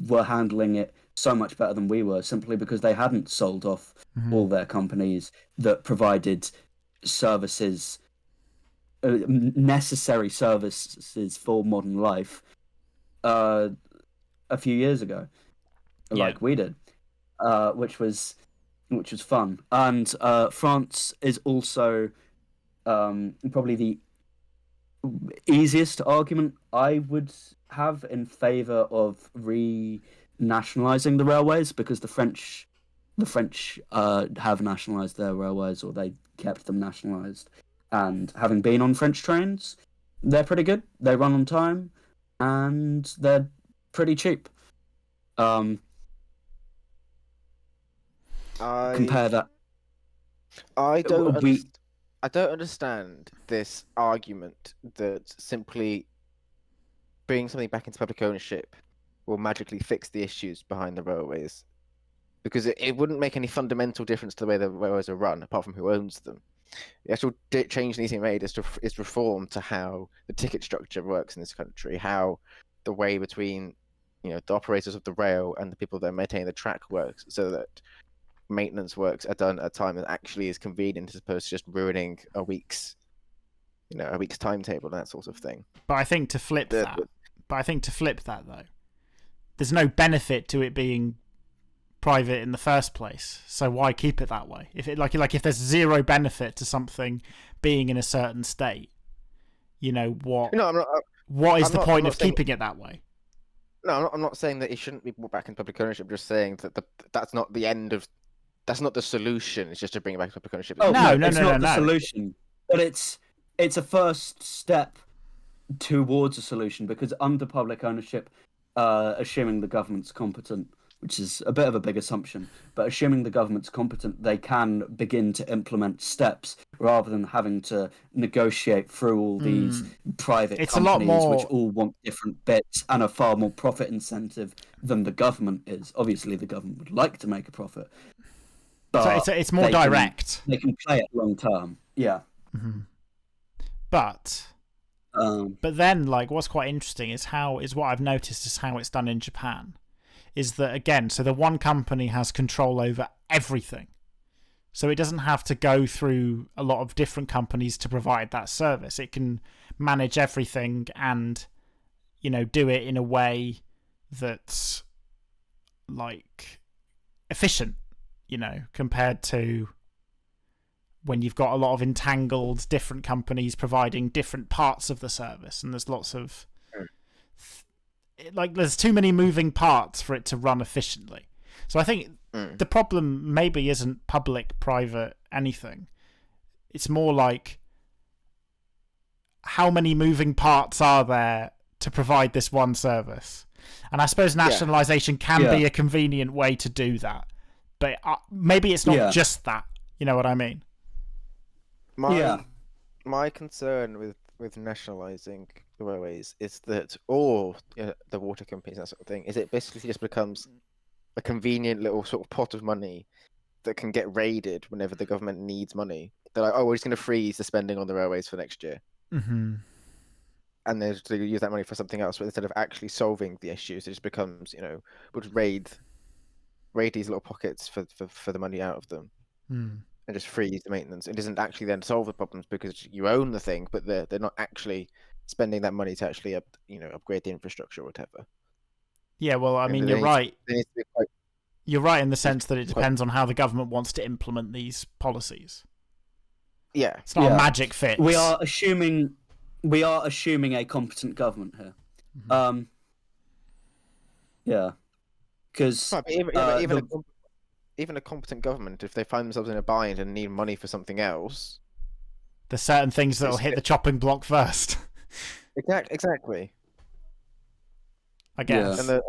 Speaker 3: were handling it so much better than we were simply because they hadn't sold off all their companies that provided services, necessary services for modern life, a few years ago, like we did, which was fun. And France is also probably the easiest argument I would have in favor of re-nationalizing the railways, because the French have nationalized their railways, or they kept them nationalized. And having been on French trains, they're pretty good. They run on time, and they're pretty cheap. Compare that.
Speaker 1: I don't understand this argument that simply bringing something back into public ownership will magically fix the issues behind the railways, because it wouldn't make any fundamental difference to the way the railways are run, apart from who owns them. The actual change that needs to be made is reform to how the ticket structure works in this country, how the way between the operators of the rail and the people that maintain the track works, so that maintenance works are done at a time that actually is convenient, as opposed to just ruining a week's timetable and that sort of thing.
Speaker 2: But I think to flip that though, there's no benefit to it being private in the first place. So why keep it that way? If if there's zero benefit to something being in a certain state, what? No, I'm not. What is the point of keeping it that way?
Speaker 1: No, I'm not saying that it shouldn't be brought back in public ownership. I'm just saying that that's not the end of. That's not the solution. It's just to bring it back to public ownership.
Speaker 3: Oh no, it's not the solution, but it's a first step towards a solution, because under public ownership, assuming the government's competent, which is a bit of a big assumption, but assuming the government's competent, they can begin to implement steps rather than having to negotiate through all these private companies, which all want different bits and a far more profit incentive than the government is. Obviously, the government would like to make a profit, but
Speaker 2: so it's more direct.
Speaker 3: They can play it long term, yeah.
Speaker 2: But then, what's quite interesting is what I've noticed is how it's done in Japan. Is that, again, so the one company has control over everything. So it doesn't have to go through a lot of different companies to provide that service. It can manage everything and, do it in a way that's, efficient, compared to when you've got a lot of entangled different companies providing different parts of the service, and there's lots of there's too many moving parts for it to run efficiently. So I think the problem maybe isn't public, private, anything. It's more how many moving parts are there to provide this one service? And I suppose nationalisation can be a convenient way to do that. But maybe it's not just that. You know what I mean?
Speaker 1: My concern with nationalising the railways is that all the water companies, that sort of thing, is it basically just becomes a convenient little sort of pot of money that can get raided whenever the government needs money. They're like, oh, we're just going to freeze the spending on the railways for next year.
Speaker 2: Mm-hmm.
Speaker 1: And they use that money for something else, but instead of actually solving the issues, it just becomes, we'll just raid these little pockets for the money out of them. And just freeze the maintenance. It doesn't actually then solve the problems because you own the thing, but they're not actually spending that money to actually upgrade the infrastructure or whatever.
Speaker 2: Yeah, well, I mean, you're right. You're right in the sense that it depends on how the government wants to implement these policies.
Speaker 1: Yeah,
Speaker 2: it's not a magic fix.
Speaker 3: We are assuming a competent government here. Yeah, because
Speaker 1: even a competent government, if they find themselves in a bind and need money for something else,
Speaker 2: there's certain things that will hit the chopping block first.
Speaker 1: Exactly.
Speaker 2: I guess.
Speaker 1: And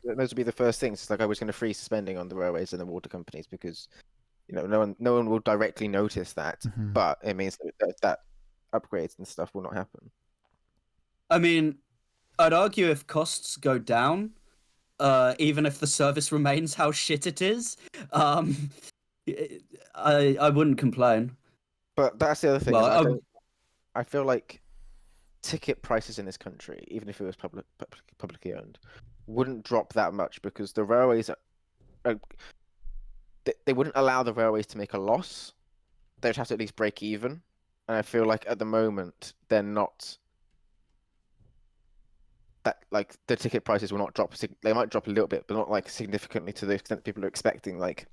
Speaker 1: those would be the first things. It's I was going to freeze spending on the railways and the water companies because, no one will directly notice that, but it means that upgrades and stuff will not happen.
Speaker 3: I mean, I'd argue if costs go down, even if the service remains how shit it is. I wouldn't complain.
Speaker 1: But that's the other thing, is
Speaker 3: Well,
Speaker 1: I feel like ticket prices in this country, even if it was publicly owned, wouldn't drop that much because the railways they wouldn't allow the railways to make a loss. They'd have to at least break even. And I feel like at the moment they're not that, like, the ticket prices will not drop. They might drop a little bit, but not like significantly to the extent people are expecting. Like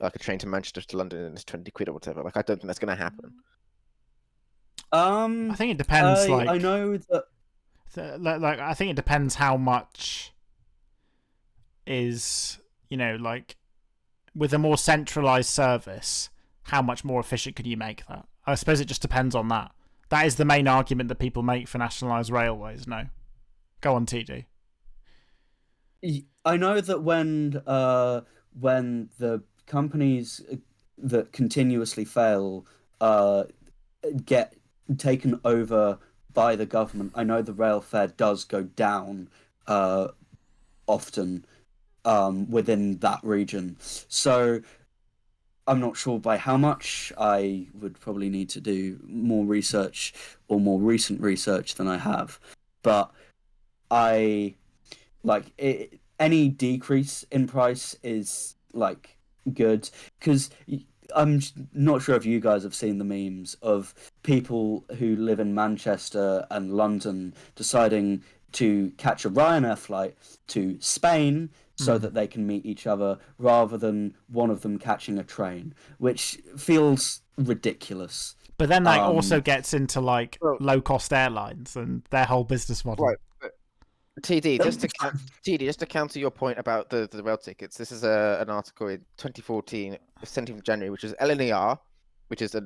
Speaker 1: a train to Manchester to London and it's 20 quid or whatever. Like, I don't think that's going to happen.
Speaker 2: I think it depends.
Speaker 3: I know that.
Speaker 2: Like, I think it depends how much is, like, with a more centralized service, how much more efficient could you make that? I suppose it just depends on that. That is the main argument that people make for nationalized railways. No, go on, TD.
Speaker 3: I know that when the companies that continuously fail get taken over by the government, I know the rail fare does go down often within that region. So I'm not sure by how much. I would probably need to do more research or more recent research than I have. But any decrease in price is like good, because I'm not sure if you guys have seen the memes of people who live in Manchester and London deciding to catch a Ryanair flight to Spain so that they can meet each other rather than one of them catching a train, which feels ridiculous.
Speaker 2: But then that also gets into like low-cost airlines and their whole business model.
Speaker 1: Right. TD, just to counter your point about the rail tickets, this is an article in 2014, 17th of January, which is LNER, which is it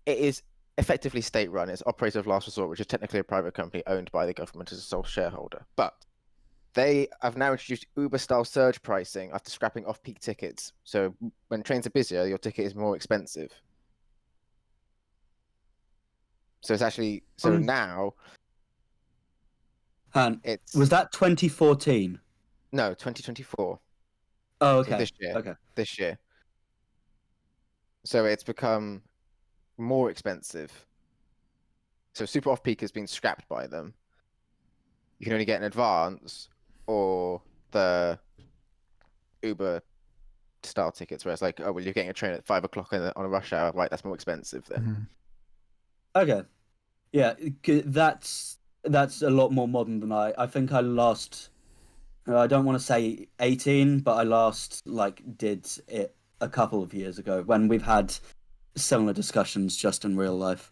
Speaker 1: is effectively state-run. It's operator of last resort, which is technically a private company owned by the government as a sole shareholder. But they have now introduced Uber-style surge pricing after scrapping off-peak tickets. So when trains are busier, your ticket is more expensive. So it's actually now.
Speaker 3: Was that 2014?
Speaker 1: No, 2024.
Speaker 3: Oh, okay.
Speaker 1: So this year.
Speaker 3: Okay.
Speaker 1: This year. So it's become more expensive. So super off-peak has been scrapped by them. You can only get an advance or the Uber style tickets, where it's like, oh, well, you're getting a train at 5 o'clock on a rush hour, right? That's more expensive then.
Speaker 3: Okay. Yeah, that's a lot more modern than I think I last. I don't want to say 18, but I last did it a couple of years ago when we've had similar discussions just in real life.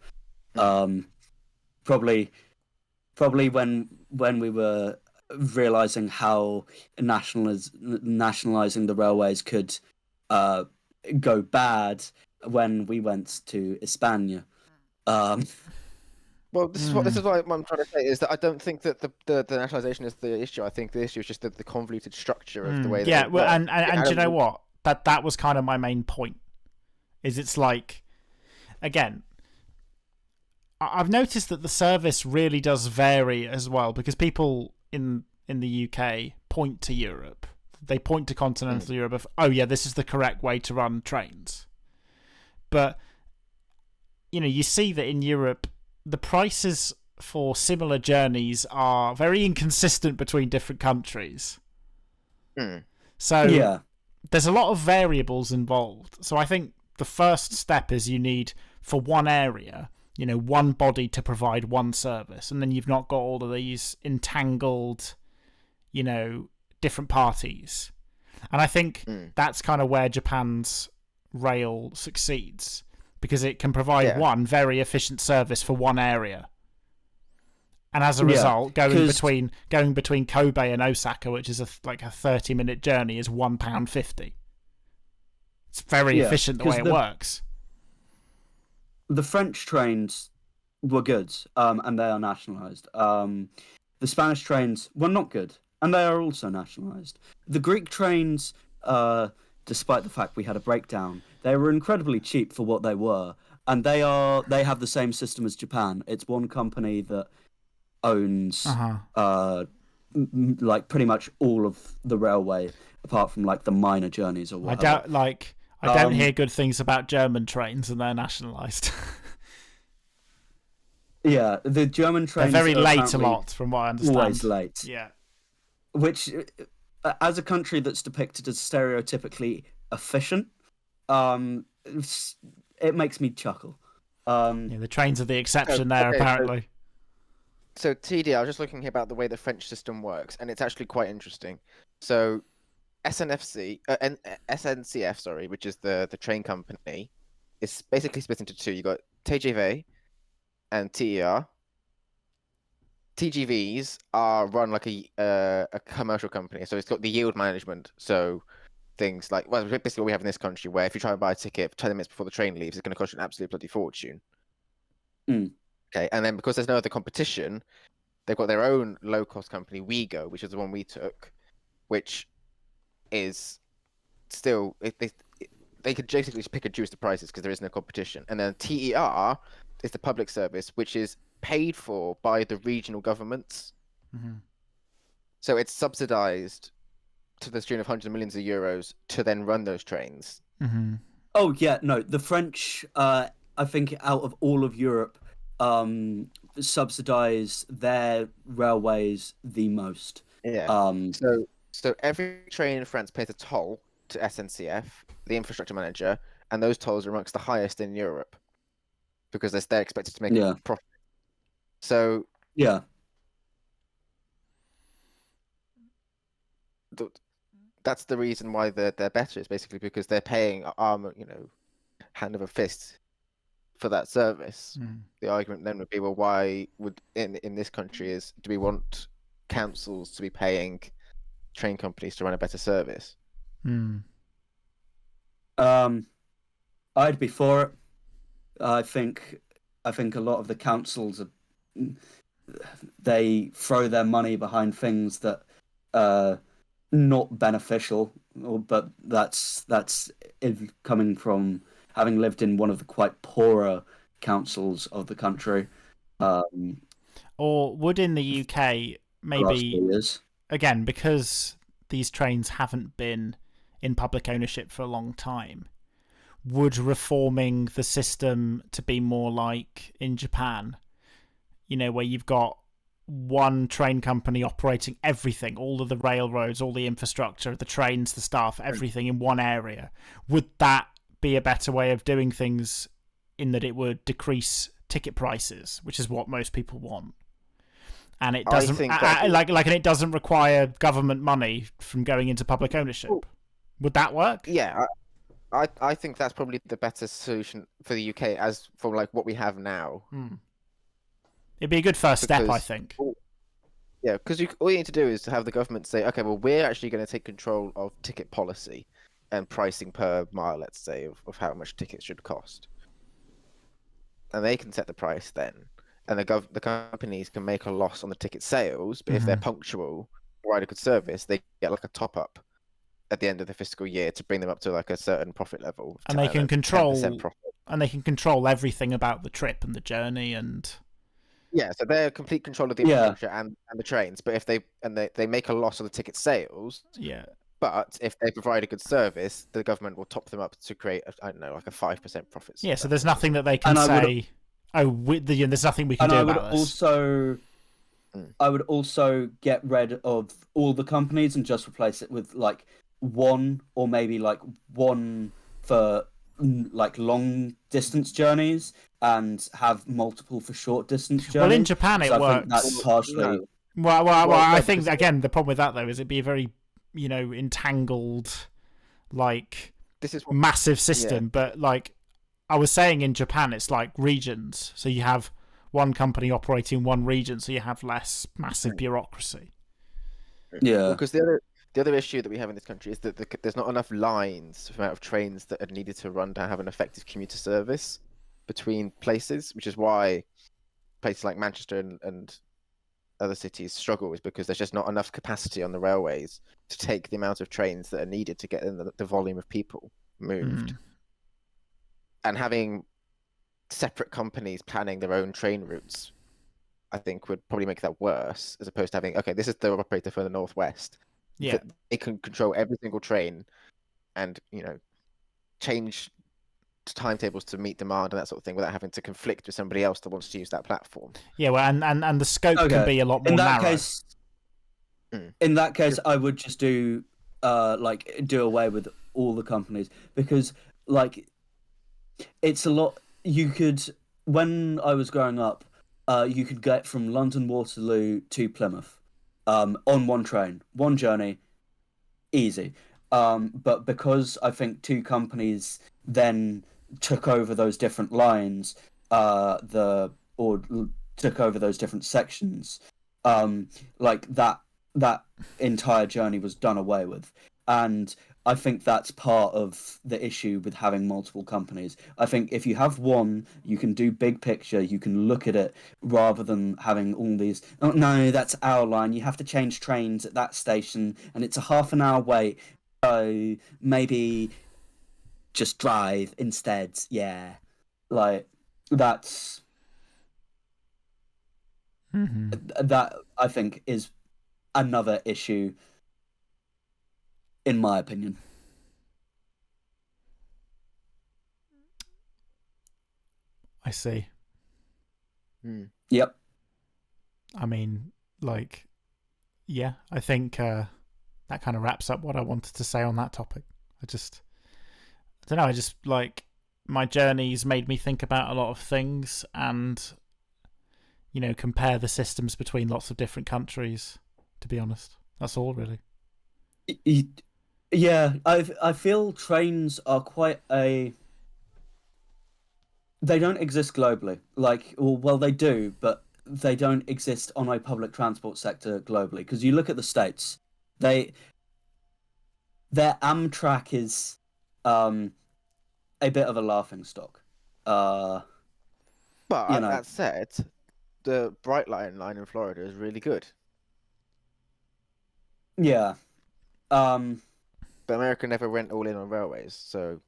Speaker 3: Probably when we were realizing how nationalizing the railways could go bad when we went to España.
Speaker 1: Well, this is what I'm trying to say, is that I don't think that the nationalization is the issue. I think the issue is just the convoluted structure of the way.
Speaker 2: Yeah, well, and do you know what? That was kind of my main point. Is it's like, again, I've noticed that the service really does vary as well, because people in the UK point to Europe. They point to continental Europe of, oh yeah, this is the correct way to run trains. But you see that in Europe, the prices for similar journeys are very inconsistent between different countries. So
Speaker 3: yeah,
Speaker 2: there's a lot of variables involved. So I think the first step is you need, for one area, one body to provide one service, and then you've not got all of these entangled, different parties. And I think that's kind of where Japan's rail succeeds, because it can provide one very efficient service for one area. And as a result, going between Kobe and Osaka, which is a 30-minute journey, is £1.50. It's very efficient the way it works.
Speaker 3: The French trains were good, and they are nationalised. The Spanish trains were not good, and they are also nationalised. The Greek trains, despite the fact we had a breakdown, they were incredibly cheap for what they were, and they have the same system as Japan. It's one company that owns like pretty much all of the railway, apart from like the minor journeys or whatever.
Speaker 2: I don't hear good things about German trains, and they're nationalised.
Speaker 3: Yeah, the German
Speaker 2: They're
Speaker 3: trains
Speaker 2: very
Speaker 3: are
Speaker 2: late a
Speaker 3: apparently
Speaker 2: lot, from what I understand.
Speaker 3: always late.
Speaker 2: Yeah.
Speaker 3: Which, as a country that's depicted as stereotypically efficient, it makes me chuckle.
Speaker 2: Yeah, the trains are the exception
Speaker 1: So,
Speaker 2: there,
Speaker 1: okay,
Speaker 2: apparently.
Speaker 1: So TD, I was just looking here about the way the French system works, and it's actually quite interesting. So SNCF, sorry, which is the train company, is basically split into two. You got TGV and TER. TGVs are run like a commercial company, so it's got the yield management. So things like, well, basically what we have in this country, where if you try and buy a ticket 10 minutes before the train leaves, it's going to cost you an absolute bloody fortune. Okay, and then because there's no other competition, they've got their own low-cost company, WeGo, which is the one we took, which is still they could basically just pick and choose the prices because there is no competition. And then TER is the public service, which is paid for by the regional governments.
Speaker 2: Mm-hmm.
Speaker 1: So it's subsidized to the tune of hundreds of millions of euros to then run those trains.
Speaker 2: Mm-hmm.
Speaker 3: Oh yeah, no, the French, I think out of all of Europe, subsidize their railways the most.
Speaker 1: Yeah. So every train in France pays a toll to SNCF, the infrastructure manager, and those tolls are amongst the highest in Europe because they're expected to make a profit. So
Speaker 3: yeah,
Speaker 1: that's the reason why they're better. Is basically because they're paying hand over fist for that service. The argument then would be, well, why would in this country do we want councils to be paying train companies to run a better service?
Speaker 3: I'd be for it. I think a lot of the councils they throw their money behind things that are not beneficial, but that's coming from having lived in one of the quite poorer councils of the country.
Speaker 2: Or would in the UK maybe again, because these trains haven't been in public ownership for a long time, would reforming the system to be more like in Japan, where you've got one train company operating everything, all of the railroads, all the infrastructure, the trains, the staff, everything in one area, would that be a better way of doing things in that it would decrease ticket prices, which is what most people want? And it doesn't and it doesn't require government money from going into public ownership. Would that work?
Speaker 1: Yeah, I think that's probably the better solution for the UK as for like what we have now.
Speaker 2: It'd be a good first step, I think.
Speaker 1: Yeah, because all you need to do is to have the government say, okay, well, we're actually going to take control of ticket policy and pricing per mile, let's say, of how much tickets should cost. And they can set the price then. And the companies can make a loss on the ticket sales, but if they're punctual, provide a good service, they get like a top up at the end of the fiscal year to bring them up to like a certain profit level.
Speaker 2: And they can control everything about the trip and the journey and
Speaker 1: so they're complete control of the infrastructure and the trains. But if they make a loss on the ticket sales, but if they provide a good service, the government will top them up to create like a 5% profit.
Speaker 2: Yeah, so there's nothing that they can say. There's nothing we can do about this.
Speaker 3: I would also get rid of all the companies and just replace it with like one, or maybe like one for like long distance journeys and have multiple for short distance journeys.
Speaker 2: Well, in Japan it works.
Speaker 3: That's partially.
Speaker 2: Well, I think again the problem with that though is it'd be a very entangled, like massive system. But like I was saying, in Japan it's like regions, so you have one company operating one region, so you have less massive bureaucracy.
Speaker 3: Yeah,
Speaker 1: because the other issue that we have in this country is that there's not enough lines for the amount of trains that are needed to run to have an effective commuter service between places, which is why places like Manchester and other cities struggle, is because there's just not enough capacity on the railways to take the amount of trains that are needed to get in the volume of people moved. And having separate companies planning their own train routes, I think would probably make that worse, as opposed to having, okay, this is the operator for the Northwest.
Speaker 2: Yeah.
Speaker 1: They can control every single train and, change timetables to meet demand and that sort of thing without having to conflict with somebody else that wants to use that platform.
Speaker 2: Yeah, well, and the scope can be a lot more
Speaker 3: in that
Speaker 2: narrow.
Speaker 3: Case, in that case, I would just do away with all the companies, because like it's a lot. You could, when I was growing up, you could get from London Waterloo to Plymouth on one train, one journey, easy. But because I think two companies then took over those different lines, took over those different sections, like that entire journey was done away with. And I think that's part of the issue with having multiple companies. I think if you have one, you can do big picture, you can look at it, rather than having all these, oh no, that's our line, you have to change trains at that station and it's a half an hour wait, so maybe just drive instead. Yeah, like that's that I think is another issue, in my opinion.
Speaker 2: I see.
Speaker 3: Yep.
Speaker 2: I mean, like, yeah, I think that kind of wraps up what I wanted to say on that topic. I don't know, I just, like, my journey's made me think about a lot of things and, compare the systems between lots of different countries, to be honest. That's all, really.
Speaker 3: Yeah, I feel trains are quite a... They don't exist globally. Like, well, they do, but they don't exist on a public transport sector globally. Because you look at the States, their Amtrak is a bit of a laughing stock.
Speaker 1: But that said, the Bright Line in Florida is really good.
Speaker 3: Yeah.
Speaker 1: But America never went all in on railways, so...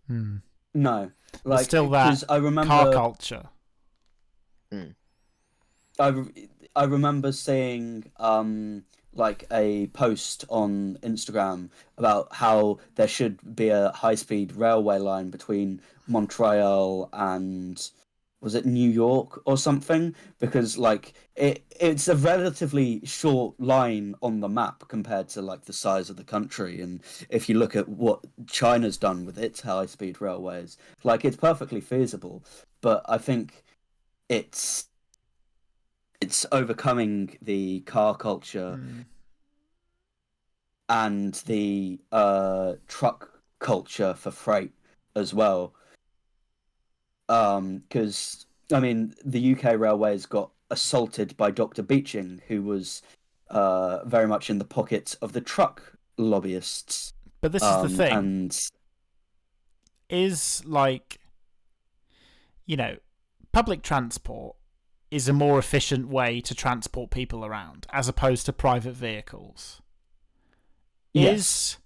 Speaker 3: No.
Speaker 2: Like, still that I remember, car culture.
Speaker 3: I remember seeing like a post on Instagram about how there should be a high-speed railway line between Montreal and, was it New York or something? Because like it's a relatively short line on the map compared to like the size of the country, and if you look at what China's done with its high-speed railways, like it's perfectly feasible. But I think it's overcoming the car culture and the truck culture for freight as well. Because I mean, the UK Railways got assaulted by Dr. Beeching, who was very much in the pocket of the truck lobbyists.
Speaker 2: But this is the thing.
Speaker 3: And
Speaker 2: is like, public transport is a more efficient way to transport people around as opposed to private vehicles.
Speaker 3: Yes.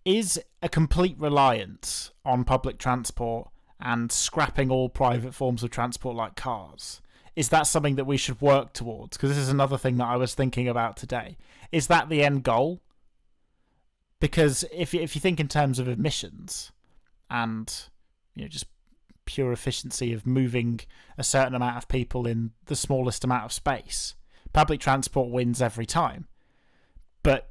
Speaker 2: Is a complete reliance on public transport and scrapping all private forms of transport like cars, is that something that we should work towards? Because this is another thing that I was thinking about today. Is that the end goal? Because if you think in terms of emissions and just pure efficiency of moving a certain amount of people in the smallest amount of space, public transport wins every time. But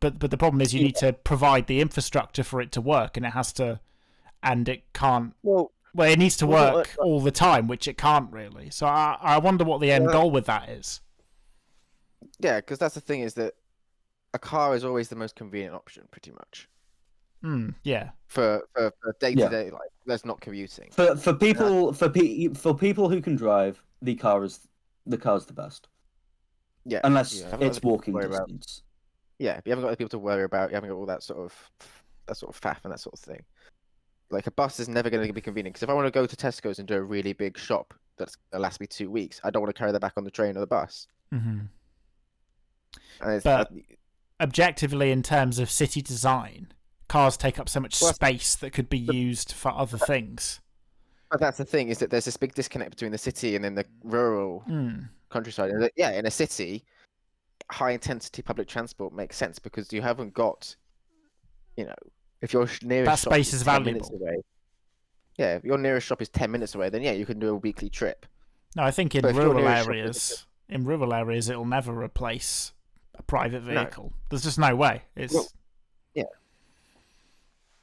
Speaker 2: but the problem is you need to provide the infrastructure for it to work, and it can't. Well, it needs to work all the time, which it can't really. So I wonder what the end goal with that is.
Speaker 1: Yeah, because that's the thing, is that a car is always the most convenient option, pretty much.
Speaker 2: Yeah.
Speaker 1: For day-to-day life, that's not commuting.
Speaker 3: For people who can drive, the car's the best.
Speaker 1: Yeah.
Speaker 3: Unless it's walking distance.
Speaker 1: Yeah, but you haven't got other people to worry about. You haven't got all that sort of faff and that sort of thing. Like, a bus is never going to be convenient, because if I want to go to Tesco's and do a really big shop that's going to last me 2 weeks, I don't want to carry that back on the train or the bus.
Speaker 2: Mm-hmm. But objectively, in terms of city design, cars take up so much space that could be used for other things.
Speaker 1: But that's the thing, is that there's this big disconnect between the city and then the rural countryside. And yeah, in a city, high intensity public transport makes sense because you haven't got, if your nearest
Speaker 2: That
Speaker 1: shop
Speaker 2: space
Speaker 1: is
Speaker 2: is
Speaker 1: 10 minutes
Speaker 2: valuable.
Speaker 1: away. Yeah, if your nearest shop is 10 minutes away, then yeah, you can do a weekly trip.
Speaker 2: No, I think in
Speaker 1: But if your
Speaker 2: rural
Speaker 1: nearest shop
Speaker 2: areas, it'll never replace a private
Speaker 1: No.
Speaker 2: vehicle. There's just no way. It's
Speaker 1: Well, yeah.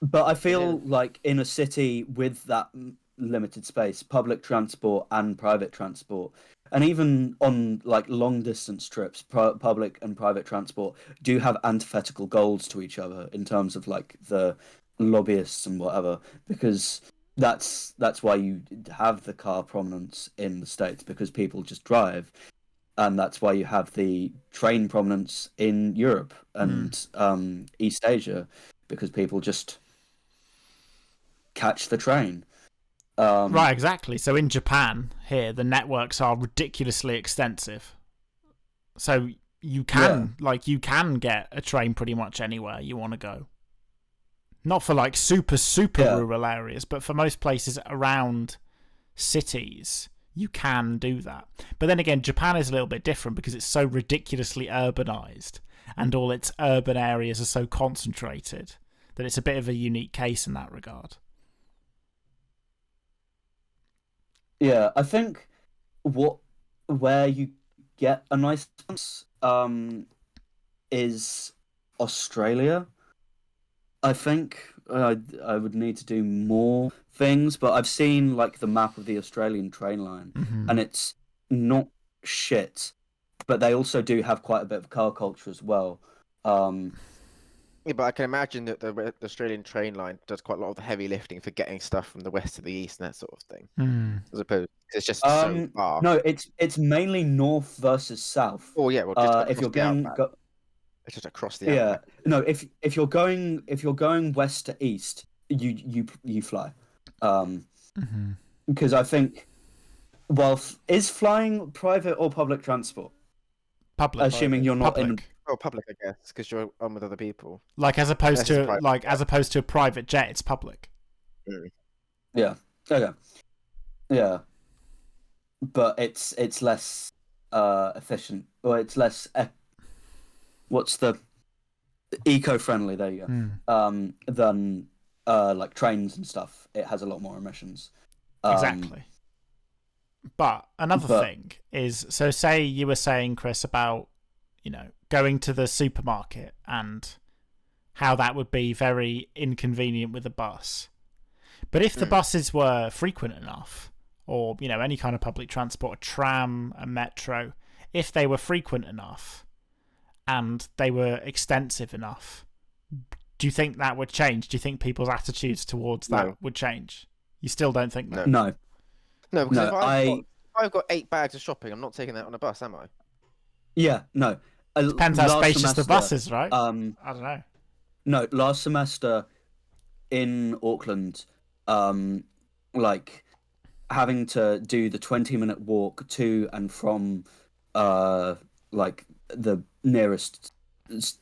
Speaker 3: But I feel like in a city with that limited space, public transport and private transport, and even on like long distance trips, public and private transport do have antithetical goals to each other in terms of like the lobbyists and whatever, because that's why you have the car prominence in the States, because people just drive, and that's why you have the train prominence in Europe and East Asia, because people just catch the train.
Speaker 2: right, exactly. So in Japan, here, the networks are ridiculously extensive. So you can get a train pretty much anywhere you want to go. Not for like super rural areas, but for most places around cities, you can do that. But then again, Japan is a little bit different because it's so ridiculously urbanized and all its urban areas are so concentrated that it's a bit of a unique case in that regard.
Speaker 3: Yeah, I think where you get a nice balance is Australia. I think I would need to do more things, but I've seen like the map of the Australian train line, and it's not shit. But they also do have quite a bit of car culture as well.
Speaker 1: Yeah, but I can imagine that the Australian train line does quite a lot of the heavy lifting for getting stuff from the west to the east and that sort of thing. As opposed, it's just so far.
Speaker 3: No, it's mainly north versus south.
Speaker 1: Oh yeah, well, just
Speaker 3: if you're
Speaker 1: the
Speaker 3: going,
Speaker 1: it's just across the outback.
Speaker 3: no, if you're going west to east, you fly, because I think, well, is flying private or public transport?
Speaker 2: Public,
Speaker 3: assuming you're not in.
Speaker 1: Oh, public, I guess, because you're on with other people.
Speaker 2: Like as opposed to a private jet, it's public.
Speaker 3: Yeah. Okay. Yeah. But it's less efficient, or it's less what's the eco-friendly? There you go. Than like trains and stuff. It has a lot more emissions.
Speaker 2: Exactly. But another thing is, so say you were saying, Chris, about going to the supermarket and how that would be very inconvenient with a bus. But if the buses were frequent enough, or any kind of public transport, a tram, a metro, if they were frequent enough and they were extensive enough, do you think that would change? Do you think people's attitudes towards that would change? You still don't think that?
Speaker 3: No.
Speaker 1: No, because if I've got 8 bags of shopping, I'm not taking that on a bus, am I?
Speaker 3: Yeah, no.
Speaker 2: Depends how spacious the bus is, right? I don't know.
Speaker 3: No, last semester in Auckland, like having to do the 20-minute walk to and from like the nearest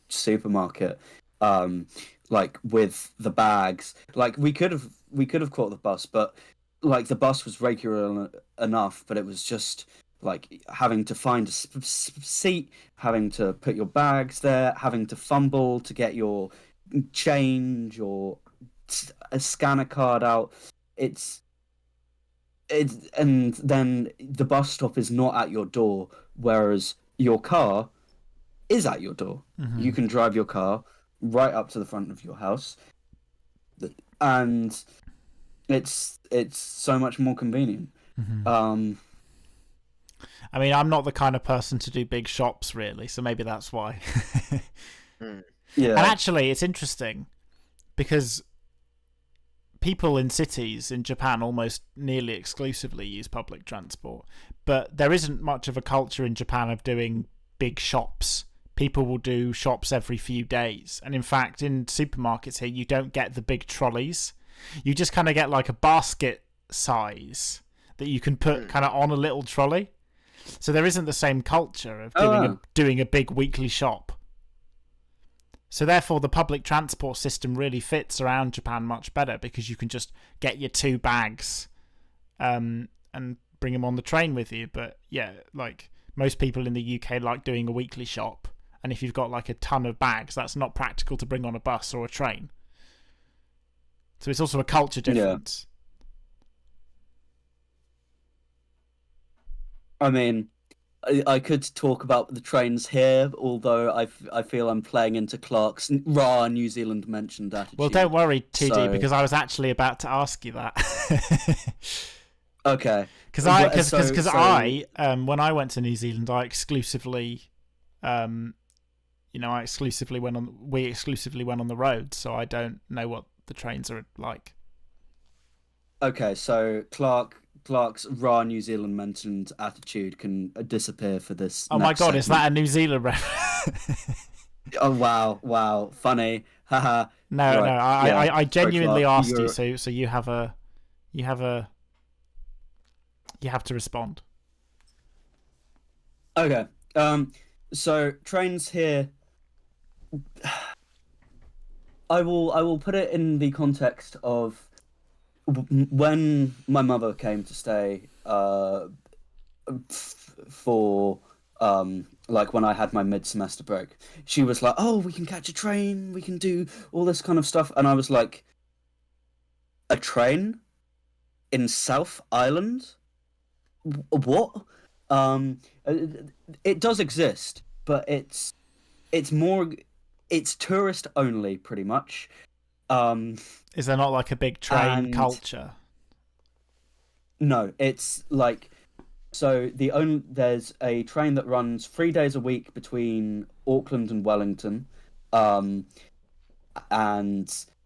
Speaker 3: supermarket, like with the bags, like we could have caught the bus, but like the bus was regular enough, but it was just like having to find a seat, having to put your bags there, having to fumble to get your change or a scanner card out. It's and then the bus stop is not at your door, whereas your car is at your door. You can drive your car right up to the front of your house, and it's so much more convenient.
Speaker 2: I mean, I'm not the kind of person to do big shops, really, so maybe that's why.
Speaker 3: Yeah.
Speaker 2: And actually, it's interesting because people in cities in Japan almost nearly exclusively use public transport, but there isn't much of a culture in Japan of doing big shops. People will do shops every few days, and in fact, in supermarkets here, you don't get the big trolleys. You just kind of get like a basket size that you can put kind of on a little trolley. So there isn't the same culture of doing a big weekly shop. So therefore, the public transport system really fits around Japan much better because you can just get your 2 bags and bring them on the train with you. But yeah, like most people in the UK like doing a weekly shop, and if you've got like a ton of bags, that's not practical to bring on a bus or a train. So it's also a culture difference.
Speaker 3: I mean, I could talk about the trains here, although I feel I'm playing into Clark's raw New Zealand mentioned attitude.
Speaker 2: Well, don't worry, 2D, because I was actually about to ask you that.
Speaker 3: Okay.
Speaker 2: Because I when I went to New Zealand, I exclusively, we exclusively went on the road, so I don't know what the trains are like.
Speaker 3: Okay, so Clark's raw New Zealand mentioned attitude can disappear for this.
Speaker 2: Oh my god, segment. Is that a New Zealand reference?
Speaker 3: Oh wow, funny, haha.
Speaker 2: No, right. I genuinely asked you, so you have to respond.
Speaker 3: Okay, so trains here. I will put it in the context of when my mother came to stay for like when I had my mid-semester break. She was like, oh, we can catch a train, we can do all this kind of stuff, and I was like, a train in South Island? What? It does exist, but it's tourist only, pretty much.
Speaker 2: Is there not like a big train culture?
Speaker 3: No, it's like, so there's a train that runs 3 days a week between Auckland and Wellington, and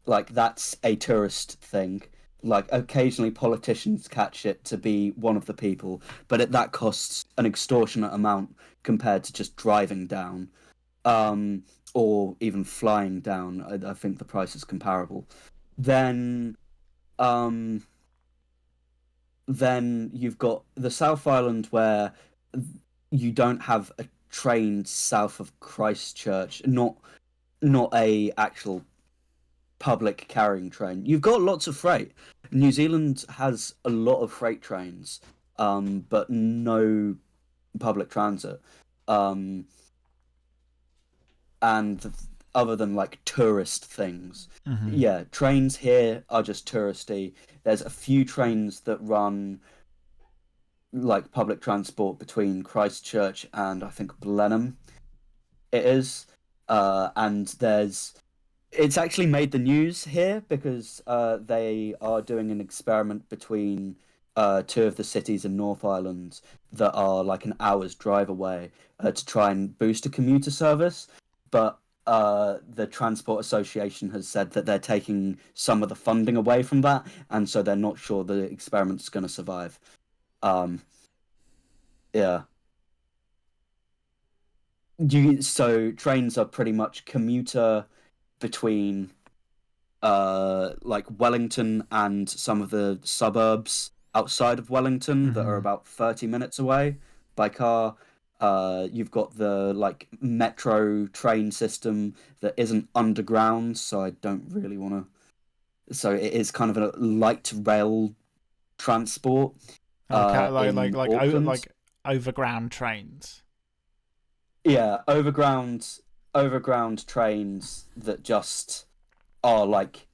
Speaker 3: like that's a tourist thing. Like occasionally politicians catch it to be one of the people, but that costs an extortionate amount compared to just driving down, or even flying down. I think the price is comparable. Then you've got the South Island where you don't have a train south of Christchurch, not a actual public carrying train. You've got lots of freight. New Zealand has a lot of freight trains, but no public transit. And other than like tourist things, yeah, trains here are just touristy. There's a few trains that run like public transport between Christchurch and I think Blenheim. It is, and it's actually made the news here because they are doing an experiment between two of the cities in North Island that are like an hour's drive away to try and boost a commuter service, but the Transport Association has said that they're taking some of the funding away from that, and so they're not sure the experiment's going to survive. Yeah. So trains are pretty much commuter between like Wellington and some of the suburbs outside of Wellington that are about 30 minutes away by car. You've got the like metro train system that isn't underground, so I don't really want to. So it is kind of a light rail transport.
Speaker 2: Like overground trains.
Speaker 3: Yeah, overground trains that just are like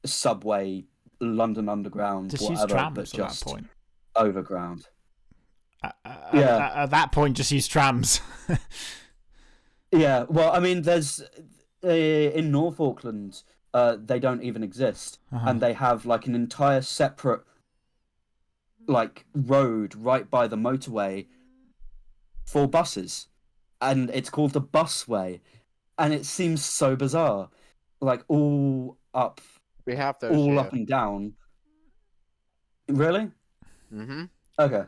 Speaker 3: subway, London Underground,
Speaker 2: just
Speaker 3: whatever,
Speaker 2: use trams
Speaker 3: but
Speaker 2: at
Speaker 3: just
Speaker 2: that point.
Speaker 3: Overground.
Speaker 2: At that point, just use trams.
Speaker 3: Yeah, well, I mean, there's in North Auckland, they don't even exist, and they have like an entire separate like road right by the motorway for buses, and it's called the busway, and it seems so bizarre, like all up.
Speaker 1: We have those
Speaker 3: all
Speaker 1: here.
Speaker 3: Up and down. Really?
Speaker 1: Mm-hmm.
Speaker 3: Okay.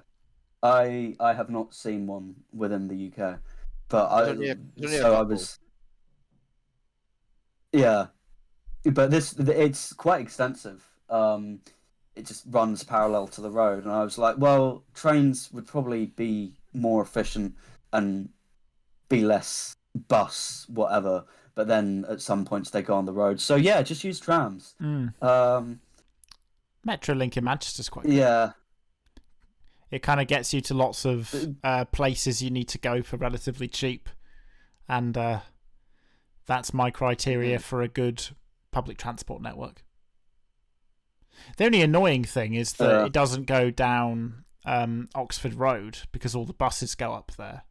Speaker 3: I have not seen one within the UK, but I was. Yeah, but it's quite extensive. It just runs parallel to the road, and I was like, well, trains would probably be more efficient and be less bus, whatever. But then at some points they go on the road, so yeah, just use trams.
Speaker 2: Metrolink in Manchester's quite good.
Speaker 3: Yeah.
Speaker 2: It kind of gets you to lots of places you need to go for relatively cheap, and that's my criteria for a good public transport network. The only annoying thing is that it doesn't go down Oxford Road because all the buses go up there.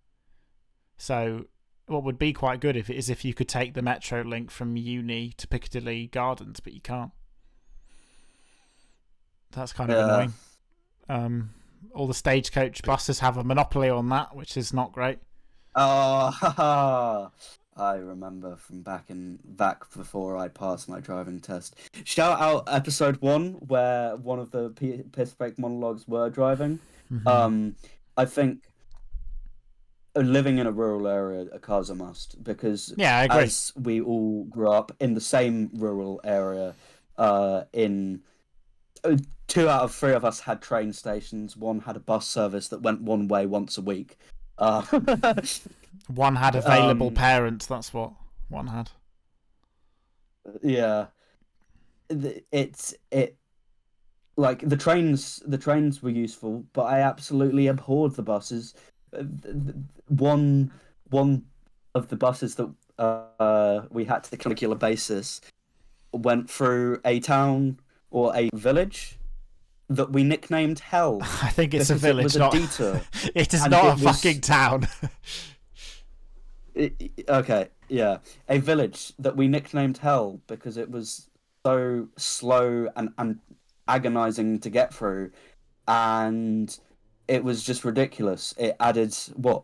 Speaker 2: So what would be quite good is if you could take the Metro link from Uni to Piccadilly Gardens, but you can't. That's kind of annoying. All the Stagecoach buses have a monopoly on that, which is not great.
Speaker 3: Oh, I remember from back before I passed my driving test. Shout out episode 1 where one of the piss break monologues were driving.
Speaker 2: Mm-hmm.
Speaker 3: I think living in a rural area, a car's a must, because
Speaker 2: I agree.
Speaker 3: as we all grew up in the same rural area, in 2 out of 3 of us had train stations. 1 had a bus service that went one way once a week.
Speaker 2: 1 had available parents. That's what 1 had.
Speaker 3: Yeah, like the trains were useful, but I absolutely abhorred the buses. One of the buses that we had to the regular basis went through a town or a village that we nicknamed Hell.
Speaker 2: I think it's a village,
Speaker 3: it was
Speaker 2: not
Speaker 3: a detour.
Speaker 2: It is not a fucking town.
Speaker 3: Okay, yeah, a village that we nicknamed Hell because it was so slow and agonizing to get through, and it was just ridiculous. It added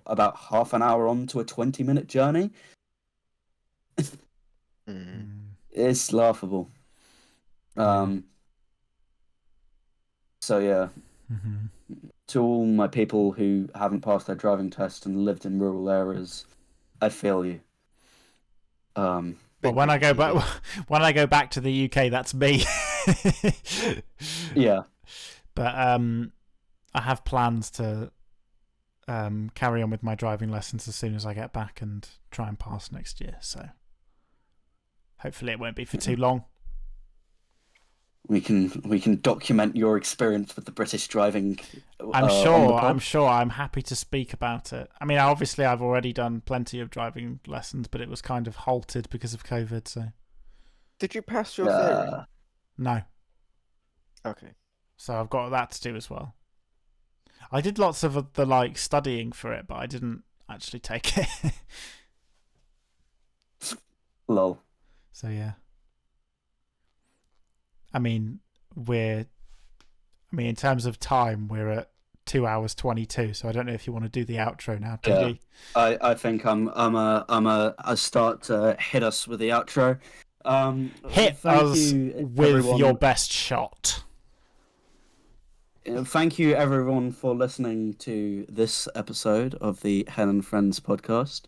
Speaker 3: about half an hour on to a 20-minute journey. It's laughable. So yeah, to all my people who haven't passed their driving test and lived in rural areas, I feel you.
Speaker 2: But when I go back to the UK, that's me.
Speaker 3: Yeah.
Speaker 2: But I have plans to carry on with my driving lessons as soon as I get back and try and pass next year. So hopefully it won't be for too long.
Speaker 3: We can document your experience with the British driving.
Speaker 2: I'm sure. I'm happy to speak about it. I mean, obviously, I've already done plenty of driving lessons, but it was kind of halted because of COVID. So,
Speaker 1: did you pass your theory?
Speaker 2: No.
Speaker 1: Okay.
Speaker 2: So I've got that to do as well. I did lots of the studying for it, but I didn't actually take it.
Speaker 3: Lol.
Speaker 2: So yeah. I mean, in terms of time, we're at 2 hours 22. So I don't know if you want to do the outro now, TD.
Speaker 3: Yeah, I think I'm a start to hit us with the outro.
Speaker 2: Hit us with your best shot.
Speaker 3: Thank you, everyone, for listening to this episode of the Hell and Friends podcast.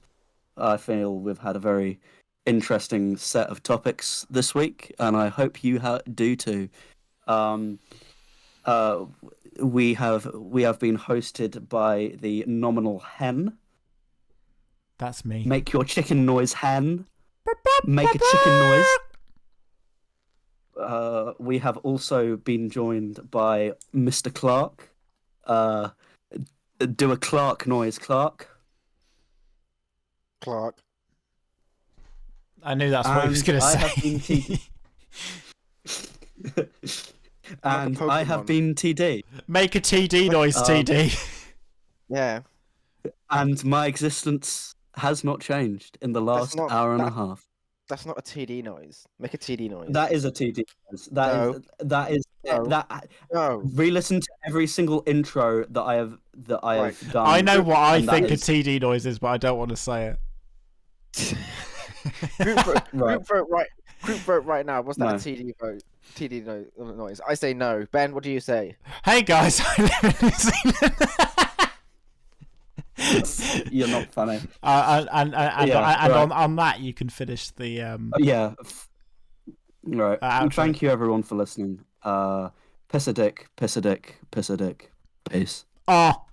Speaker 3: I feel we've had a very interesting set of topics this week, and I hope you do too. We have been hosted by the nominal hen.
Speaker 2: That's me.
Speaker 3: Make your chicken noise, hen. Make a chicken noise. We have also been joined by Mr. Clark. Do a Clark noise, Clark.
Speaker 1: Clark.
Speaker 2: I knew that's what he was going to say.
Speaker 3: And I have been TD.
Speaker 2: Make a TD noise, TD.
Speaker 1: Yeah.
Speaker 3: And my existence has not changed in the last hour and a half.
Speaker 1: That's not a TD noise. Make a TD noise.
Speaker 3: That is a TD noise.
Speaker 1: No.
Speaker 3: Re-listen to every single intro that I have done.
Speaker 2: I know what I think a TD noise is, but I don't want to say it.
Speaker 1: Group vote right now. What's that TD vote? TD noise. I say no. Ben, what do you say?
Speaker 2: Hey guys, I live in New Zealand.
Speaker 3: You're not funny.
Speaker 2: On that, you can finish the.
Speaker 3: Yeah. Right. Thank you, everyone, for listening. Piss a dick. Peace.
Speaker 2: Oh.